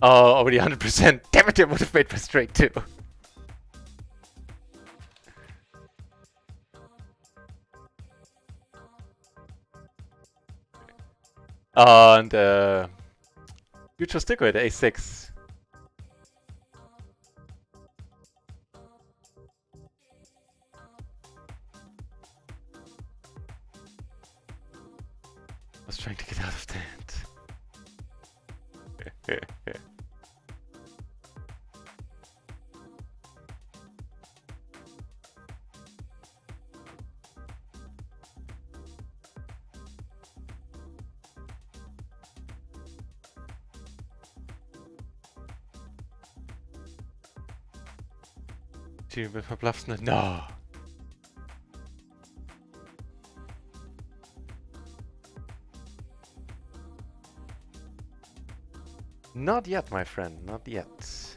Oh, already 100%. Damn it, I would have made my straight too. And you just stick with A6. I was trying to get out of that. Die verblaffende. No. Not yet, my friend. Not yet.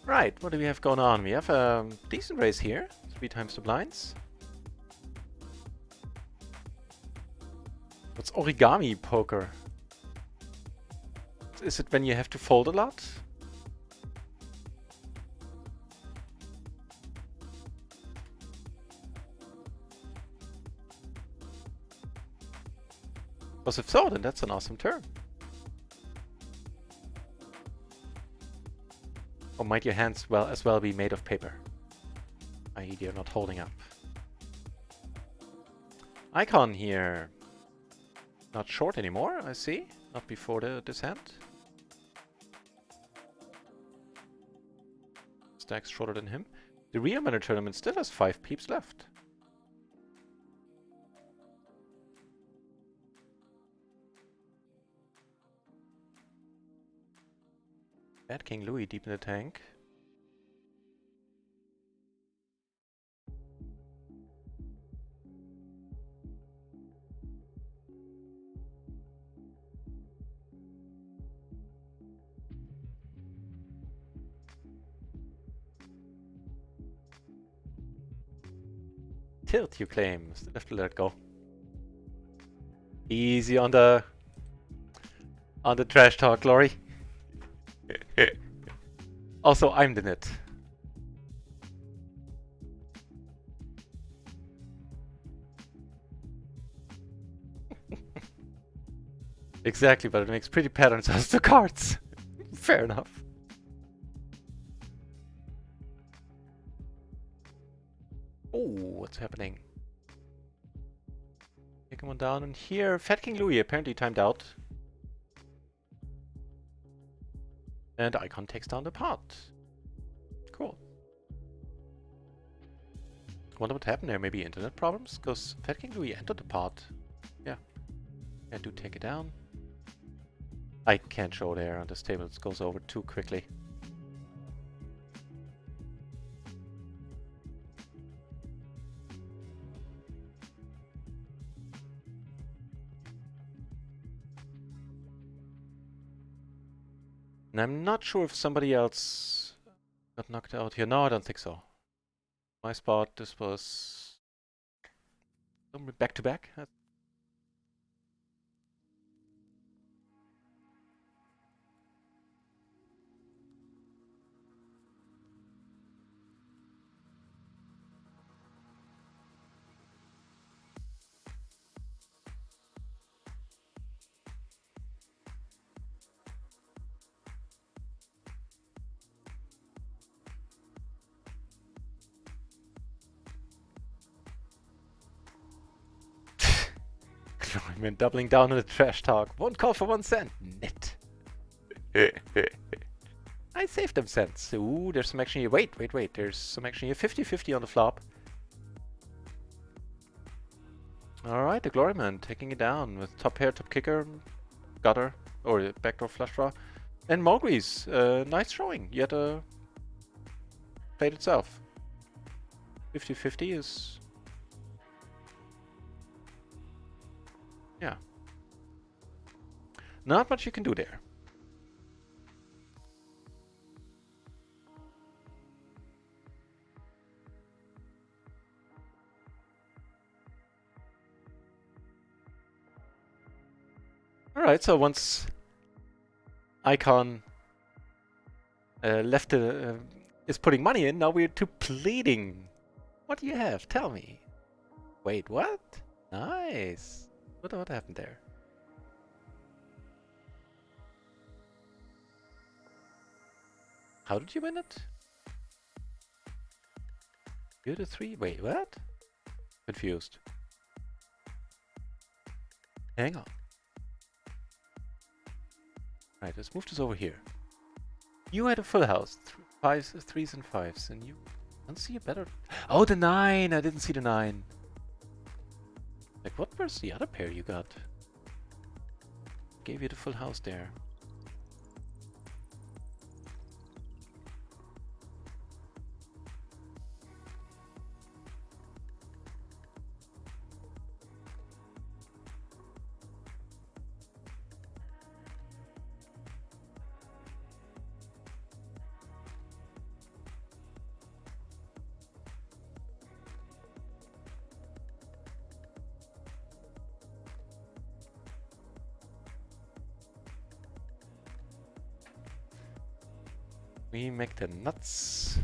Right, what do we have going on? We have a decent raise here. 3 times the blinds. What's origami poker? Is it when you have to fold a lot? Because if so, then that's an awesome turn. Or might your hands as well be made of paper? I.e. they're not holding up. Icon here. Not short anymore, I see. Not before this hand. Stacks shorter than him. The real Manor tournament still has 5 peeps left. Bad King Louis deep in the tank. Tilt, you claim. Still have to let it go. Easy on the trash talk, Glory. Also, I'm the nit. Exactly, but it makes pretty patterns as the cards. Fair enough. Oh, what's happening? Take one down, and here, Fat King Louis apparently timed out. And Icon takes down the pot. Cool. Wonder what happened there, maybe internet problems? Because Fat King Louis entered the pot. Yeah. I do take it down. I can't show there on this table, it goes over too quickly. And I'm not sure if somebody else got knocked out here. No, I don't think so. My spot, this was back to back. Gloryman doubling down on the trash talk. One call for 1 cent. Net. I saved them cents. Ooh, there's some action here. Wait. There's some action here. 50-50 on the flop. Alright, the Gloryman taking it down with top pair, top kicker, gutter, or backdoor flush draw. And Mowgli's. Nice showing, yet played itself. 50-50 is... yeah. Not much you can do there. Alright, so once Icon left is putting money in, now we're to pleading. What do you have? Tell me. Wait, what? Nice. What happened there? How did you win it? You're the 3? Wait, what? Confused. Hang on. Right, let's move this over here. You had a full house, threes and fives, and you don't see a better... Oh, the 9! I didn't see the 9. Like, what was the other pair you got? Gave you the full house there. We make the nuts.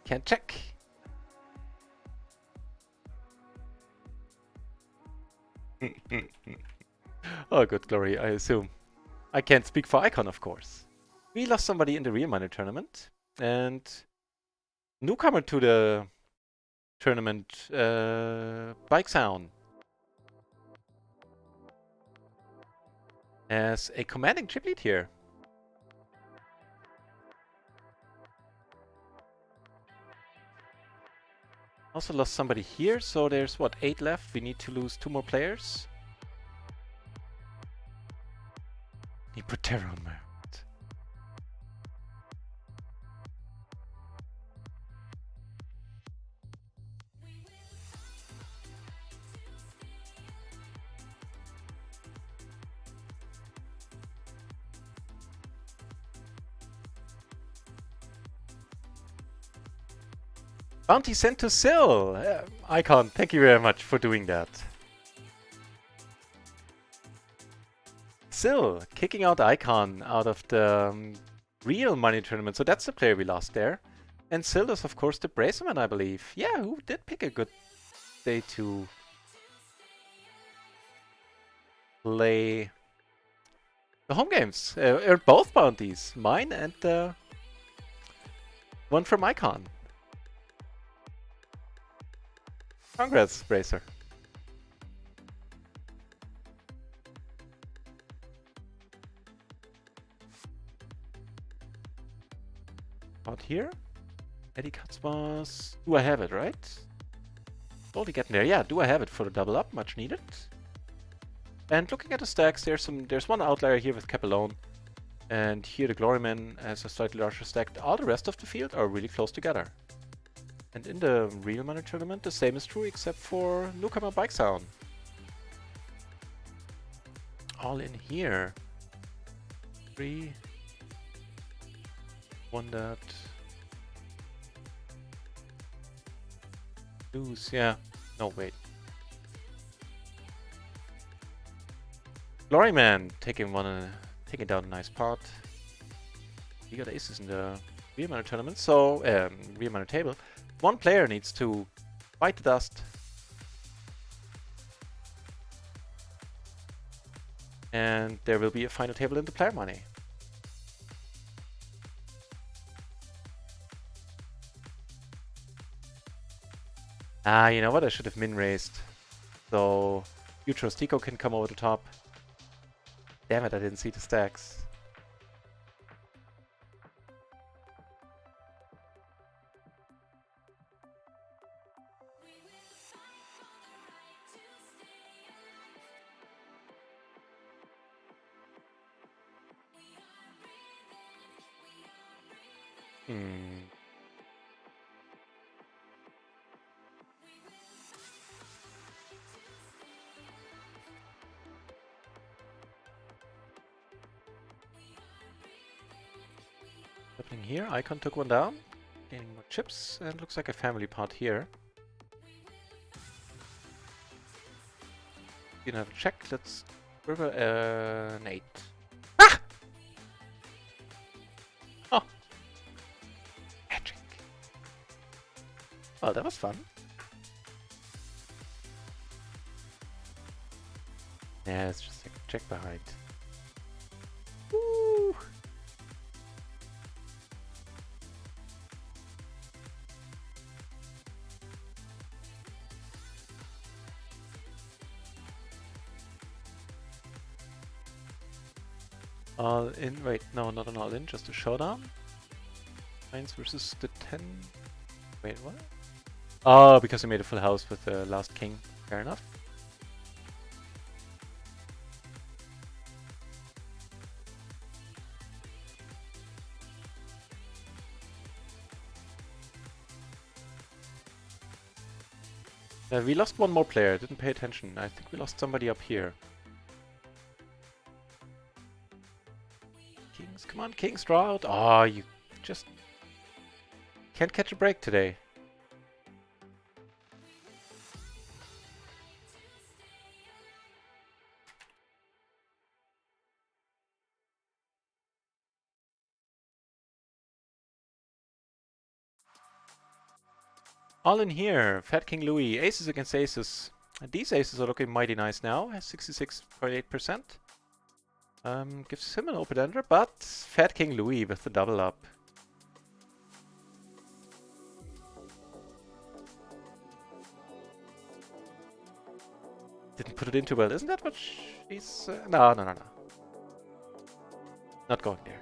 Can't check. Oh, good glory, I assume. I can't speak for Icon, of course. We lost somebody in the real money tournament, and newcomer to the tournament, Bike Sound, as a commanding chip lead here. Also lost somebody here, so there's what, 8 left. We need to lose 2 more players. put terror on my heart. Bounty sent to Syl! Icon, thank you very much for doing that. Syl, kicking out Icon out of the real money tournament. So that's the player we lost there. And Syl is, of course, the Braceman, I believe. Yeah, who did pick a good day to play the home games. Earned both bounties. Mine and one from Icon. Congrats, Bracer. Out here. Eddie Katzmas. Do I have it, right? Slowly getting there. Yeah, do I have it for the double up? Much needed. And looking at the stacks, there's one outlier here with Cap alone. And here the Gloryman has a slightly larger stack. All the rest of the field are really close together. And in the real money tournament, the same is true except for Newcomer Bike Sound. All in here. 3. 1 that. Lose, yeah. No, wait. Gloryman taking down a nice pot. We got aces in the real money tournament, so real money table. One player needs to bite the dust. And there will be a final table in the player money. Ah, you know what? I should have min-raised. So Futros Tico can come over the top. Damn it, I didn't see the stacks. Happening here, Icon took one down, gaining more chips, and looks like a family pot here. You know, check, let's river an 8. Ah! Oh! Magic. Well, that was fun. Yeah, it's just a check behind. Woo! All in, wait, no, not an all in, just a showdown. 9s versus the 10. Wait, what? Oh, because he made a full house with the last king. Fair enough. We lost one more player, didn't pay attention. I think we lost somebody up here. Kings, come on, Kings, draw out. Oh, you just can't catch a break today. All in here, Fat King Louis, aces against aces. And these aces are looking mighty nice now, has 66.8%. Gives him an open ender, but Fat King Louis with the double up. Didn't put it in too well, isn't that what she's... No. Not going there.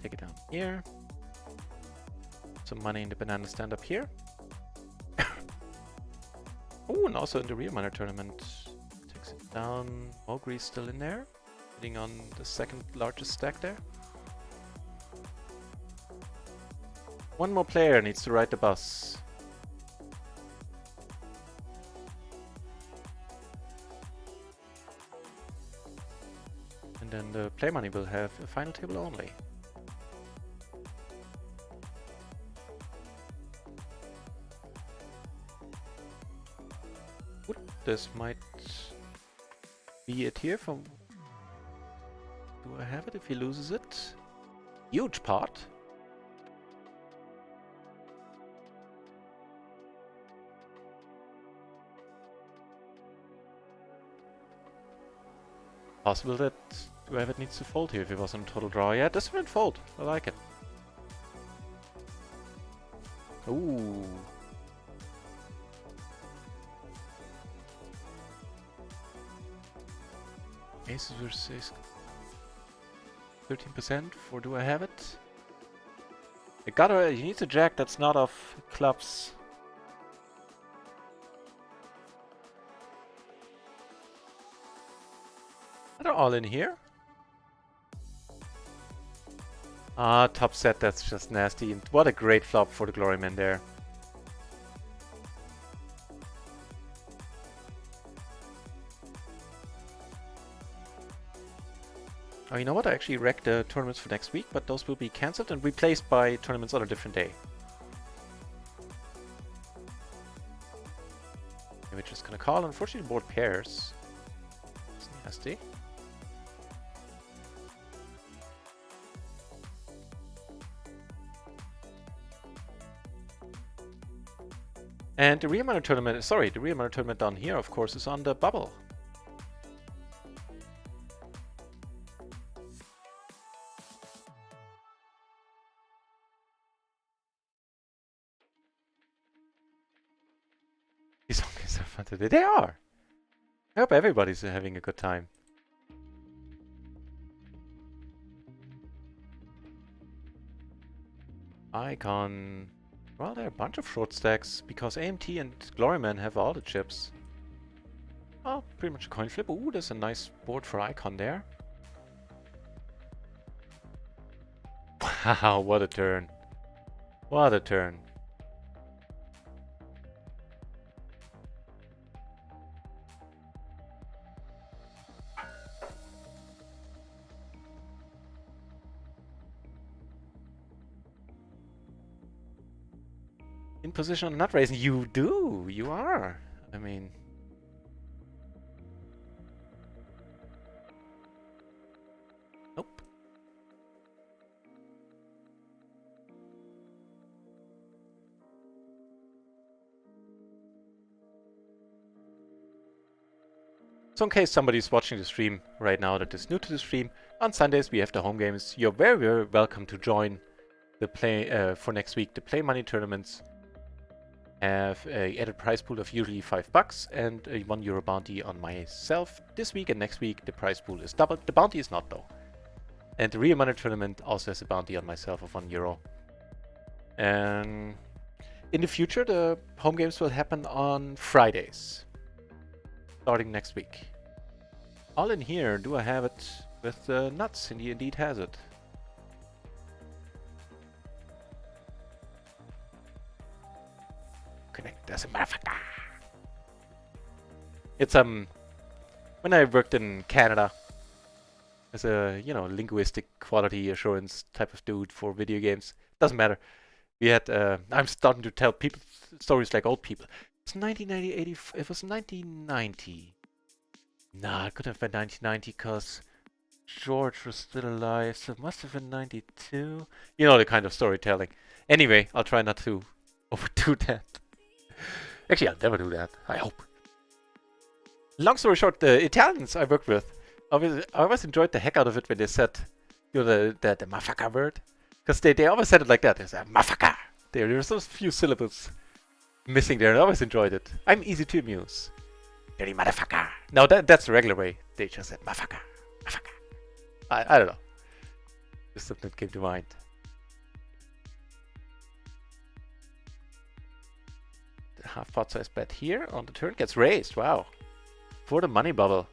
Take it down here. Some money in the banana stand up here. Oh, and also in the real minor tournament. Takes it down. Ogre's still in there. Sitting on the second largest stack there. One more player needs to ride the bus. And then the play money will have a final table only. Ooh, this might be it here from... Do I have it if he loses it? Huge pot. Possible that whoever needs to fold here if it was on a total draw. Yeah, this will fold. I like it. Ooh. Aces versus 13% for do I have it? You need a jack that's not off clubs. They're all in here. Ah, top set, that's just nasty. And what a great flop for the Gloryman there. Oh, you know what? I actually wrecked the tournaments for next week, but those will be cancelled and replaced by tournaments on a different day. We're just gonna call. Unfortunately, board pairs. It's nasty. And the real minor tournament, sorry, the real minor tournament down here, of course, is on the bubble. These songs are fun today. They are! I hope everybody's having a good time. Icon. Well, there are a bunch of short stacks because AMT and Gloryman have all the chips. Oh, pretty much a coin flip. Ooh, there's a nice board for Icon there. Wow, what a turn. What a turn. In position on NutRaisin, you do. You are. I mean, nope. So in case somebody's watching the stream right now that is new to the stream, on Sundays we have the home games. You're very, very welcome to join the play for next week. The play money tournaments have a added prize pool of usually $5 and a €1 bounty on myself. This week and next week the prize pool is doubled. The bounty is not though. And the real money tournament also has a bounty on myself of €1. And in the future the home games will happen on Fridays, starting next week. All in here, do I have it with nuts? And he indeed has it. Connect as a motherfucker. It's when I worked in Canada as a linguistic quality assurance type of dude for video games. Doesn't matter. We had I'm starting to tell people stories like old people. It's 1990. It was 1990. Nah, it couldn't have been 1990 because George was still alive, so it must have been 92. You know the kind of storytelling. Anyway, I'll try not to overdo that. Actually, I'll never do that. I hope. Long story short, the Italians I worked with, I always enjoyed the heck out of it when they said, the motherfucker word, because they always said it like that. They said motherfucker. There's those few syllables missing there, and I always enjoyed it. I'm easy to amuse. Dirty motherfucker. No, that's the regular way. They just said motherfucker, motherfucker. I don't know. Just that came to mind. The half pot size bet here on the turn gets raised. Wow. For the money bubble.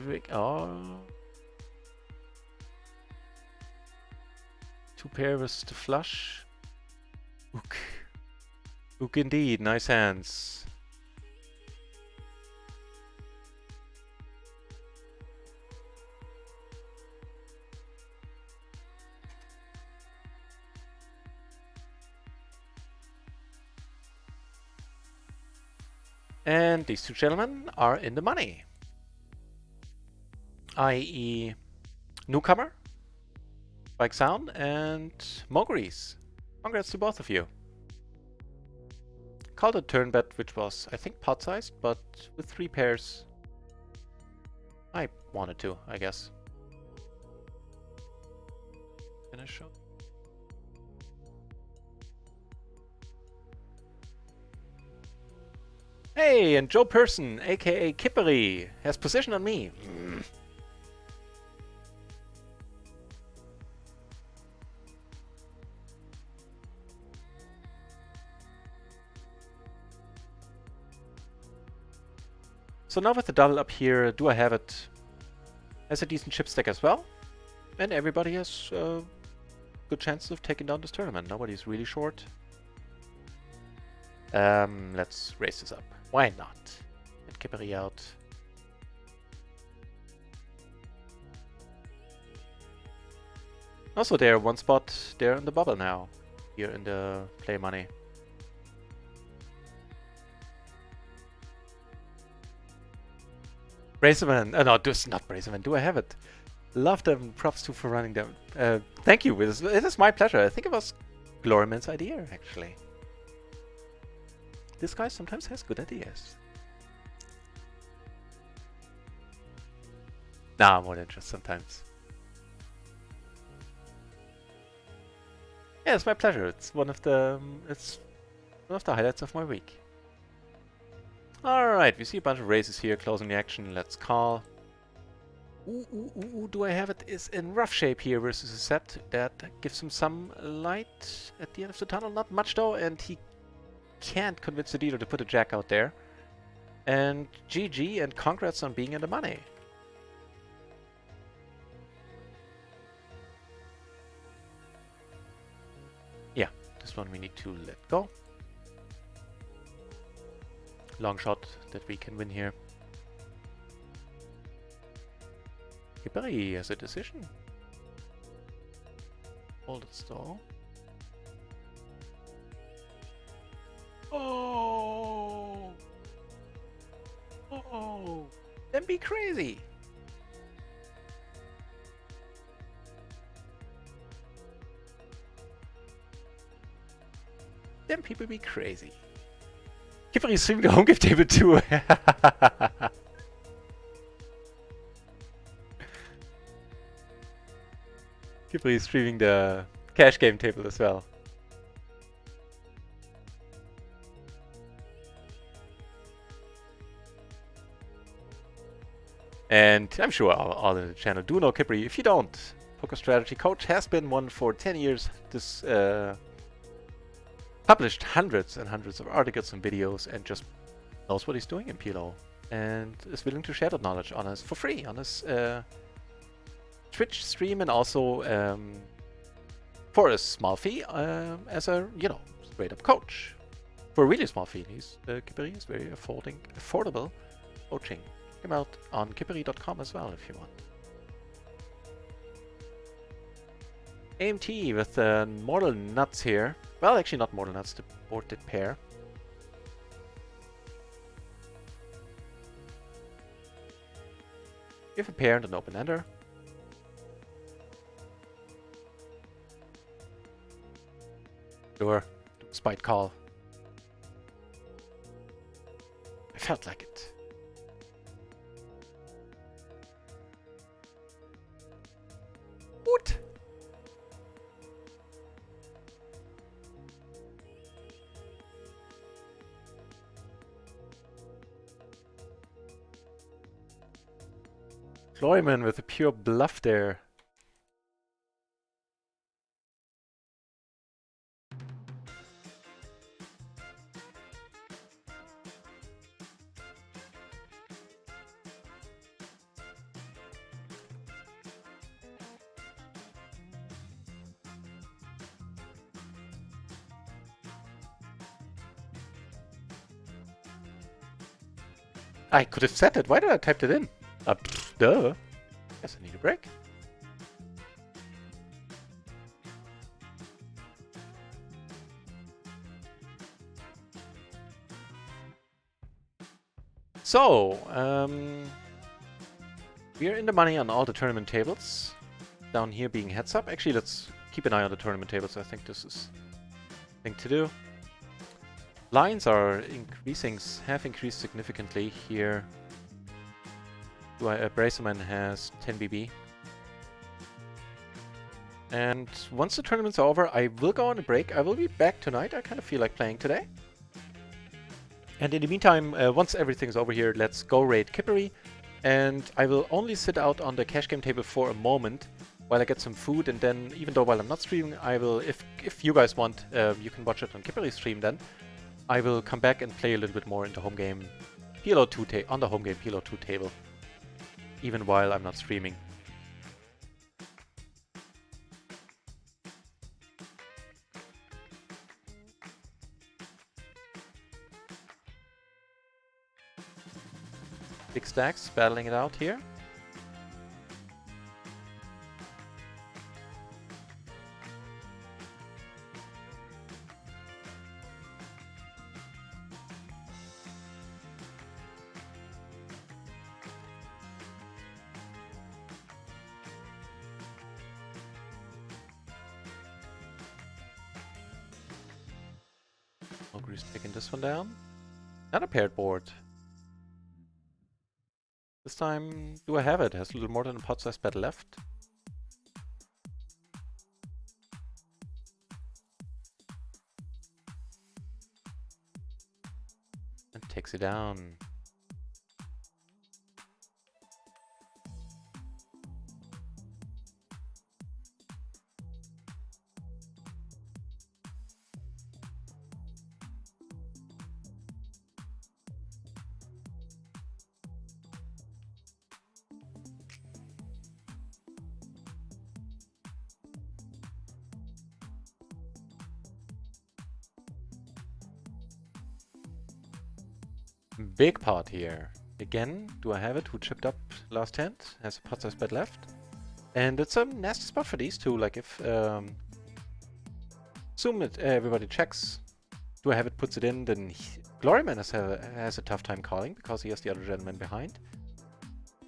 Quick. Oh. Two pair was the flush. Ook. Ook indeed. Nice hands. And these two gentlemen are in the money. I.e. Newcomer, Bike Sound, and Mogris. Congrats to both of you. Called a turn bet, which was, I think, pot sized, but with 3 pairs. I wanted to, I guess. Finish up. Hey, and Joe Person, aka Kippery, has position on me. So now with the double up here, do I have it as a decent chip stack as well? And everybody has good chances of taking down this tournament. Nobody's really short. Let's raise this up. Why not? Get Kippery out. Also there, one spot there in the bubble now. Here in the play money. Braceman, no, this not Braceman. Do I have it? Love them. Props to for running them. Thank you. It is my pleasure. I think it was Gloryman's idea, actually. This guy sometimes has good ideas. Nah, more than just sometimes. Yeah, it's my pleasure. It's one of the highlights of my week. Alright, we see a bunch of races here closing the action. Let's call. Ooh, do I have it? Is in rough shape here versus a set that gives him some light at the end of the tunnel. Not much though, and he can't convince the dealer to put a jack out there. And GG and congrats on being in the money. Yeah, this one we need to let go. Long shot that we can win here. Kippery has a decision. Hold it stall. Oh! Oh! Then be crazy! Then people be crazy. Kippery is streaming the home gift table too. Kippery is streaming the cash game table as well. And I'm sure all in the channel do know Kippery. If you don't, Poker Strategy Coach has been one for 10 years. This published hundreds and hundreds of articles and videos and just knows what he's doing in PLO and is willing to share that knowledge on us for free on his Twitch stream, and also for a small fee as a, you know, straight up coach. For a really small fee. He's Kippery is very affordable coaching. Check him out on kippery.com as well if you want. AMT with Mortal Nuts here. Well, actually not Mortal Nuts, the boarded pair. You have a pair and an open ender. Sure, spite call. I felt like it. What? Gloryman with a pure bluff there. I could have said it. Why did I type it in? Duh. Guess I need a break. So, we are in the money on all the tournament tables. Down here being heads up. Actually, let's keep an eye on the tournament tables. I think this is the thing to do. Lines are increasing, have increased significantly here. Bracerman has 10 BB. And once the tournament's over, I will go on a break. I will be back tonight. I kind of feel like playing today. And in the meantime, once everything's over here, let's go raid Kippery. And I will only sit out on the cash game table for a moment while I get some food. And then, even though while I'm not streaming, I will, if you guys want, you can watch it on Kippery stream then. I will come back and play a little bit more in the home game PLO 2 on the home game PLO 2 table, even while I'm not streaming. Big stacks, battling it out here. Ogre's taking this one down. Another paired board. This time, do I have it? Has a little more than a pot-sized bet left. And takes it down. Big pot here. Again, do I have it? Who chipped up last hand? Has a pot-sized bet left. And it's a nasty spot for these two. Like if assume that everybody checks. Do I have it? Puts it in. Then Gloryman has a tough time calling because he has the other gentleman behind.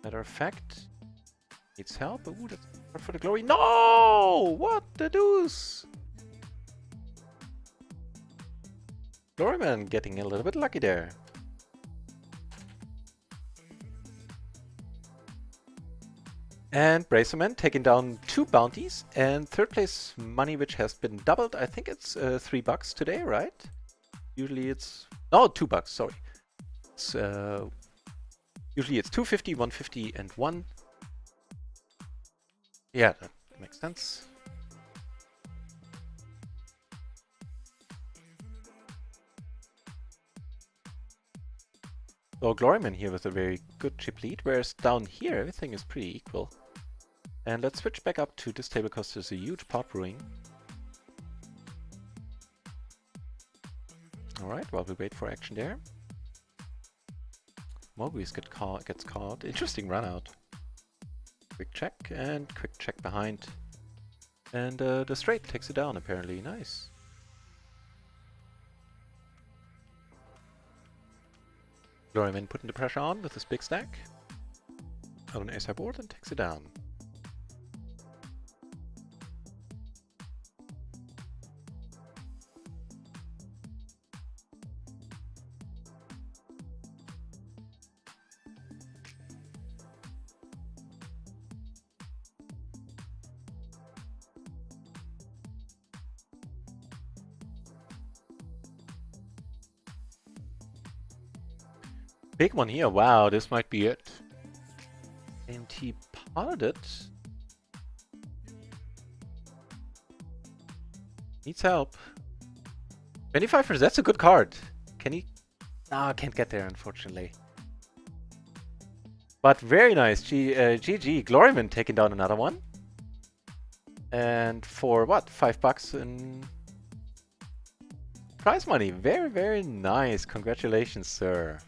Matter of fact, needs help. Ooh, that's hard for the Glory. No! What the deuce? Gloryman getting a little bit lucky there. And Bracerman taking down 2 bounties and third place money, which has been doubled. I think it's $3 today, right? Usually it's $2. Sorry, it's usually it's 250, 150, and 1. Yeah, that makes sense. So Gloryman here with a very good chip lead, whereas down here everything is pretty equal. And let's switch back up to this table because there's a huge pot brewing. Alright, while we wait for action there. Mogris gets caught. Interesting run out. Quick check and quick check behind. And the straight takes it down apparently. Nice. Gloryman putting the pressure on with this big stack. On an ace-high board and takes it down. Big one here. Wow, this might be it. AMT potted it. Needs help. 25%, that's a good card. Can he? No, can't get there, unfortunately. But very nice. GG. Gloryman taking down another one. And for what? $5 in prize money. Very, very nice. Congratulations, sir.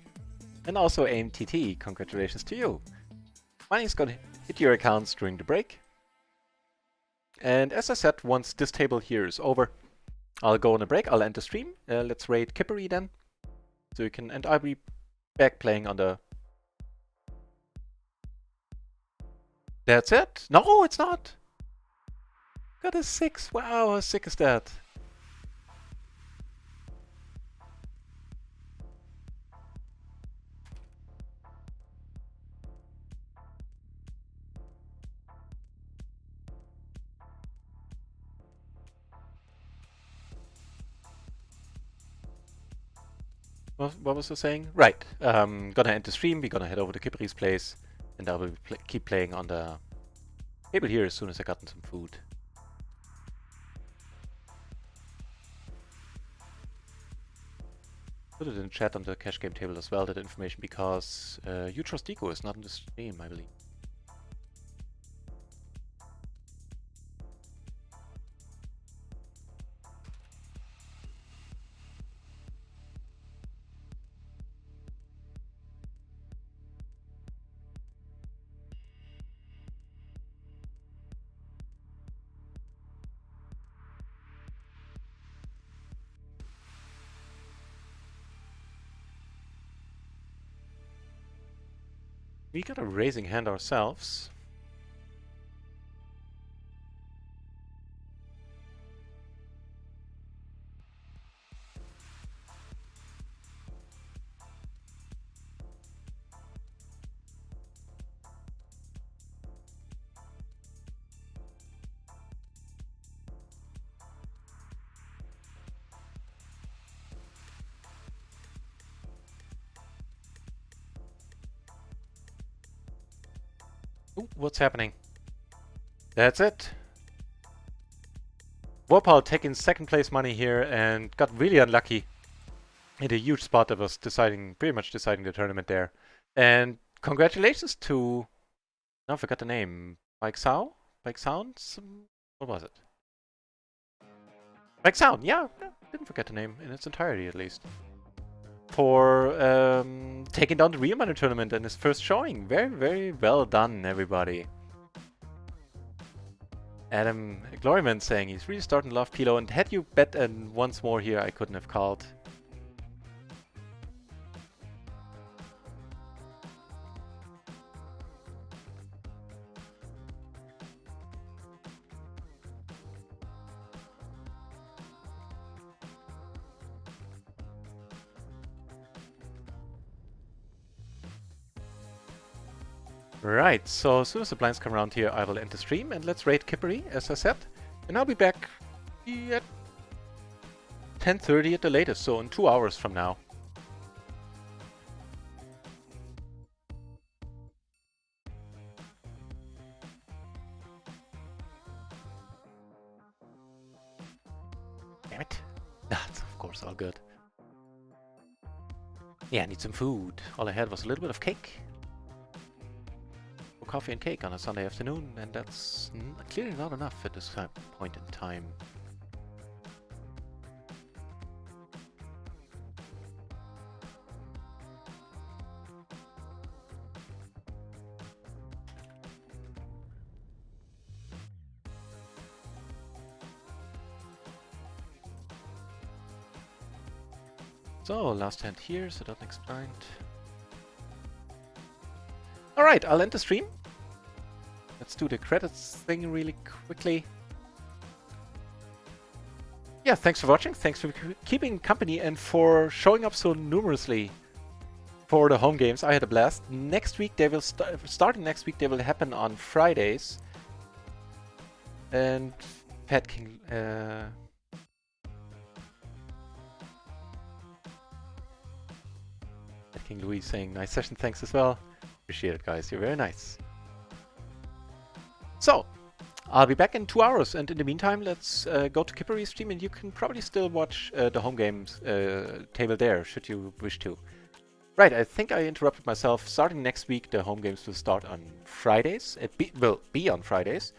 And also AMTT, congratulations to you. Money's gonna hit your accounts during the break. And as I said, once this table here is over, I'll go on a break, I'll end the stream. Let's raid Kippery then. So you can, and I'll be back playing on the... That's it? No, it's not! Got a 6, wow, how sick is that? What was I saying? Right, gonna end the stream, we're gonna head over to Kippery's place, and I will keep playing on the table here as soon as I gotten some food. Put it in chat on the cash game table as well, that information, because You Trust Eco is not in the stream, I believe. We got a raising hand ourselves. Ooh, what's happening? That's it. Warpal taking second place money here and got really unlucky. Hit a huge spot that was pretty much deciding the tournament there. And congratulations to... No, I forgot the name. Bike Sound? Bike Sounds? What was it? Bike Sound, yeah. Didn't forget the name in its entirety at least. For taking down the Real Money tournament in his first showing. Very, very well done, everybody. Adam Gloryman saying he's really starting to love PLO, and had you bet and once more here, I couldn't have called. Right, so as soon as the blinds come around here, I will end the stream, and let's raid Kippery, as I said. And I'll be back at 10:30 at the latest, so in 2 hours from now. Damn it. That's of course all good. Yeah, I need some food. All I had was a little bit of cake. Coffee and cake on a Sunday afternoon, and that's clearly not enough at this point in time. So, last hand here, so that next blind. Alright, I'll end the stream. Let's do the credits thing really quickly. Yeah, thanks for watching, thanks for keeping company and for showing up so numerously for the home games. I had a blast. Next week they will starting next week they will happen on Fridays. And Pat King Pat King Louis saying nice session, thanks as well. Appreciate it, guys, you're very nice. So, I'll be back in 2 hours, and in the meantime, let's go to Kippery's stream, and you can probably still watch the home games table there, should you wish to. Right, I think I interrupted myself. Starting next week, the home games will start on Fridays. It will be on Fridays.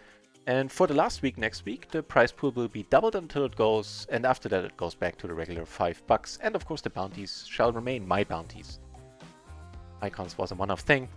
And for the last week, next week, the prize pool will be doubled until it goes, and after that it goes back to the regular $5. And of course the bounties shall remain my bounties. icons was a one-off thing.